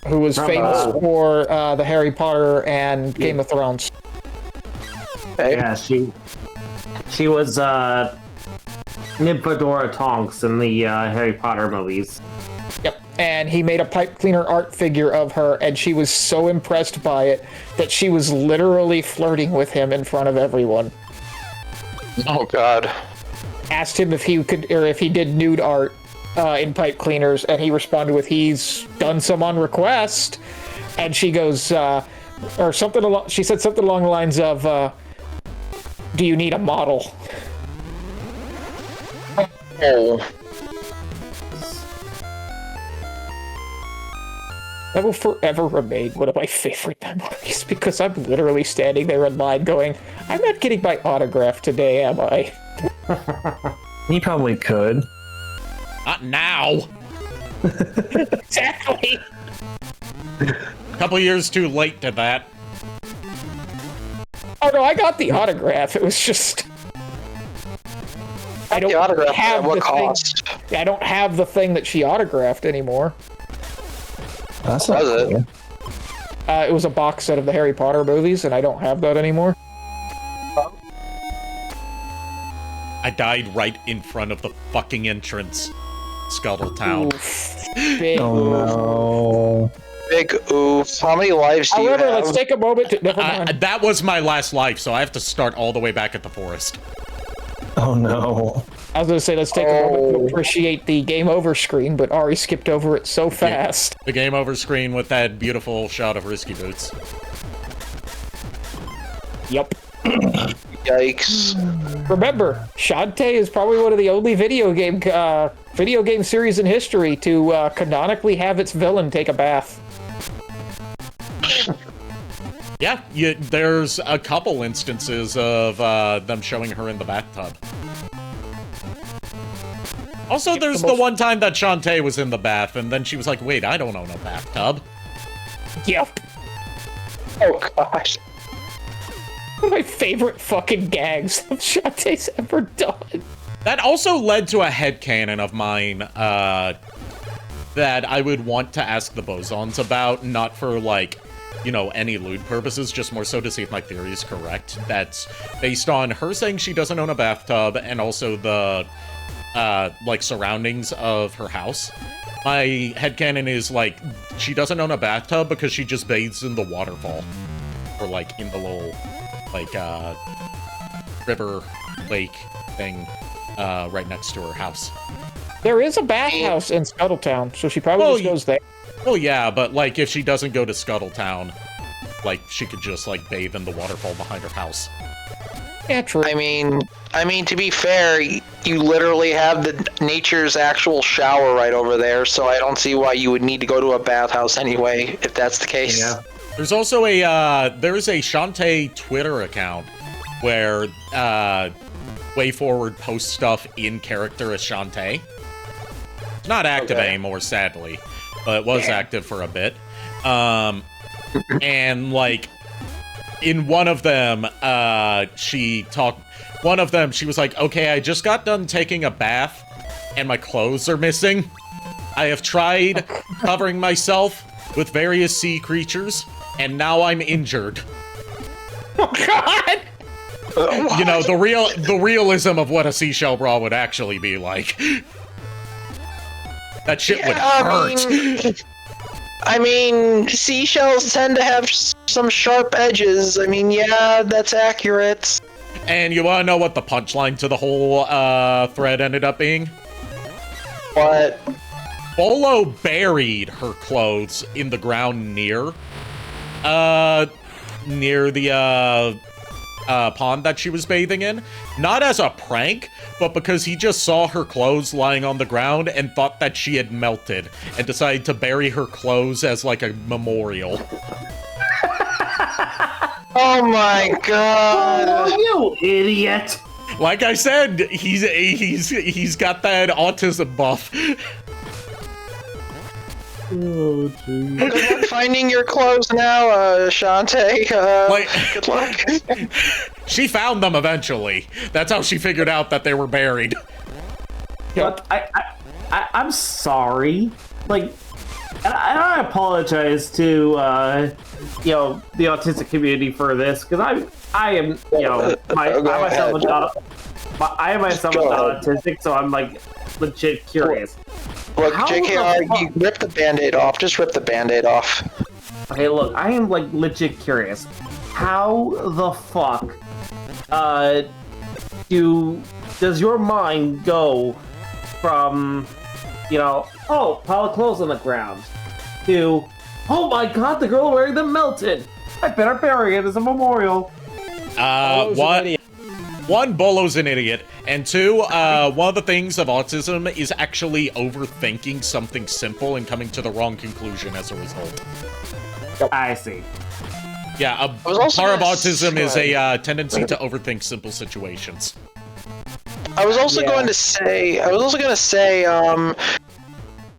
S2: who was famous for the Harry Potter and Game of Thrones.
S7: Hey.
S6: Yeah, she was Nymphadora Tonks in the Harry Potter movies.
S2: Yep, and he made a pipe cleaner art figure of her, and she was so impressed by it that she was literally flirting with him in front of everyone.
S7: Oh God.
S2: Asked him if he could, or if he did nude art in pipe cleaners, and he responded with, "He's done some on request." And she goes, or something along, she said something along the lines of, "Do you need a model?"
S7: Oh.
S2: That will forever remain one of my favorite memories, because I'm literally standing there in line going, "I'm not getting my autograph today, am I?"
S3: You probably could.
S1: Not now.
S2: Exactly.
S1: A couple years too late to that.
S2: Oh no, I got the autograph. It was just I don't
S7: The autograph
S2: have
S7: at what
S2: the
S7: cost?
S2: thing. I don't have the thing that she autographed anymore.
S3: That's not
S7: Was it?
S3: cool.
S2: It was a box set of the Harry Potter movies, and I don't have that anymore.
S1: I died right in front of the fucking entrance. Scuttletown.
S2: Oof. Big
S3: Oh
S2: oof.
S3: no.
S7: Big oof. How many lives do you
S2: However,
S7: have?
S2: let's take a moment to... Never mind.
S1: That was my last life, so I have to start all the way back at the forest.
S3: Oh no.
S2: I was going to say, let's take a moment to appreciate the game over screen, but Ari skipped over it so fast.
S1: The game over screen with that beautiful shot of Risky Boots.
S2: Yep.
S7: Yikes.
S2: Remember, Shantae is probably one of the only video game series in history to canonically have its villain take a bath.
S1: Yeah, there's a couple instances of them showing her in the bathtub. Also, there's the one time that Shantae was in the bath, and then she was like, "Wait, I don't own a bathtub."
S2: Yep.
S7: Oh gosh.
S2: One of my favorite fucking gags that Shantae's ever done.
S1: That also led to a headcanon of mine that I would want to ask the Bosons about, not for, like, you know, any lewd purposes, just more so to see if my theory is correct. That's based on her saying she doesn't own a bathtub, and also the, like, surroundings of her house. My headcanon is, like, she doesn't own a bathtub because she just bathes in the waterfall. Or, like, in the little, like, river, lake thing right next to her house.
S2: There is a bathhouse in Scuttletown, so she probably just goes there.
S1: Well, yeah, but, like, if she doesn't go to Scuttletown, like, she could just, like, bathe in the waterfall behind her house.
S2: Yeah, true.
S7: I mean, to be fair, you literally have the nature's actual shower right over there, so I don't see why you would need to go to a bathhouse anyway, if that's the case.
S6: Yeah.
S1: There's also there's a Shantae Twitter account where, WayForward posts stuff in character as Shantae. It's not active anymore, sadly, but it was active for a bit. And, like, in one of them, she was like, okay, I just got done taking a bath, and my clothes are missing. I have tried covering myself with various sea creatures, and now I'm injured.
S2: Oh God!
S1: You know, the realism of what a seashell bra would actually be like. That shit would hurt.
S7: I mean, seashells tend to have some sharp edges. I mean, yeah, that's accurate.
S1: And you want to know what the punchline to the whole thread ended up being?
S7: What?
S1: Bolo buried her clothes in the ground near the pond that she was bathing in. Not as a prank, but because he just saw her clothes lying on the ground and thought that she had melted and decided to bury her clothes as like a memorial.
S7: Oh my god!
S6: Oh, you idiot!
S1: Like I said, he's got that autism buff.
S6: Oh, jeez.
S7: Good luck finding your clothes now, Shantae. Good luck.
S1: She found them eventually. That's how she figured out that they were buried.
S6: Look, I'm sorry. Like, I apologize to the autistic community for this because I am I myself am not autistic, so I'm like legit curious.
S7: Look,
S6: How
S7: JKR, you rip the Band-Aid off. Just rip the Band-Aid off.
S6: Okay, look, I am like legit curious. How the fuck does your mind go from oh, pile of clothes on the ground to oh my god, the girl wearing them melted. I better bury it as a memorial.
S1: One, Bolo's an idiot, and two, one of the things of autism is actually overthinking something simple and coming to the wrong conclusion as a result.
S6: I see.
S1: Yeah, a part of autism is a tendency to overthink simple situations.
S7: I was also going to say,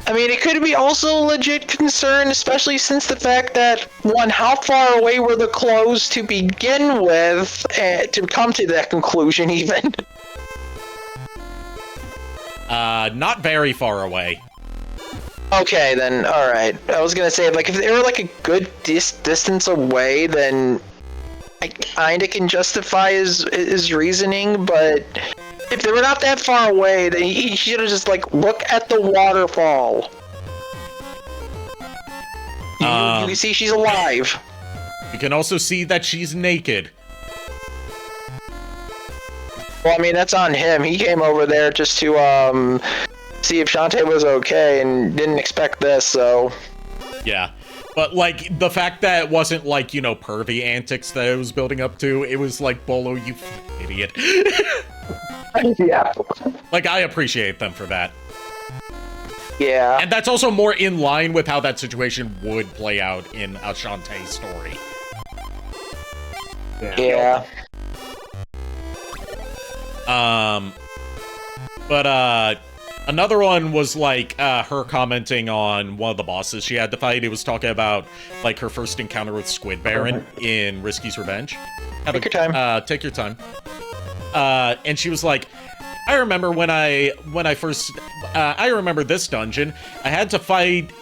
S7: I mean, it could be also a legit concern, especially since the fact that, one, how far away were the clothes to begin with, to come to that conclusion, even?
S1: Not very far away.
S7: Okay, then, alright. I was gonna say, like, if they were, like, a good distance away, then I kinda can justify his reasoning, but if they were not that far away, then he should have just, like, look at the waterfall. You can see she's alive.
S1: You can also see that she's naked.
S7: Well, I mean, that's on him. He came over there just to, see if Shantae was okay and didn't expect this, so...
S1: Yeah. But, like, the fact that it wasn't, like, pervy antics that it was building up to, it was like, Bolo, you idiot.
S7: Yeah.
S1: Like, I appreciate them for that.
S7: Yeah.
S1: And that's also more in line with how that situation would play out in a Shantae story.
S7: Yeah.
S1: But, another one was, like, her commenting on one of the bosses she had to fight. It was talking about, like, her first encounter with Squid Baron in Risky's Revenge.
S7: Take your time.
S1: Take your time. And she was like, I remember when I first, I remember this dungeon. I had to fight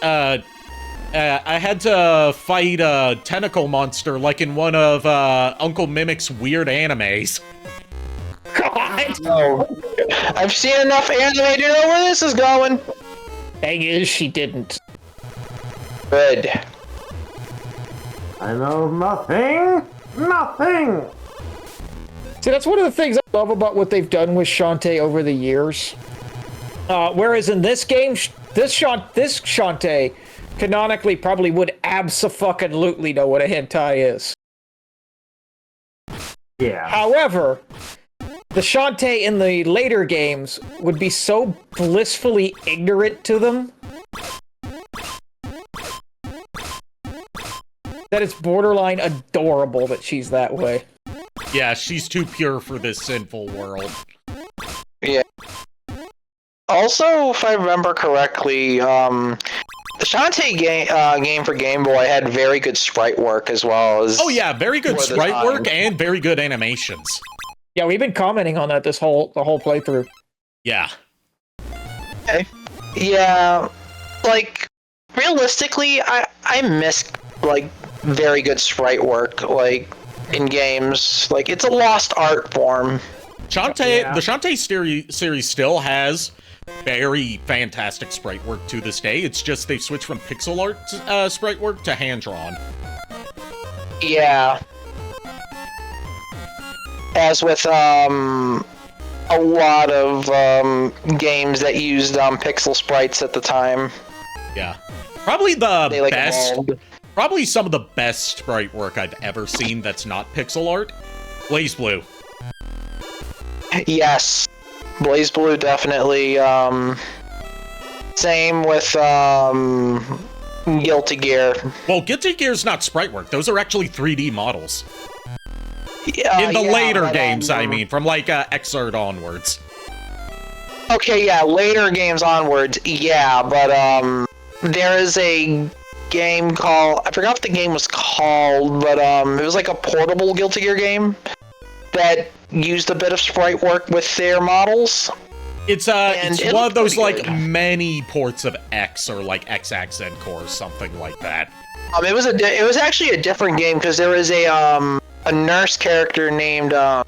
S1: a tentacle monster like in one of Uncle Mimic's weird animes.
S2: God!
S7: Oh. I've seen enough anime to know where this is going.
S2: Thing is, she didn't.
S7: Good.
S6: I know nothing. Nothing.
S2: See, that's one of the things I love about what they've done with Shantae over the years. Whereas in this game, this Shantae canonically probably would abso-fucking-lutely know what a hentai is.
S6: Yeah.
S2: However, the Shantae in the later games would be so blissfully ignorant to them that it's borderline adorable that she's that way.
S1: Yeah, she's too pure for this sinful world.
S7: Yeah. Also, if I remember correctly, the The Shantae game for Game Boy had very good sprite work as well as.
S1: Oh yeah, very good
S7: for the
S1: sprite
S7: time.
S1: work and very good animations.
S2: Yeah, we've been commenting on that the whole playthrough.
S1: Yeah.
S7: Okay. Yeah, like realistically, I miss like very good sprite work like in games. Like it's a lost art form.
S1: Shantae, the Shantae series still has very fantastic sprite work to this day. It's just they've switched from pixel art sprite work to hand-drawn.
S7: Yeah. As with a lot of games that used pixel sprites at the time.
S1: Yeah. Probably the
S7: They, like,
S1: best,
S7: evolved.
S1: probably some of the best sprite work I've ever seen that's not pixel art. Blaze Blue.
S7: Yes. Blaze Blue definitely. Same with Guilty Gear.
S1: Well, Guilty Gear's not sprite work. Those are actually 3D models.
S7: Yeah,
S1: In the
S7: yeah,
S1: later
S7: but,
S1: games, I mean, from like Xrd onwards.
S7: Okay, yeah, later games onwards, yeah, but there is a game called, I forgot what the game was called, but it was like a portable Guilty Gear game that used a bit of sprite work with their models.
S1: It's
S7: And
S1: it's
S7: it
S1: one of
S7: looked
S1: those
S7: pretty
S1: like
S7: good.
S1: many ports of X or like X Accent Core or something like that.
S7: It was actually a different game because there was a nurse character named I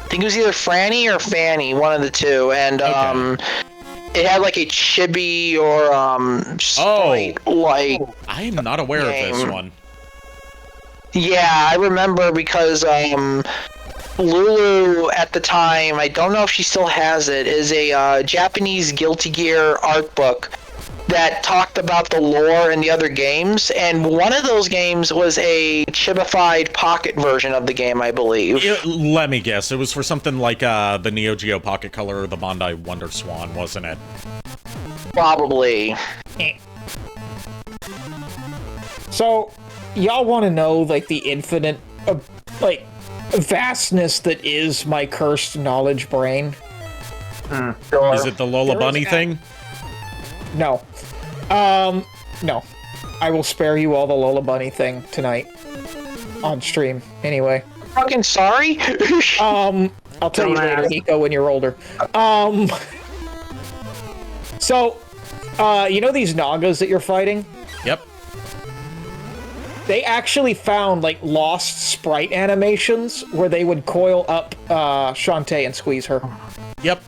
S7: think it was either Franny or Fanny, one of the two, and it had like a chibi or sprite, like
S1: I am not aware of this
S7: game.
S1: one.
S7: Yeah, I remember because Lulu at the time, I don't know if she still has it, is a Japanese Guilty Gear art book that talked about the lore in the other games, and one of those games was a chibified pocket version of the game, I believe.
S1: Let me guess. It was for something like the Neo Geo Pocket Color or the Bandai Wonder Swan, wasn't it?
S7: Probably.
S2: So, y'all want to know like the infinite, like vastness that is my cursed knowledge brain?
S7: Sure.
S1: Is it the Lola
S2: There
S1: Bunny
S2: is a-
S1: thing?
S2: No. No. I will spare you all the Lola Bunny thing tonight. On stream, anyway.
S7: Fucking sorry?
S2: I'll tell you later, Nico, when you're older. So, you know these Nagas that you're fighting?
S1: Yep.
S2: They actually found, like, lost sprite animations where they would coil up, Shantae and squeeze her.
S1: Yep.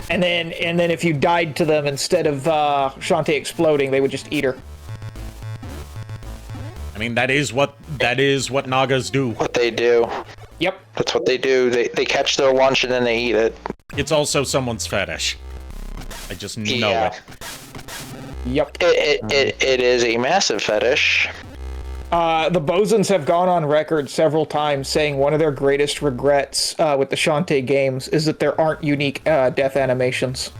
S2: And then if you died to them, instead of, Shantae exploding, they would just eat her.
S1: I mean, that is what Nagas do.
S7: What they do.
S2: Yep.
S7: That's what they do. They catch their lunch and then they eat it.
S1: It's also someone's fetish. I just know
S7: Yeah.
S1: it.
S2: Yep.
S7: It is a massive fetish.
S2: The Bosons have gone on record several times saying one of their greatest regrets with the Shantae games is that there aren't unique death animations.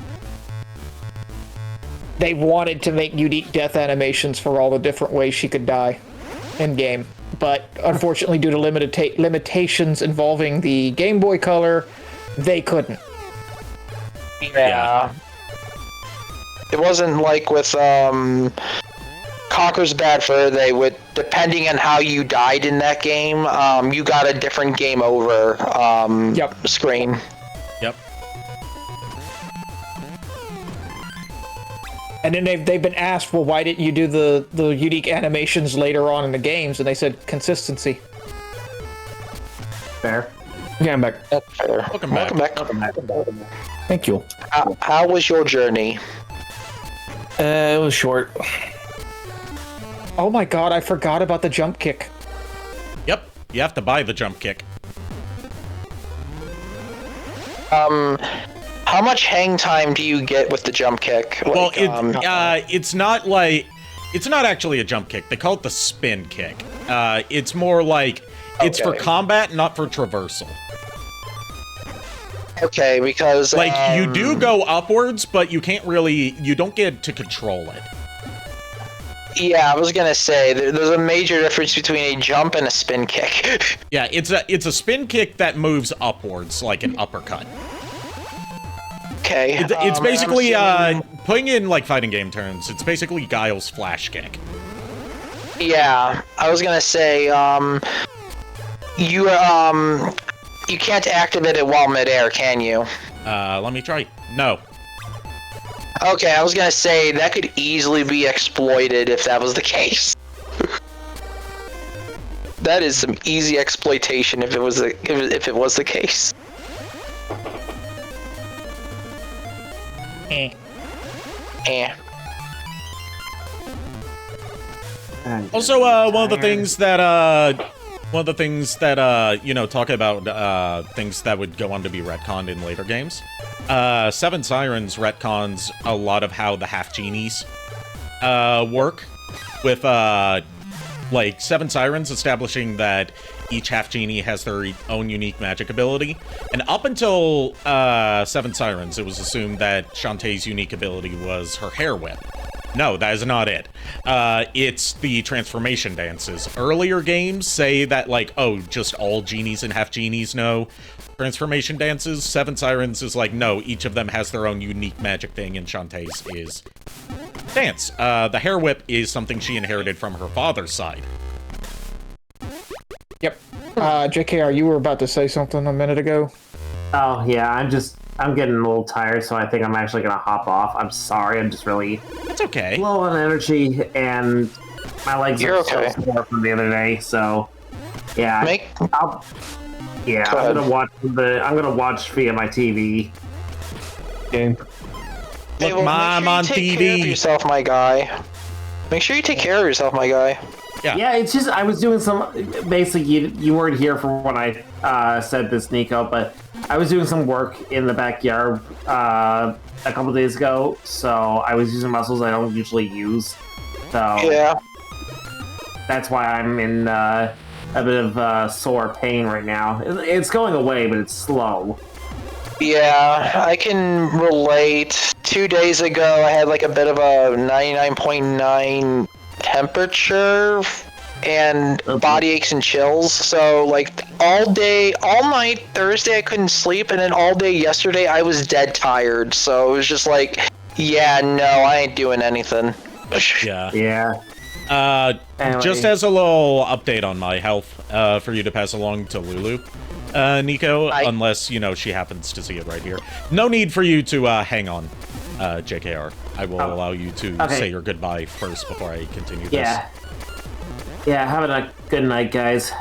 S2: They wanted to make unique death animations for all the different ways she could die in game, but unfortunately, due to limitations involving the Game Boy Color, they couldn't.
S7: Yeah. It wasn't like with Conker's Bad Fur. They would, depending on how you died in that game, you got a different game over screen.
S1: Yep.
S2: And then they've been asked, well, why didn't you do the unique animations later on in the games? And they said consistency.
S6: Fair.
S3: Okay, I'm back.
S7: That's fair.
S1: Welcome back.
S7: Welcome back.
S3: Thank you.
S7: How was your journey?
S3: It was short.
S2: Oh my god, I forgot about the jump kick.
S1: Yep. You have to buy the jump kick.
S7: How much hang time do you get with the jump kick? Like,
S1: Well, it's not actually a jump kick. They call it the spin kick. It's more like it's for
S7: Okay.
S1: combat, not for traversal.
S7: okay, because
S1: Like you do go upwards, but you don't get to control it.
S7: Yeah, I was gonna say there's a major difference between a jump and a spin kick.
S1: Yeah, it's a spin kick that moves upwards like an uppercut.
S7: Okay.
S1: It's
S7: I'm
S1: basically
S7: assuming-
S1: putting in like fighting game terms. It's basically Guile's flash kick.
S7: Yeah, I was gonna say, you can't activate it while midair, can you?
S1: Let me try. No.
S7: Okay, I was gonna say that could easily be exploited if that was the case. That is some easy exploitation if it was the case. Eh.
S1: Also, one of the things that talk about things that would go on to be retconned in later games. Seven Sirens retcons a lot of how the half-genies work, with like Seven Sirens establishing that each half-genie has their own unique magic ability. And up until Seven Sirens, it was assumed that Shantae's unique ability was her hair whip. No, that is not it. It's the transformation dances. Earlier games say that, like, oh, just all genies and half-genies know transformation dances. Seven Sirens is like, no, each of them has their own unique magic thing, and Shantae's is dance. The hair whip is something she inherited from her father's side.
S2: Yep. JKR, you were about to say something a minute ago.
S6: Oh yeah, I'm getting a little tired, so I think I'm actually gonna hop off. I'm sorry, I'm just really
S1: It's okay.
S6: low on energy, and my legs
S7: You're
S6: are
S7: okay.
S6: so sore from the other day. So yeah, I'm gonna watch via my TV.
S3: Game.
S7: Hey,
S1: Look, Mom
S7: make
S1: on
S7: sure you take care of
S1: TV.
S7: yourself, my guy. Make sure you take care of yourself, my guy.
S6: Yeah, it's just I was doing some. Basically, you weren't here for when I said this, Nico, but I was doing some work in the backyard a couple days ago, so I was using muscles I don't usually use. So
S7: Yeah.
S6: that's why I'm in a bit of sore pain right now. It's going away, but it's slow.
S7: Yeah, I can relate. 2 days ago, I had like a bit of a 99.9 temperature and body aches and chills. So like all day, all night, Thursday I couldn't sleep, and then all day yesterday I was dead tired. So it was just like, yeah, no, I ain't doing anything.
S1: Yeah.
S6: Yeah. Anyway.
S1: Just as a little update on my health, for you to pass along to Lulu, Nico, unless, you know, she happens to see it right here. No need for you to hang on, JKR. I will allow you to say your goodbye first before I continue this.
S6: Yeah. Yeah, have a good night, guys.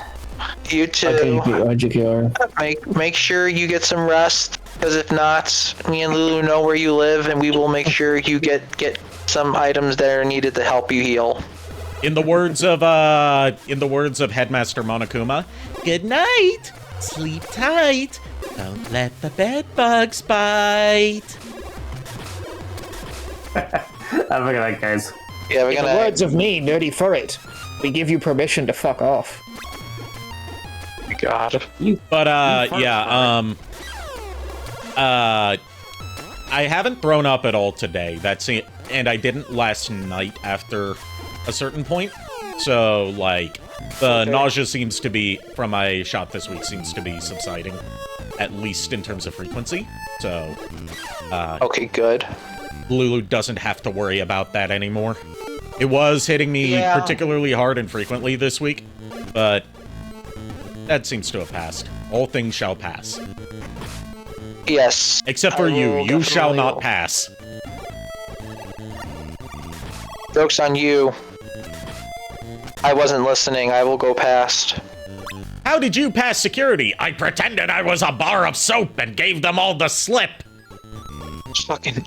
S7: You too.
S3: JKR.
S7: Make sure you get some rest, because if not, me and Lulu know where you live, and we will make sure you get some items that are needed to help you heal.
S1: In the words of Headmaster Monokuma, good night. Sleep tight. Don't let the bed bugs bite.
S6: Have a good night, guys.
S7: Yeah, we're
S2: In the
S7: gonna.
S2: words of me, Nerdy Furret, we give you permission to fuck off.
S7: God.
S1: But I haven't thrown up at all today. That's it, and I didn't last night after a certain point. So like the nausea seems to be from my shot this week seems to be subsiding, at least in terms of frequency. So
S7: Okay, good.
S1: Lulu doesn't have to worry about that anymore. It was hitting me particularly hard and frequently this week, but that seems to have passed. All things shall pass.
S7: Yes.
S1: Except for you. You shall not pass.
S7: Joke's on you. I wasn't listening. I will go past.
S1: How did you pass security? I pretended I was a bar of soap and gave them all the slip.
S7: Fucking.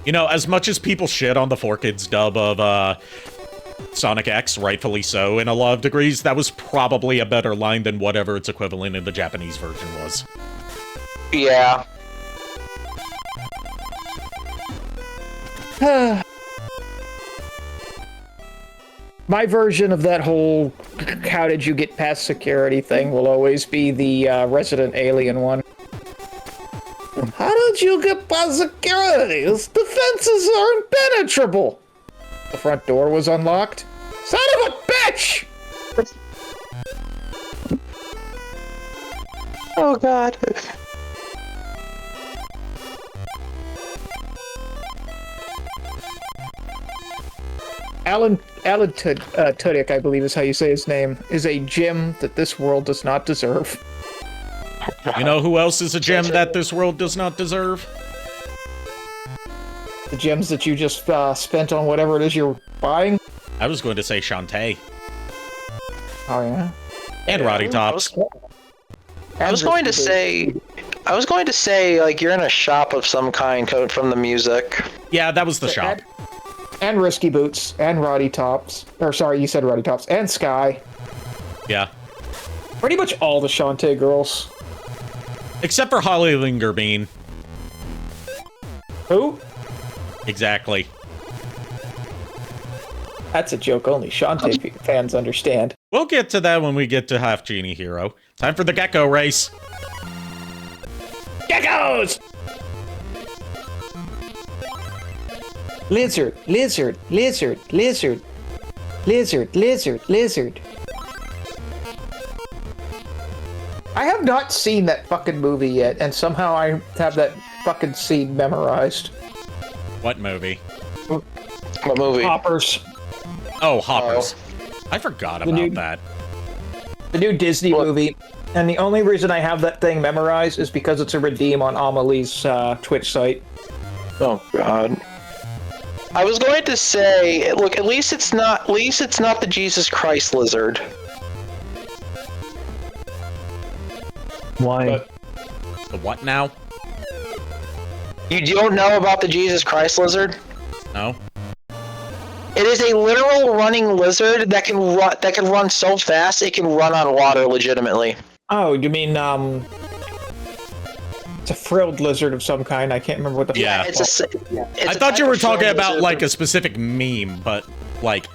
S1: You know, as much as people shit on the 4Kids dub of Sonic X, rightfully so, in a lot of degrees, that was probably a better line than whatever its equivalent in the Japanese version was.
S7: Yeah.
S2: My version of that whole how did you get past security thing will always be the Resident Alien one. How did you get past security? The defenses are impenetrable. The front door was unlocked. Son of a bitch!
S7: Oh God.
S2: Alan Tudyk, I believe is how you say his name, is a gem that this world does not deserve.
S1: You know who else is a gem that this world does not deserve?
S2: The gems that you just spent on whatever it is you're buying.
S1: I was going to say Shantae.
S2: Oh yeah.
S1: And Roddy Tops.
S7: I was going to say, like, you're in a shop of some kind, from the music.
S1: Yeah, that was the shop.
S2: And Risky Boots, and Roddy Tops. Or sorry, you said Roddy Tops. And Sky.
S1: Yeah.
S2: Pretty much all the Shantae girls.
S1: Except for Holly Lingerbean.
S2: Who?
S1: Exactly.
S2: That's a joke only Shantae fans understand.
S1: We'll get to that when we get to half-genie hero. Time for the gecko race.
S2: Geckos! Lizard, lizard, lizard, lizard, lizard, lizard, lizard. I have not seen that fucking movie yet, and somehow I have that fucking scene memorized.
S1: What movie?
S7: What movie?
S2: Hoppers.
S1: Oh, Hoppers. I forgot about that.
S2: The new Disney movie. And the only reason I have that thing memorized is because it's a redeem on Amelie's Twitch site.
S7: Oh God. I was going to say, look, at least it's not the Jesus Christ lizard.
S3: Why?
S1: The what now?
S7: You don't know about the Jesus Christ lizard?
S1: No.
S7: It is a literal running lizard that can run so fast it can run on water legitimately.
S2: Oh, you mean it's a frilled lizard of some kind. I can't remember what the
S1: Yeah.
S7: I
S1: I thought you were talking about like a specific meme, but like,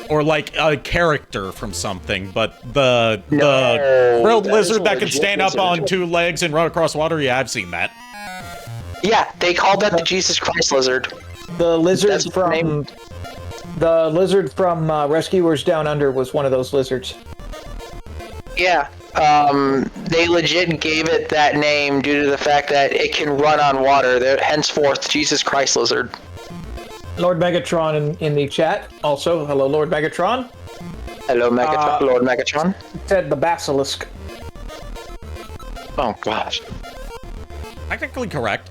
S1: or like a character from something. But the frilled lizard that can stand up on 2 legs and run across water. Yeah, I've seen that.
S7: Yeah, they called that the Jesus Christ lizard.
S2: The lizard from Rescuers Down Under was one of those lizards.
S7: Yeah. They legit gave it that name due to the fact that it can run on water. They're henceforth Jesus Christ lizard.
S2: Lord Megatron in the chat. Also, hello, Lord Megatron.
S7: Hello, Lord Megatron.
S2: Said the basilisk.
S7: Oh gosh.
S1: Technically correct.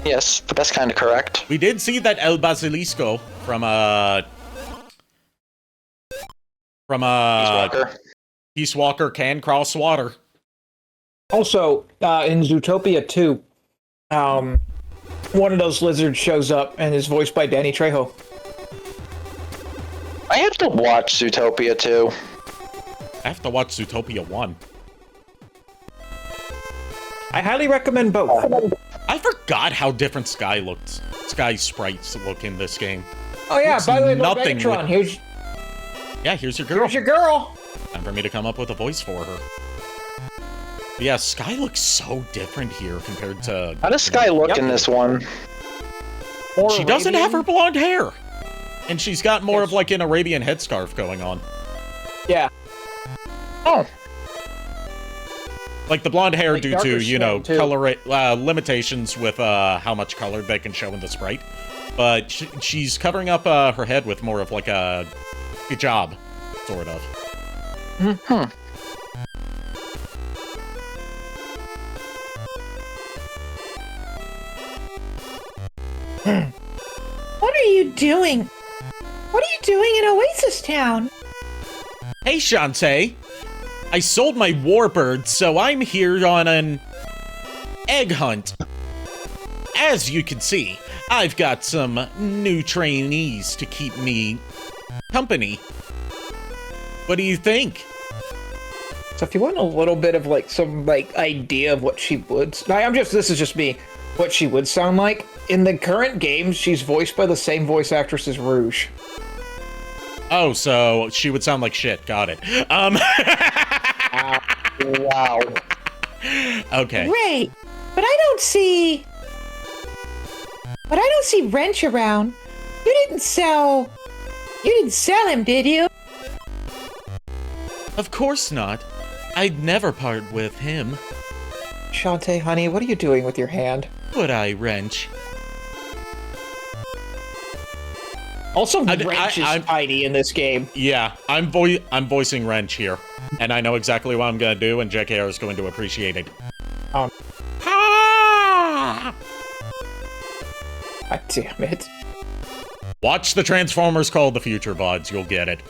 S7: Yes, but that's kind of correct.
S1: We did see that El Basilisco from Peace Walker can cross water.
S2: Also, in Zootopia 2, one of those lizards shows up and is voiced by Danny Trejo.
S7: I have to watch Zootopia 2.
S1: I have to watch Zootopia 1.
S2: I highly recommend both.
S1: I forgot how different Sky sprites look in this game.
S2: Oh yeah,
S1: Looks
S2: by the way, Lord
S1: nothing
S2: Megatron,
S1: like- here's your girl.
S2: here's your girl.
S1: Time for me to come up with a voice for her. But yeah, Sky looks so different here compared to...
S7: How does Sky look in this one?
S1: She doesn't have her blonde hair! And she's got more of like an Arabian headscarf going on.
S2: Yeah.
S7: Oh.
S1: Like the blonde hair
S2: Like
S1: due
S2: darker
S1: to, you know,
S2: skin, too.
S1: color limitations with how much color they can show in the sprite. But she's covering up her head with more of like a hijab, sort of.
S7: Hmm.
S5: What are you doing? What are you doing in Oasis Town?
S1: Hey, Shantae! I sold my warbird, so I'm here on an egg hunt. As you can see, I've got some new trainees to keep me company. What do you think?
S2: So if you want a little bit of like some like idea of what she would, this is just me, what she would sound like in the current games, she's voiced by the same voice actress as Rouge.
S1: Oh, so she would sound like shit. Got it.
S7: Wow.
S1: Okay.
S5: Great, but I don't see Wrench around. You didn't sell him, did you?
S1: Of course not. I'd never part with him.
S2: Shantae, honey, what are you doing with your hand?
S1: Would I, Wrench?
S2: Also,
S1: I-
S2: Wrench is
S1: I'm-
S2: tiny in this game.
S1: Yeah, I'm voicing Wrench here, and I know exactly what I'm gonna do, and JKR is going to appreciate it.
S2: Oh.
S1: Ah!
S2: God damn it.
S1: Watch the Transformers Call the Future VODs, you'll get it.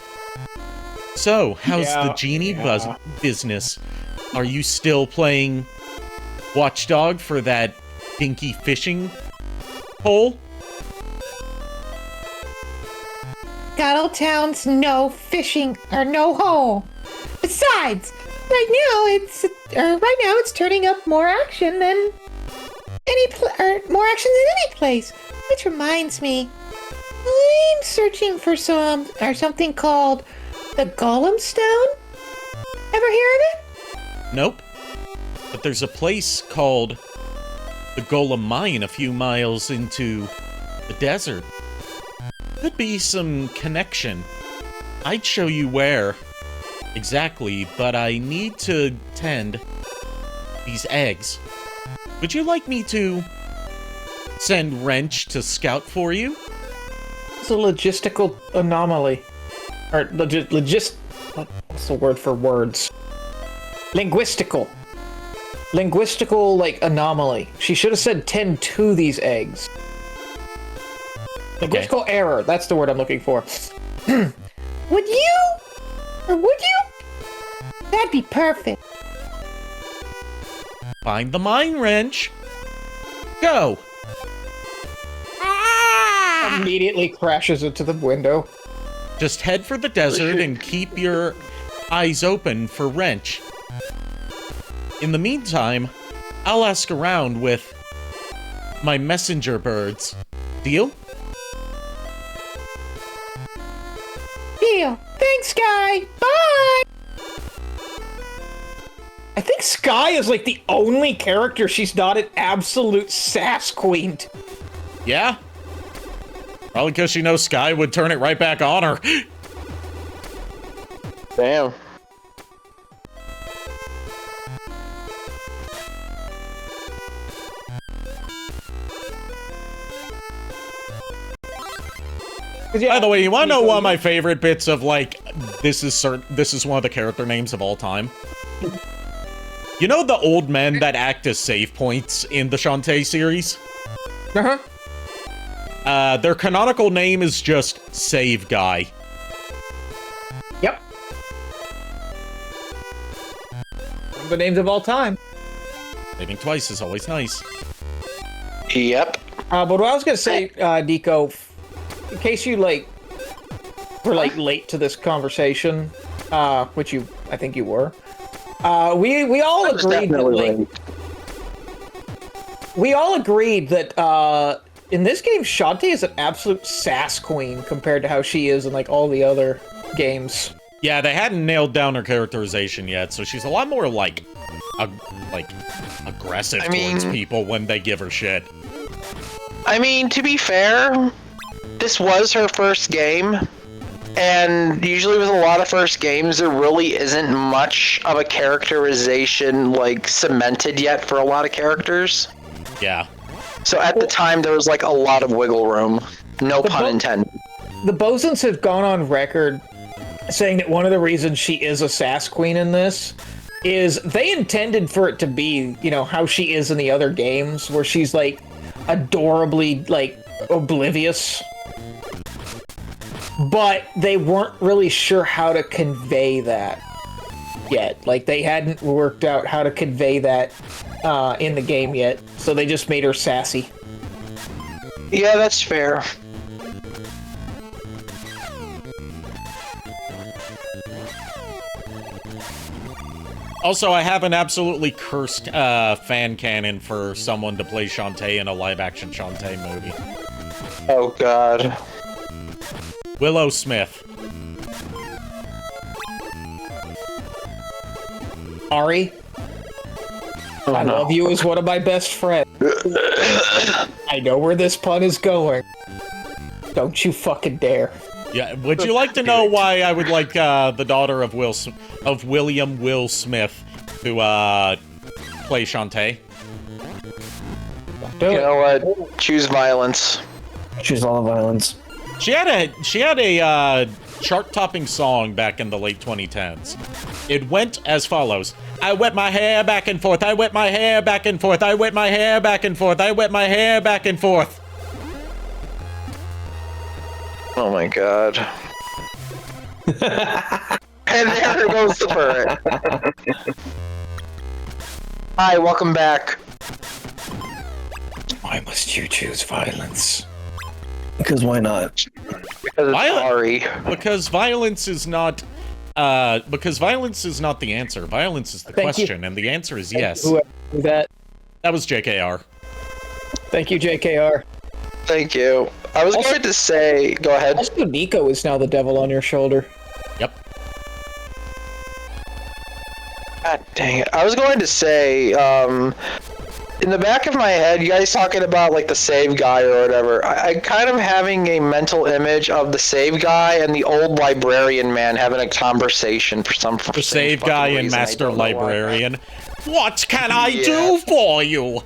S1: So, how's the genie business? Are you still playing Watchdog for that dinky fishing hole?
S5: Scuttletown's no fishing or no hole. Besides, right now it's turning up more action than more action than any place. Which reminds me, I'm searching for something called the Golem Stone. Ever hear of it?
S1: Nope. But there's a place called the Golem Mine a few miles into the desert. Could be some connection. I'd show you where exactly, but I need to tend these eggs. Would you like me to send Wrench to scout for you?
S2: It's a logistical anomaly. Or what's the word for words? Linguistical, like, anomaly. She should have said tend to these eggs. Linguistical error, that's the word I'm looking for.
S5: Would you? That'd be perfect.
S1: Find the mine, Wrench. Go.
S2: Immediately crashes into the window.
S1: Just head for the desert and keep your eyes open for Wrench. In the meantime, I'll ask around with my messenger birds. Deal?
S5: Deal. Thanks, Guy. Bye.
S2: I think Sky is, like, the only character she's not an absolute sass queen.
S1: Yeah? Probably because she knows Sky would turn it right back on her.
S7: Damn.
S1: By the way, you want to know one of my favorite bits of, like, this is one of the character names of all time? You know the old men that act as save points in the Shantae series?
S2: Uh-huh.
S1: Their canonical name is just Save Guy.
S2: Yep. One of the names of all time.
S1: Saving twice is always nice.
S7: Yep.
S2: But what I was gonna say, Nico, in case you, like, were, like, late to this conversation, which I think you were, we all
S7: I was
S2: agreed that,
S7: definitely
S2: like,
S7: late.
S2: we all agreed that, in this game, Shantae is an absolute sass queen compared to how she is in, like, all the other games.
S1: Yeah, they hadn't nailed down her characterization yet, so she's a lot more, like, aggressive towards people when they give her shit.
S7: I mean, to be fair, this was her first game, and usually with a lot of first games, there really isn't much of a characterization, like, cemented yet for a lot of characters.
S1: Yeah.
S7: So at the time, there was, like, a lot of wiggle room. No pun intended.
S2: The Bosons have gone on record saying that one of the reasons she is a sass queen in this is they intended for it to be, you know, how she is in the other games, where she's, like, adorably, like, oblivious. But they weren't really sure how to convey that yet. Like, they hadn't worked out how to convey that in the game yet, so they just made her sassy.
S7: Yeah, that's fair.
S1: Also, I have an absolutely cursed fan canon for someone to play Shantae in a live-action Shantae movie.
S7: Oh, God.
S1: Willow Smith.
S2: Ari, I love you as one of my best friends. I know where this pun is going. Don't you fucking dare.
S1: Yeah, would you like to know why I would like the daughter of William Will Smith to play Shantae?
S7: You know what? Choose violence.
S3: Choose all the violence.
S1: She had a chart-topping song back in the late 2010s. It went as follows: I whip my hair back and forth, I whip my hair back and forth, I whip my hair back and forth, I whip my hair back and forth.
S7: Oh my god. And there goes the Furret. Hi, welcome back.
S8: Why must you choose violence?
S3: Because why not?
S7: Because it's Ari.
S1: Because violence is not the answer. Violence is the question, and the answer is yes.
S2: That
S1: was JKR.
S2: Thank you, JKR.
S7: Thank you. I was going to say, go ahead.
S2: Also, Nico is now the devil on your shoulder.
S1: Yep.
S7: God dang it. I was going to say, in the back of my head, you guys talking about like the save guy or whatever, I kind of having a mental image of the save guy and the old librarian man having a conversation for some
S1: The save guy and master librarian. What can I do for you?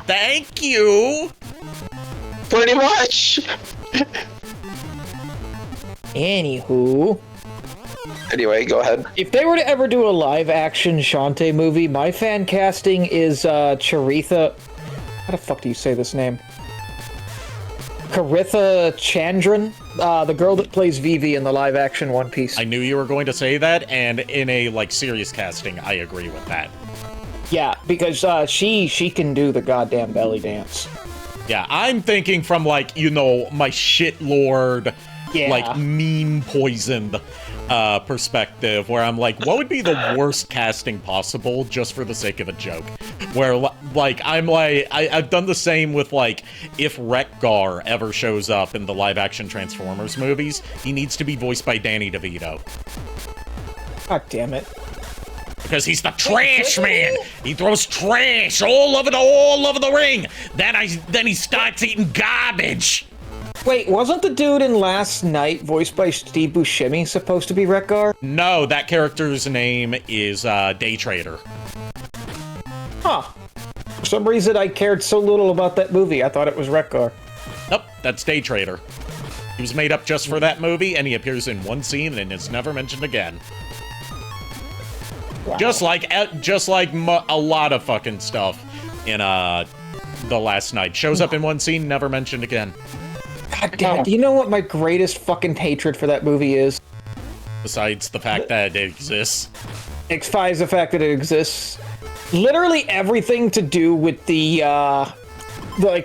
S1: Thank you.
S7: Pretty much.
S2: Anywho.
S7: Anyway, go ahead.
S2: If they were to ever do a live-action Shantae movie, my fan casting is Charitha. How the fuck do you say this name? Caritha Chandran, the girl that plays Vivi in the live-action One Piece.
S1: I knew you were going to say that, and in a like serious casting, I agree with that.
S2: Yeah, because she can do the goddamn belly dance.
S1: Yeah, I'm thinking from like, you know, my shitlord, like meme poisoned perspective, where I'm like, what would be the worst casting possible just for the sake of a joke? Where like I've done the same with like, if Ret-2-go ever shows up in the live action Transformers movies, he needs to be voiced by Danny DeVito.
S2: God damn it.
S1: Because he's the trash man. He throws trash all over the ring. Then he starts eating garbage.
S2: Wait, wasn't the dude in Last Night, voiced by Steve Buscemi, supposed to be Ret-2-go?
S1: No, that character's name is Day Trader.
S2: Huh. For some reason, I cared so little about that movie. I thought it was Ret-2-go.
S1: Nope, that's Day Trader. He was made up just for that movie, and he appears in one scene and is never mentioned again. Wow. Just like a lot of fucking stuff in The Last Night. Shows up in one scene, never mentioned again.
S2: God damn it. Do you know what my greatest fucking hatred for that movie is?
S1: Besides the fact that it exists.
S2: Besides the fact that it exists. Literally everything to do with the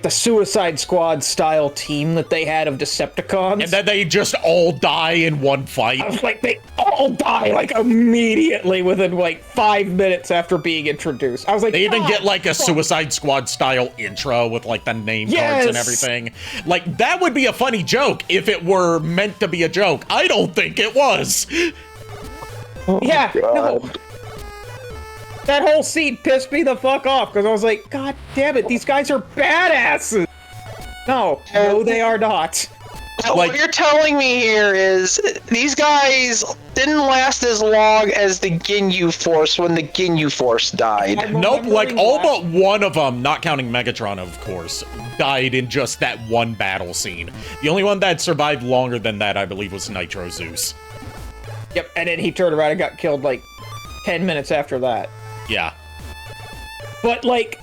S2: Suicide Squad style team that they had of Decepticons.
S1: And then they just all die in one fight.
S2: I was like, they all die like immediately within like 5 minutes after being introduced. I was like,
S1: they even get like a Suicide Squad style intro with like the name cards and everything. Like, that would be a funny joke if it were meant to be a joke. I don't think it was.
S2: Yeah, no. That whole scene pissed me the fuck off because I was like, God damn it, these guys are badasses. No, they are not.
S7: Like, what you're telling me here is these guys didn't last as long as the Ginyu Force when the Ginyu Force died.
S1: Nope, like all but one of them, not counting Megatron, of course, died in just that one battle scene. The only one that survived longer than that, I believe, was Nitro Zeus.
S2: Yep, and then he turned around and got killed like 10 minutes after that.
S1: Yeah.
S2: But, like,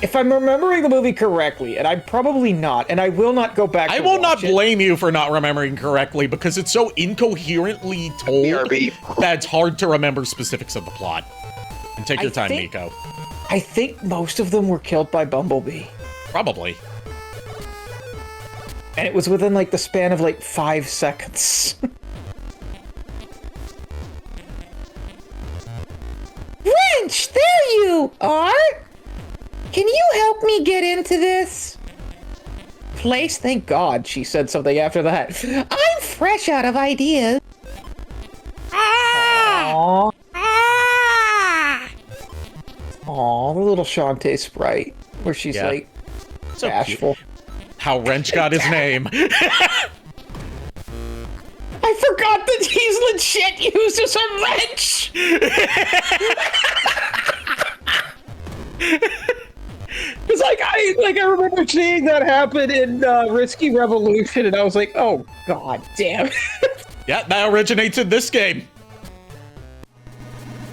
S2: if I'm remembering the movie correctly, and I'm probably not, and I will not go back
S1: I will not blame you for not remembering correctly, because it's so incoherently told that it's hard to remember specifics of the plot. And take your time, Nico.
S2: I think most of them were killed by Bumblebee.
S1: Probably.
S2: And it was within, like, the span of, like, 5 seconds.
S5: Wrench, there you are! Can you help me get into this
S2: place? Thank God she said something after that.
S5: I'm fresh out of ideas.
S2: Aww. Aww, the little Shantae sprite, where she's like,
S1: so
S2: bashful.
S1: Cute. How Wrench got his name.
S2: forgot that he's legit used as a wrench. Because I remember seeing that happen in Risky Revolution, and I was like, oh god damn.
S1: Yeah, that originates in this game.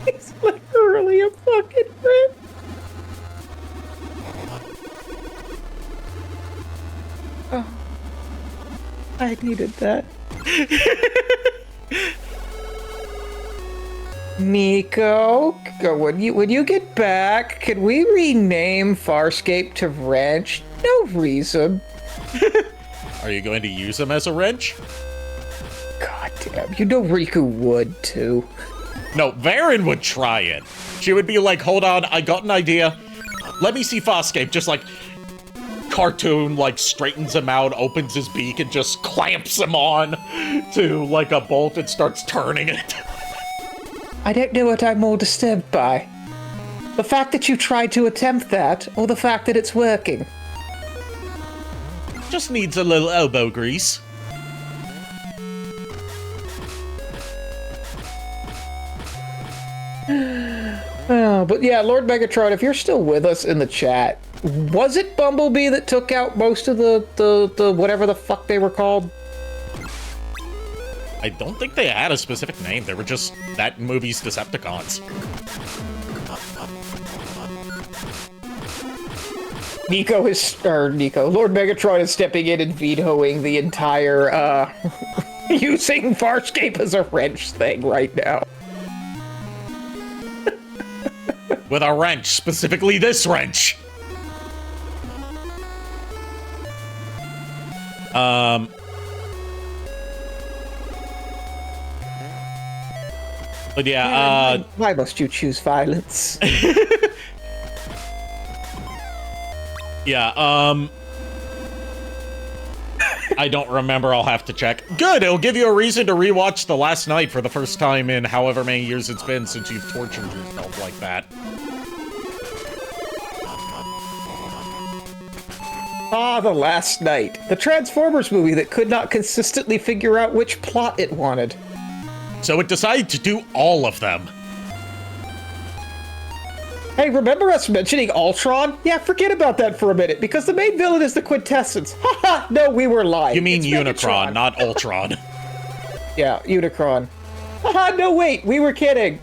S2: It's literally a fucking wrench. Oh, I needed that. Nico, when you get back, can we rename Farscape to Wrench? No reason.
S1: Are you going to use him as a wrench?
S2: God damn, you know Riku would too.
S1: No, Varen would try it. She would be like, hold on, I got an idea. Let me see Farscape. Just like, cartoon, like, straightens him out, opens his beak, and just clamps him on to, like, a bolt and starts turning it.
S2: I don't know what I'm more disturbed by. The fact that you tried to attempt that, or the fact that it's working.
S1: Just needs a little elbow grease.
S2: Oh, but yeah, Lord Megatron, if you're still with us in the chat, was it Bumblebee that took out most of the whatever the fuck they were called?
S1: I don't think they had a specific name. They were just that movie's Decepticons.
S2: Lord Megatron is stepping in and vetoing the entire, using Farscape as a wrench thing right now.
S1: With a wrench, specifically this wrench. But yeah,
S2: why must you choose violence?
S1: Yeah, I don't remember, I'll have to check. Good, it'll give you a reason to rewatch The Last Night for the first time in however many years it's been since you've tortured yourself like that.
S2: Ah, The Last Night. The Transformers movie that could not consistently figure out which plot it wanted.
S1: So it decided to do all of them.
S2: Hey, remember us mentioning Ultron? Yeah, forget about that for a minute, because the main villain is the Quintessence. Haha, no, we were lying.
S1: You mean
S2: It's
S1: Unicron,
S2: Megatron.
S1: not Ultron.
S2: Yeah, Unicron. Haha, no, wait, we were kidding.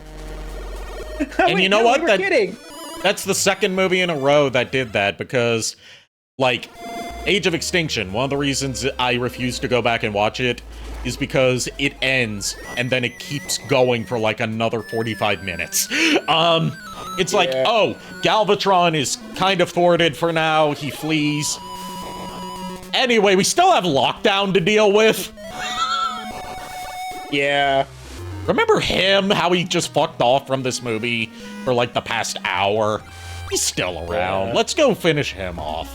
S1: And you know what?
S2: We were kidding.
S1: That's the second movie in a row that did that, because, like, Age of Extinction, one of the reasons I refuse to go back and watch it is because it ends, and then it keeps going for, like, another 45 minutes. It's like, oh, Galvatron is kind of thwarted for now, he flees. Anyway, we still have Lockdown to deal with.
S2: Yeah.
S1: Remember him, how he just fucked off from this movie for, like, the past hour? He's still around.
S2: Yeah.
S1: Let's go finish him off.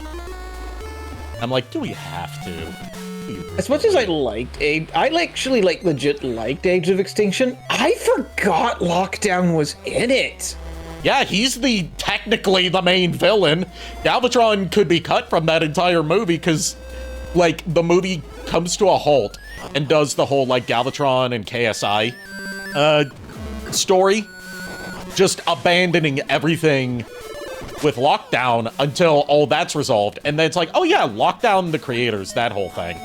S1: I'm like, do we have to?
S2: As much as I liked legit liked Age of Extinction, I forgot Lockdown was in it.
S1: Yeah, he's technically the main villain. Galvatron could be cut from that entire movie because, like, the movie comes to a halt and does the whole, like, Galvatron and KSI story, just abandoning everything with Lockdown until all that's resolved. And then it's like, oh yeah, Lockdown the creators, that whole thing.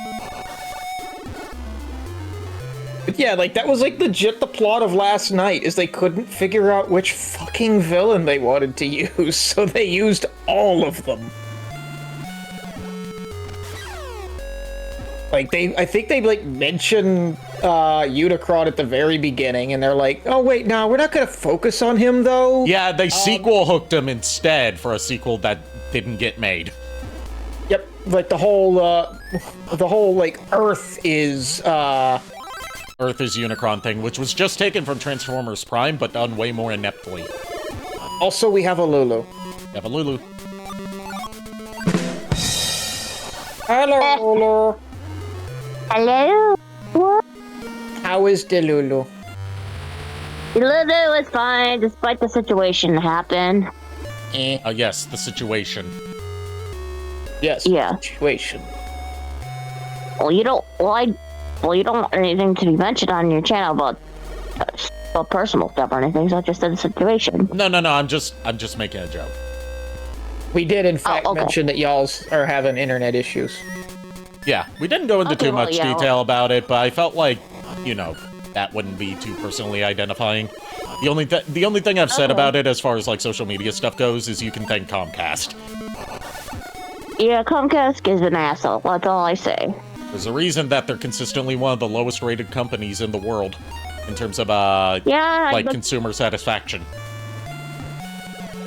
S2: But yeah, like, that was, like, legit the plot of Last Night, is they couldn't figure out which fucking villain they wanted to use, so they used all of them. Like, I think they, like, mention Unicron at the very beginning, and they're like, oh, wait, no, we're not gonna focus on him, though.
S1: Yeah, they sequel hooked him instead for a sequel that didn't get made.
S2: Yep, like, the whole, like, Earth is
S1: Unicron thing, which was just taken from Transformers Prime, but done way more ineptly.
S2: Also, we have a Lulu.
S1: We have a Lulu.
S2: Hello, Lulu.
S9: Hello? What?
S2: How is the Lulu?
S9: Lulu is fine despite the situation that happened.
S1: Yes, the situation.
S2: Yes.
S9: Yeah.
S2: Situation.
S9: Well, Well, you don't want anything to be mentioned on your channel about personal stuff or anything, so I just said the situation.
S1: No. I'm just making a joke.
S2: We did, in fact,
S9: okay.
S2: mention that y'all's are having internet issues.
S1: Yeah, we didn't go into
S9: Okay,
S1: too
S9: well,
S1: much
S9: yeah.
S1: detail about it, but I felt like, that wouldn't be too personally identifying. The only thing I've said
S9: Okay.
S1: about it as far as like social media stuff goes is you can thank Comcast.
S9: Yeah, Comcast is an asshole. That's all I say.
S1: There's a reason that they're consistently one of the lowest rated companies in the world in terms of
S9: Yeah,
S1: like consumer satisfaction.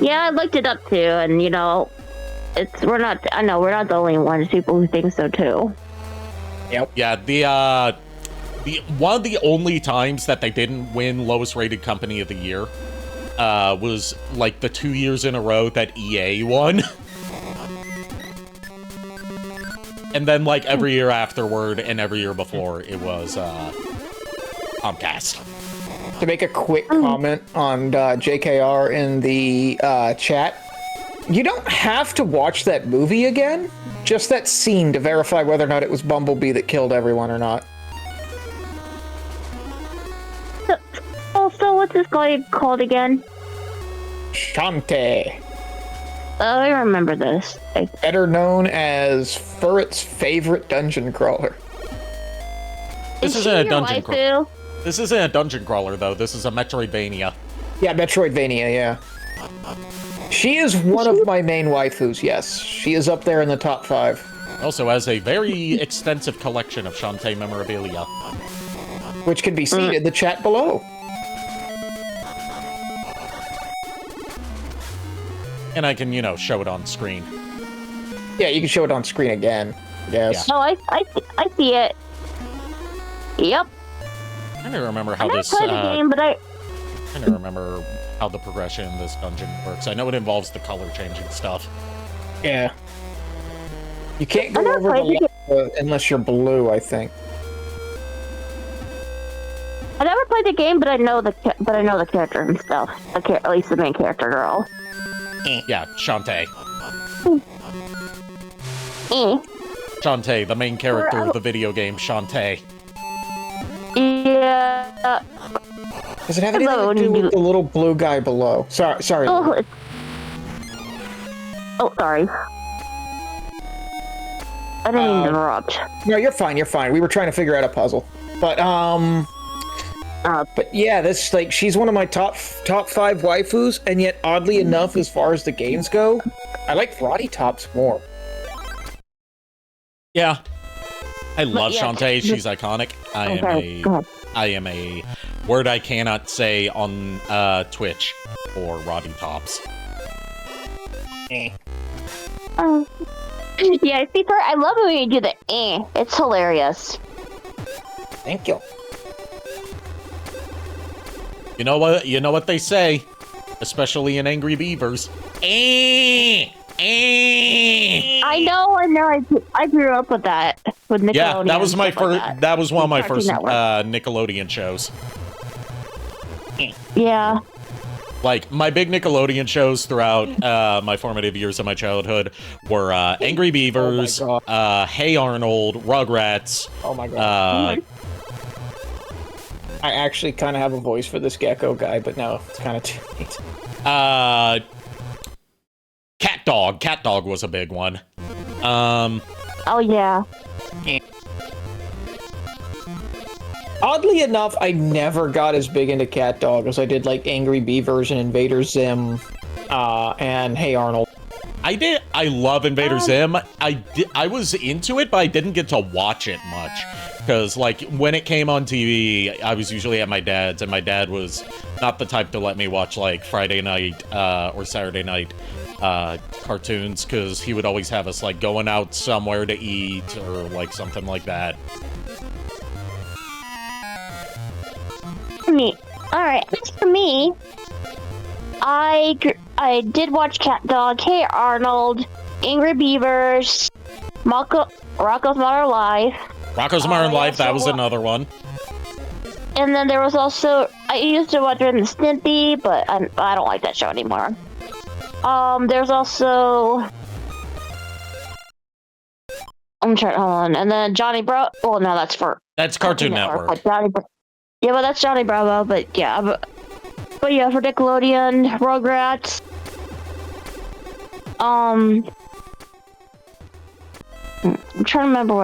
S9: Yeah, I looked it up too, and we're not the only ones, people who think so too.
S1: Yeah, the one of the only times that they didn't win lowest rated company of the year was like the 2 years in a row that EA won. And then like every year afterward and every year before it was Comcast.
S2: To make a quick comment on JKR in the chat, you don't have to watch that movie again. Just that scene to verify whether or not it was Bumblebee that killed everyone or not.
S9: Also, what's this guy called again?
S2: Shantae.
S9: Oh, I remember this.
S2: Better known as Furret's favorite dungeon crawler.
S1: This
S9: Is
S1: isn't
S9: she
S1: a
S9: your
S1: dungeon crawler.
S9: waifu?
S1: This isn't a dungeon crawler though. This is a Metroidvania.
S2: Yeah, Metroidvania, yeah. She is one of my main waifus, yes. She is up there in the top 5.
S1: Also has a very extensive collection of Shantae memorabilia.
S2: Which can be seen in the chat below.
S1: And I can, show it on screen.
S2: Yeah, you can show it on screen again, I guess.
S9: Oh, I see it. Yep.
S1: I don't remember how
S9: I never
S1: this.
S9: played the game, but
S1: I don't remember how the progression in this dungeon works. I know it involves the color changing stuff.
S2: Yeah. You can't go
S9: I never
S2: over
S9: played the
S2: the lava unless you're blue, I think.
S9: I never played the game, but I know the character and stuff. At least the main character girl.
S1: Yeah, Shantae.
S9: Eh.
S1: Shantae, the main character of the video game, Shantae.
S9: Yeah.
S2: Does it have anything to do with the little blue guy below? Sorry.
S9: Oh, sorry. I didn't mean to interrupt.
S2: No, you're fine. We were trying to figure out a puzzle. But yeah, this she's one of my top 5 waifus, and yet oddly enough, as far as the games go, I like Roddy Tops more.
S1: Yeah. I love
S9: yeah,
S1: Shantae. She's iconic. I am a word I cannot say on Twitch for Roddy Tops.
S9: Yeah, Peter, I love it when you do the eh. It's hilarious.
S2: Thank you.
S1: You know what they say, especially in Angry Beavers.
S9: I know. I grew up with that. With Nickelodeon.
S1: Yeah, that was my first.
S9: Like
S1: that was one of my
S9: Cartoon
S1: first
S9: Network.
S1: Nickelodeon shows.
S9: Yeah.
S1: Like my big Nickelodeon shows throughout my formative years of my childhood were Angry Beavers, Hey Arnold, Rugrats.
S2: Oh my god. I actually kind of have a voice for this gecko guy, but no, it's kind of too late.
S1: Cat Dog. Cat Dog was a big one.
S9: Oh yeah.
S2: Oddly enough, I never got as big into Cat Dog as I did like Angry Beavers and Invader Zim, and Hey Arnold.
S1: I did. I love Invader Zim. I was into it, but I didn't get to watch it much because, like, when it came on TV, I was usually at my dad's, and my dad was not the type to let me watch like Friday night or Saturday night cartoons because he would always have us like going out somewhere to eat or like something like that.
S9: Me. All right. As for me, I did watch Cat Dog, Hey Arnold, Angry Beavers, Rocko's Modern Life.
S1: Rocko's Modern Life, that was another one.
S9: And then there was also, I used to watch Ren and Stimpy, but I don't like that show anymore. There's also, I'm trying, hold on, and then Johnny Bro. Oh no, that's for
S1: That's Cartoon Network.
S9: Yeah, well, that's Johnny Bravo, but yeah. But yeah, for Nickelodeon, Rugrats. I'm trying to remember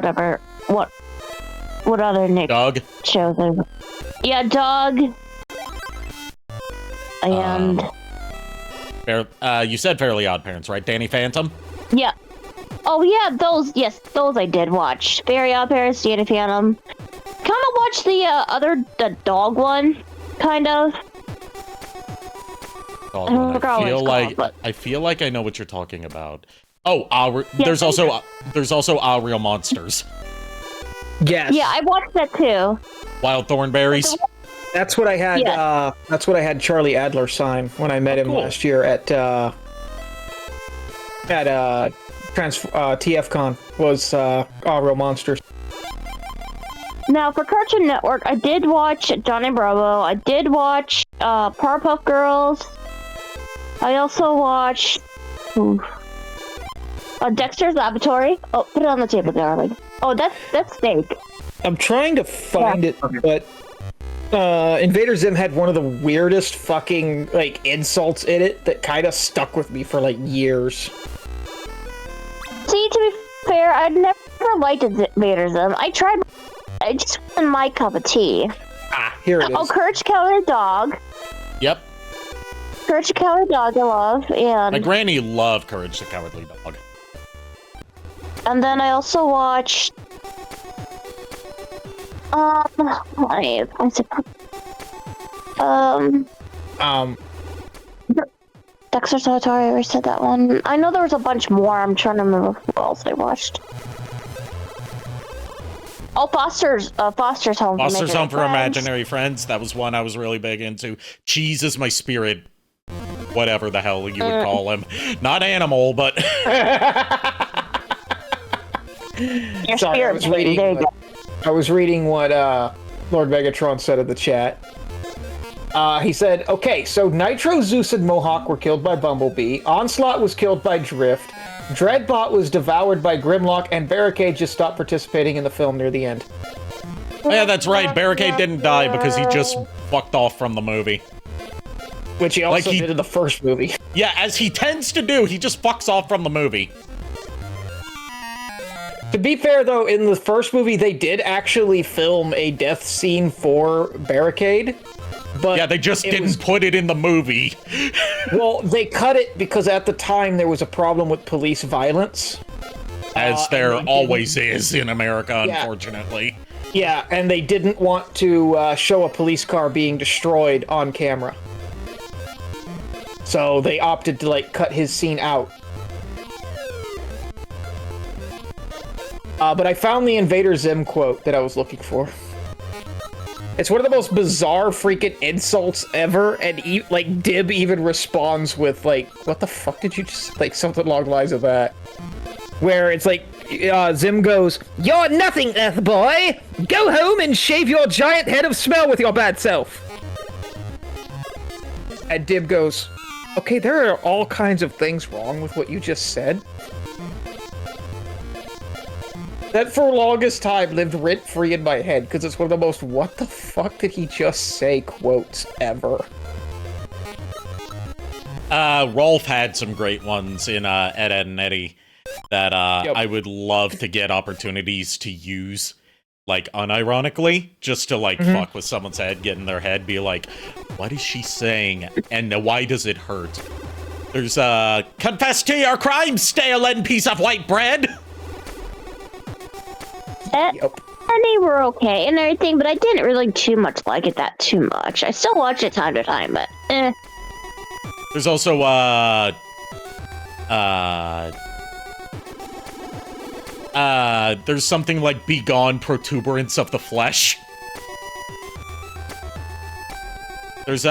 S9: what other Nick
S1: Doug?
S9: shows there. Yeah, Doug. And
S1: you said Fairly Odd Parents, right? Danny Phantom?
S9: yeah. Oh yeah, those I did watch. Very Odd Parents, Danny Phantom. Kind of watched the dog one, kind of.
S1: I feel like I know what you're talking about. Oh, there's also Our Real Monsters.
S3: Yes.
S9: Yeah, I watched that too.
S1: Wild Thornberries.
S2: That's what I had.
S9: Yeah.
S2: That's what I had Charlie Adler sign when I met him last year at TFCon. Was All Real Monsters.
S9: Now for Cartoon Network, I did watch Johnny Bravo. I did watch Powerpuff Girls. I also watched Dexter's Laboratory. Oh, put it on the table, darling. Oh, that's steak.
S2: I'm trying to find it, but Invader Zim had one of the weirdest fucking like insults in it that kind of stuck with me for like years.
S9: See, to be fair, I'd never liked Invader Zim. I tried. I just wasn't my cup of tea.
S2: Here it is.
S9: Oh, Courage the Cowardly Dog.
S1: Yep.
S9: Courage the Cowardly Dog, I love, and
S1: My granny loved Courage the Cowardly Dog.
S9: And then I also watched. Dexter's Laboratory. I already said that one. I know there was a bunch more. I'm trying to remember what else I watched. Oh, Foster's Home.
S1: Foster's Home for Imaginary Friends. That was one I was really big into. Cheese is my spirit. Whatever the hell you would call him. Not animal, but...
S9: Your spirit.
S2: I was reading what Lord Megatron said in the chat. He said, okay, so Nitro, Zeus, and Mohawk were killed by Bumblebee. Onslaught was killed by Drift. Dreadbot was devoured by Grimlock, and Barricade just stopped participating in the film near the end.
S1: Oh, yeah, that's right. Barricade didn't die because he just fucked off from the movie.
S2: Which he also did in the first movie.
S1: Yeah, as he tends to do, he just fucks off from the movie.
S2: To be fair, though, in the first movie, they did actually film a death scene for Barricade. But
S1: yeah, they just didn't put it in the movie.
S2: Well, they cut it because at the time there was a problem with police violence.
S1: As there always is in America, unfortunately.
S2: Yeah, and they didn't want to show a police car being destroyed on camera. So they opted to, like, cut his scene out. But I found the Invader Zim quote that I was looking for. It's one of the most bizarre freaking insults ever, and like Dib even responds with like, "What the fuck did you just like?" Something along the lines of that. Where it's like, Zim goes, "You're nothing, Earth boy. Go home and shave your giant head of smell with your bad self." And Dib goes, "Okay, there are all kinds of things wrong with what you just said." That for the longest time lived rent-free in my head, because it's one of the most "what the fuck did he just say" quotes ever.
S1: Rolf had some great ones in Ed, Edd and Eddy that I would love to get opportunities to use, like, unironically, just to, like, fuck with someone's head, get in their head, be like, what is she saying, and why does it hurt? There's, confess to your crimes, stale and piece of white bread!
S9: And they were okay and everything, but I didn't really too much like it that too much. I still watch it time to time, but
S1: There's also, there's something like Begone Protuberance of the Flesh. There's,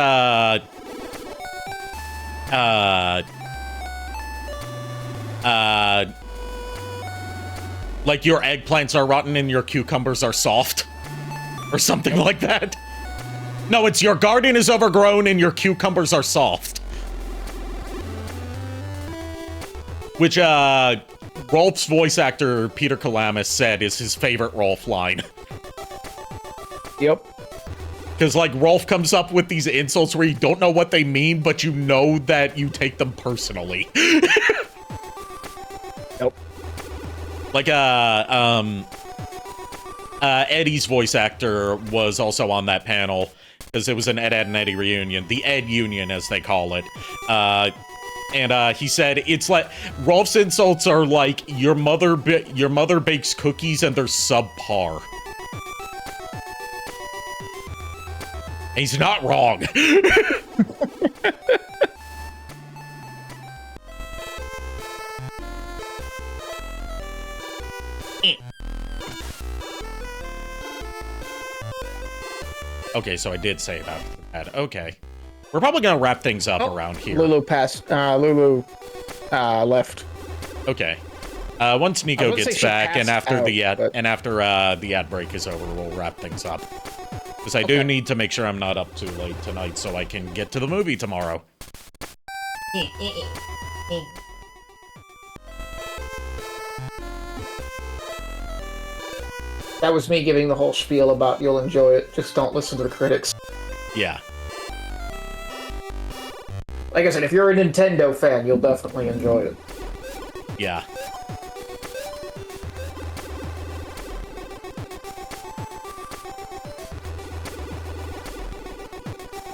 S1: like your eggplants are rotten and your cucumbers are soft. Or something like that. No, it's your garden is overgrown and your cucumbers are soft. Which, Rolf's voice actor, Peter Kalamis, said is his favorite Rolf line.
S2: Yep.
S1: Because, like, Rolf comes up with these insults where you don't know what they mean, but you know that you take them personally.
S2: Nope.
S1: Like, Eddie's voice actor was also on that panel, because it was an Ed and Eddie reunion. The Ed Union, as they call it. And he said, it's like, Rolf's insults are like, your mother bakes cookies and they're subpar. He's not wrong. Okay, so I did say about that. Okay. We're probably gonna wrap things up around here.
S2: Lulu left.
S1: Okay. Once Nico gets back, and after the ad break is over, we'll wrap things up. Because I do need to make sure I'm not up too late tonight, so I can get to the movie tomorrow.
S2: That was me giving the whole spiel about you'll enjoy it. Just don't listen to the critics.
S1: Yeah.
S2: Like I said, if you're a Nintendo fan, you'll definitely enjoy it.
S1: Yeah.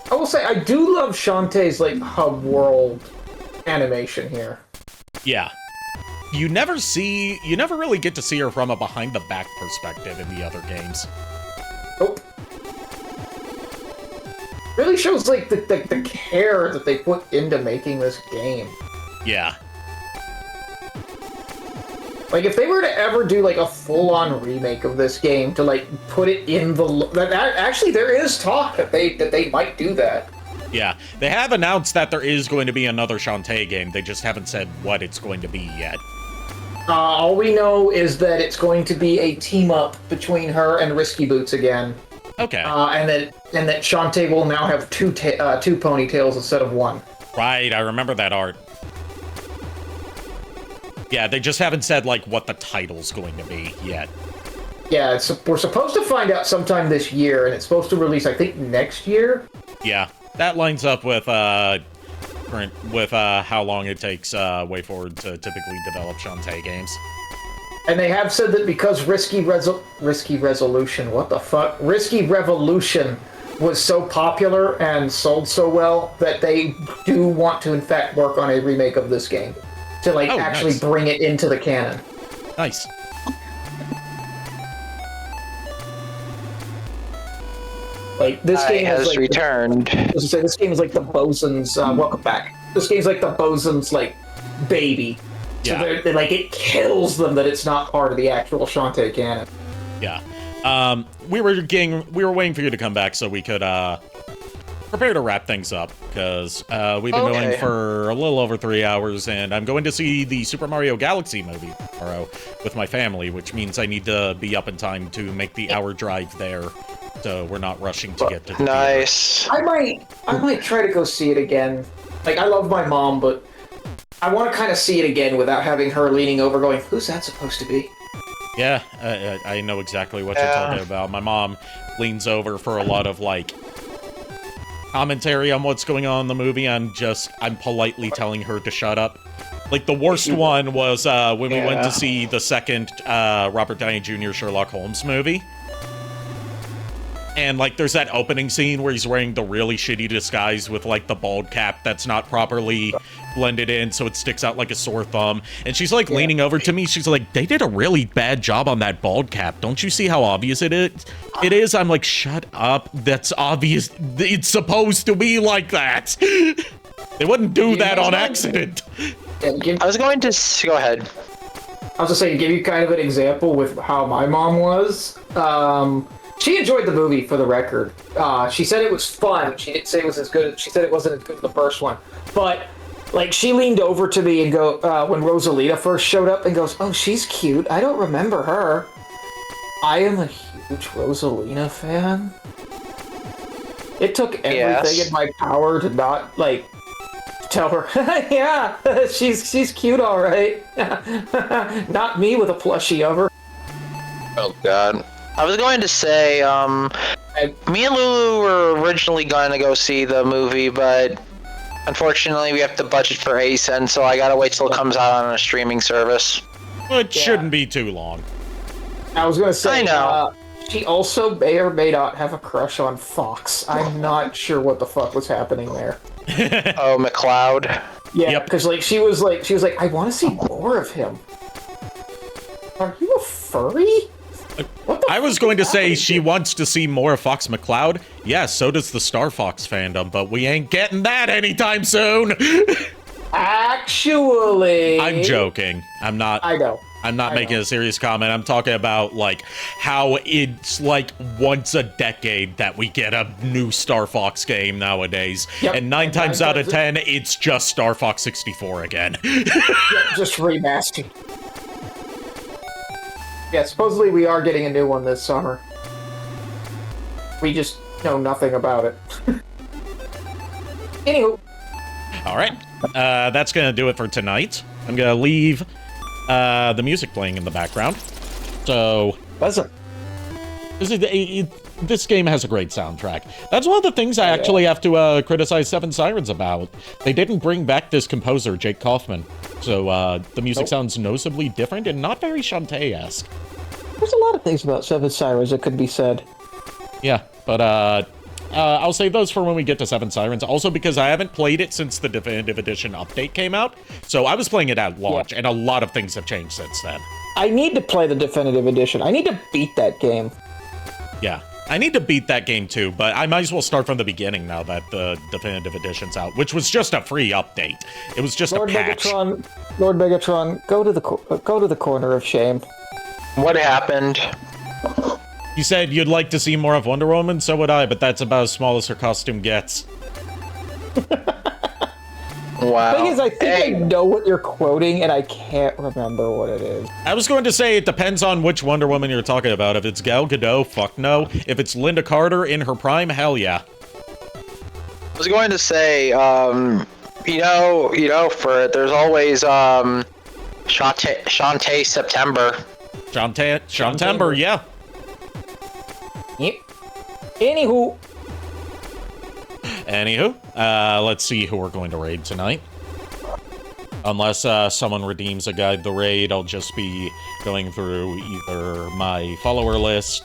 S2: I will say, I do love Shantae's, like, hub world animation here.
S1: Yeah. You never really get to see her from a behind-the-back perspective in the other games.
S2: Nope. Really shows, like, the care that they put into making this game.
S1: Yeah.
S2: Like, if they were to ever do, like, a full-on remake of this game to, like, put it in the... Actually, there is talk that they might do that.
S1: Yeah. They have announced that there is going to be another Shantae game. They just haven't said what it's going to be yet.
S2: All we know is that it's going to be a team-up between her and Risky Boots again.
S1: Okay.
S2: And that Shantae will now have two ponytails instead of one.
S1: Right, I remember that art. Yeah, they just haven't said, like, what the title's going to be yet.
S2: Yeah, we're supposed to find out sometime this year, and it's supposed to release, I think, next year?
S1: Yeah, that lines up with, how long it takes, WayForward to typically develop Shantae games.
S2: And they have said that because Risky Revolution was so popular and sold so well, that they do want to, in fact, work on a remake of this game. To, like, actually bring it into the canon.
S1: Nice.
S2: Like, this game
S7: has
S2: like
S7: returned.
S2: This game is like the Bosun's, welcome back. This game's like the Bosun's, like, baby. So
S1: Yeah.
S2: they're, like, it kills them that it's not part of the actual Shantae canon.
S1: Yeah. We were waiting for you to come back so we could, prepare to wrap things up, because we've been going for a little over 3 hours, and I'm going to see the Super Mario Galaxy movie tomorrow with my family, which means I need to be up in time to make the hour drive there, so we're not rushing to get to the
S7: Nice.
S2: I might try to go see it again. Like, I love my mom, but I want to kind of see it again without having her leaning over going, who's that supposed to be?
S1: Yeah, I know exactly what you're talking about. My mom leans over for a lot of, like, commentary on what's going on in the movie. I'm politely telling her to shut up. Like, the worst one was when we went to see the second Robert Downey Jr. Sherlock Holmes movie. And, like, there's that opening scene where he's wearing the really shitty disguise with, like, the bald cap that's not properly blended in, so it sticks out like a sore thumb. And she's, like, leaning over to me. She's like, they did a really bad job on that bald cap. Don't you see how obvious it is? It is. I'm like, shut up. That's obvious. It's supposed to be like that. They wouldn't do that on accident.
S7: I was going to... Go ahead.
S2: I was just saying, give you kind of an example with how my mom was. She enjoyed the movie, for the record. She said it was fun. She didn't say it was as good. She said it wasn't as good as the first one. But, like, she leaned over to me and when Rosalita first showed up and goes, oh, she's cute. I don't remember her. I am a huge Rosalina fan. It took everything in my power to not, like, tell her, yeah, she's cute, all right. Not me with a plushie of her.
S7: Oh, God. I was going to say, Me and Lulu were originally going to go see the movie, but unfortunately we have to budget for ASEN, so I gotta wait till it comes out on a streaming service.
S1: It shouldn't be too long.
S2: I was gonna say,
S7: I know.
S2: She also may or may not have a crush on Fox. I'm not sure what the fuck was happening there.
S7: Oh, McLeod.
S2: Yeah, because she was like, I want to see more of him. Are you a furry?
S1: I was going to say she wants to see more of Fox McCloud. Yeah, so does the Star Fox fandom, but we ain't getting that anytime soon.
S2: Actually,
S1: I'm joking. I'm not.
S2: I know.
S1: I'm not making a serious comment. I'm talking about, like, how it's, like, once a decade that we get a new Star Fox game nowadays.
S2: Yep.
S1: And 9 times out of 10, it's just Star Fox 64 again.
S2: Yep, just remastered. Yeah, supposedly we are getting a new one this summer. We just know nothing about it. Anywho.
S1: All right. That's going to do it for tonight. I'm going to leave the music playing in the background. So, this game has a great soundtrack. That's one of the things I actually have to criticize Seven Sirens about. They didn't bring back this composer, Jake Kaufman. So, the music sounds noticeably different and not very Shantae-esque.
S2: There's a lot of things about Seven Sirens that could be said.
S1: Yeah, but I'll save those for when we get to Seven Sirens. Also, because I haven't played it since the Definitive Edition update came out. So I was playing it at launch, and a lot of things have changed since then.
S2: I need to play the Definitive Edition. I need to beat that game.
S1: Yeah, I need to beat that game too, but I might as well start from the beginning now that the Definitive Edition's out, which was just a free update. It was just a patch.
S2: Lord Megatron, go to the corner of shame.
S7: What happened?
S1: You said you'd like to see more of Wonder Woman, so would I, but that's about as small as her costume gets.
S7: Wow.
S2: The thing is, I think I know what you're quoting, and I can't remember what it is.
S1: I was going to say it depends on which Wonder Woman you're talking about. If it's Gal Gadot, fuck no. If it's Linda Carter in her prime, hell yeah.
S7: I was going to say, Furret, there's always Shantae September.
S1: Shantember, yeah.
S2: Yep. Anywho,
S1: let's see who we're going to raid tonight. Unless someone redeems a guide the raid, I'll just be going through either my follow list,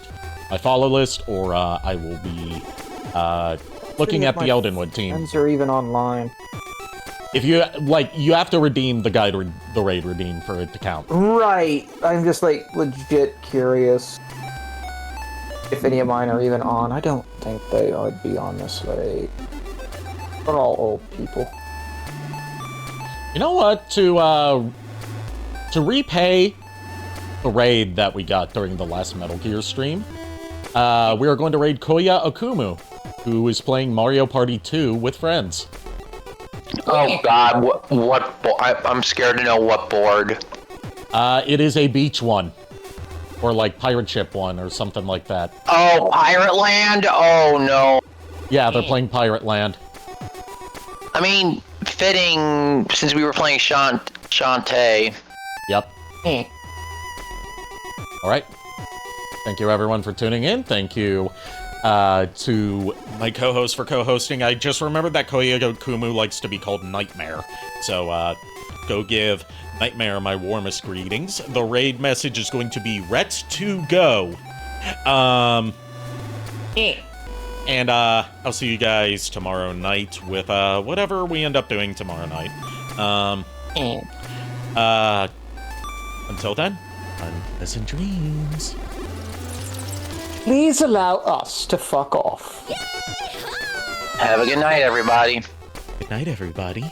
S1: or I will be looking at the Eldenwood team.
S2: friends are even online.
S1: If you you have to redeem the guide the raid redeem for it to count.
S2: Right. I'm just legit curious if any of mine are even on. I don't think they would be on this raid. They're all old people.
S1: You know what? To repay the raid that we got during the last Metal Gear stream, we are going to raid Koya Okumu, who is playing Mario Party 2 with friends.
S7: Oh God! I'm scared to know what board.
S1: It is a beach one, or pirate ship one, or something like that.
S7: Oh, Pirate Land! Oh no.
S1: Yeah, they're playing Pirate Land.
S7: I mean, fitting since we were playing Shantae.
S1: Yep. All right. Thank you, everyone, for tuning in. Thank you to my co-host for co-hosting. I just remembered that Koya Okumu likes to be called Nightmare. So, go give Nightmare my warmest greetings. The raid message is going to be Ret-2-go. And, I'll see you guys tomorrow night with, whatever we end up doing tomorrow night. Until then, unpleasant dreams.
S2: Please allow us to fuck off.
S7: Have a good night, everybody.
S1: Good night, everybody.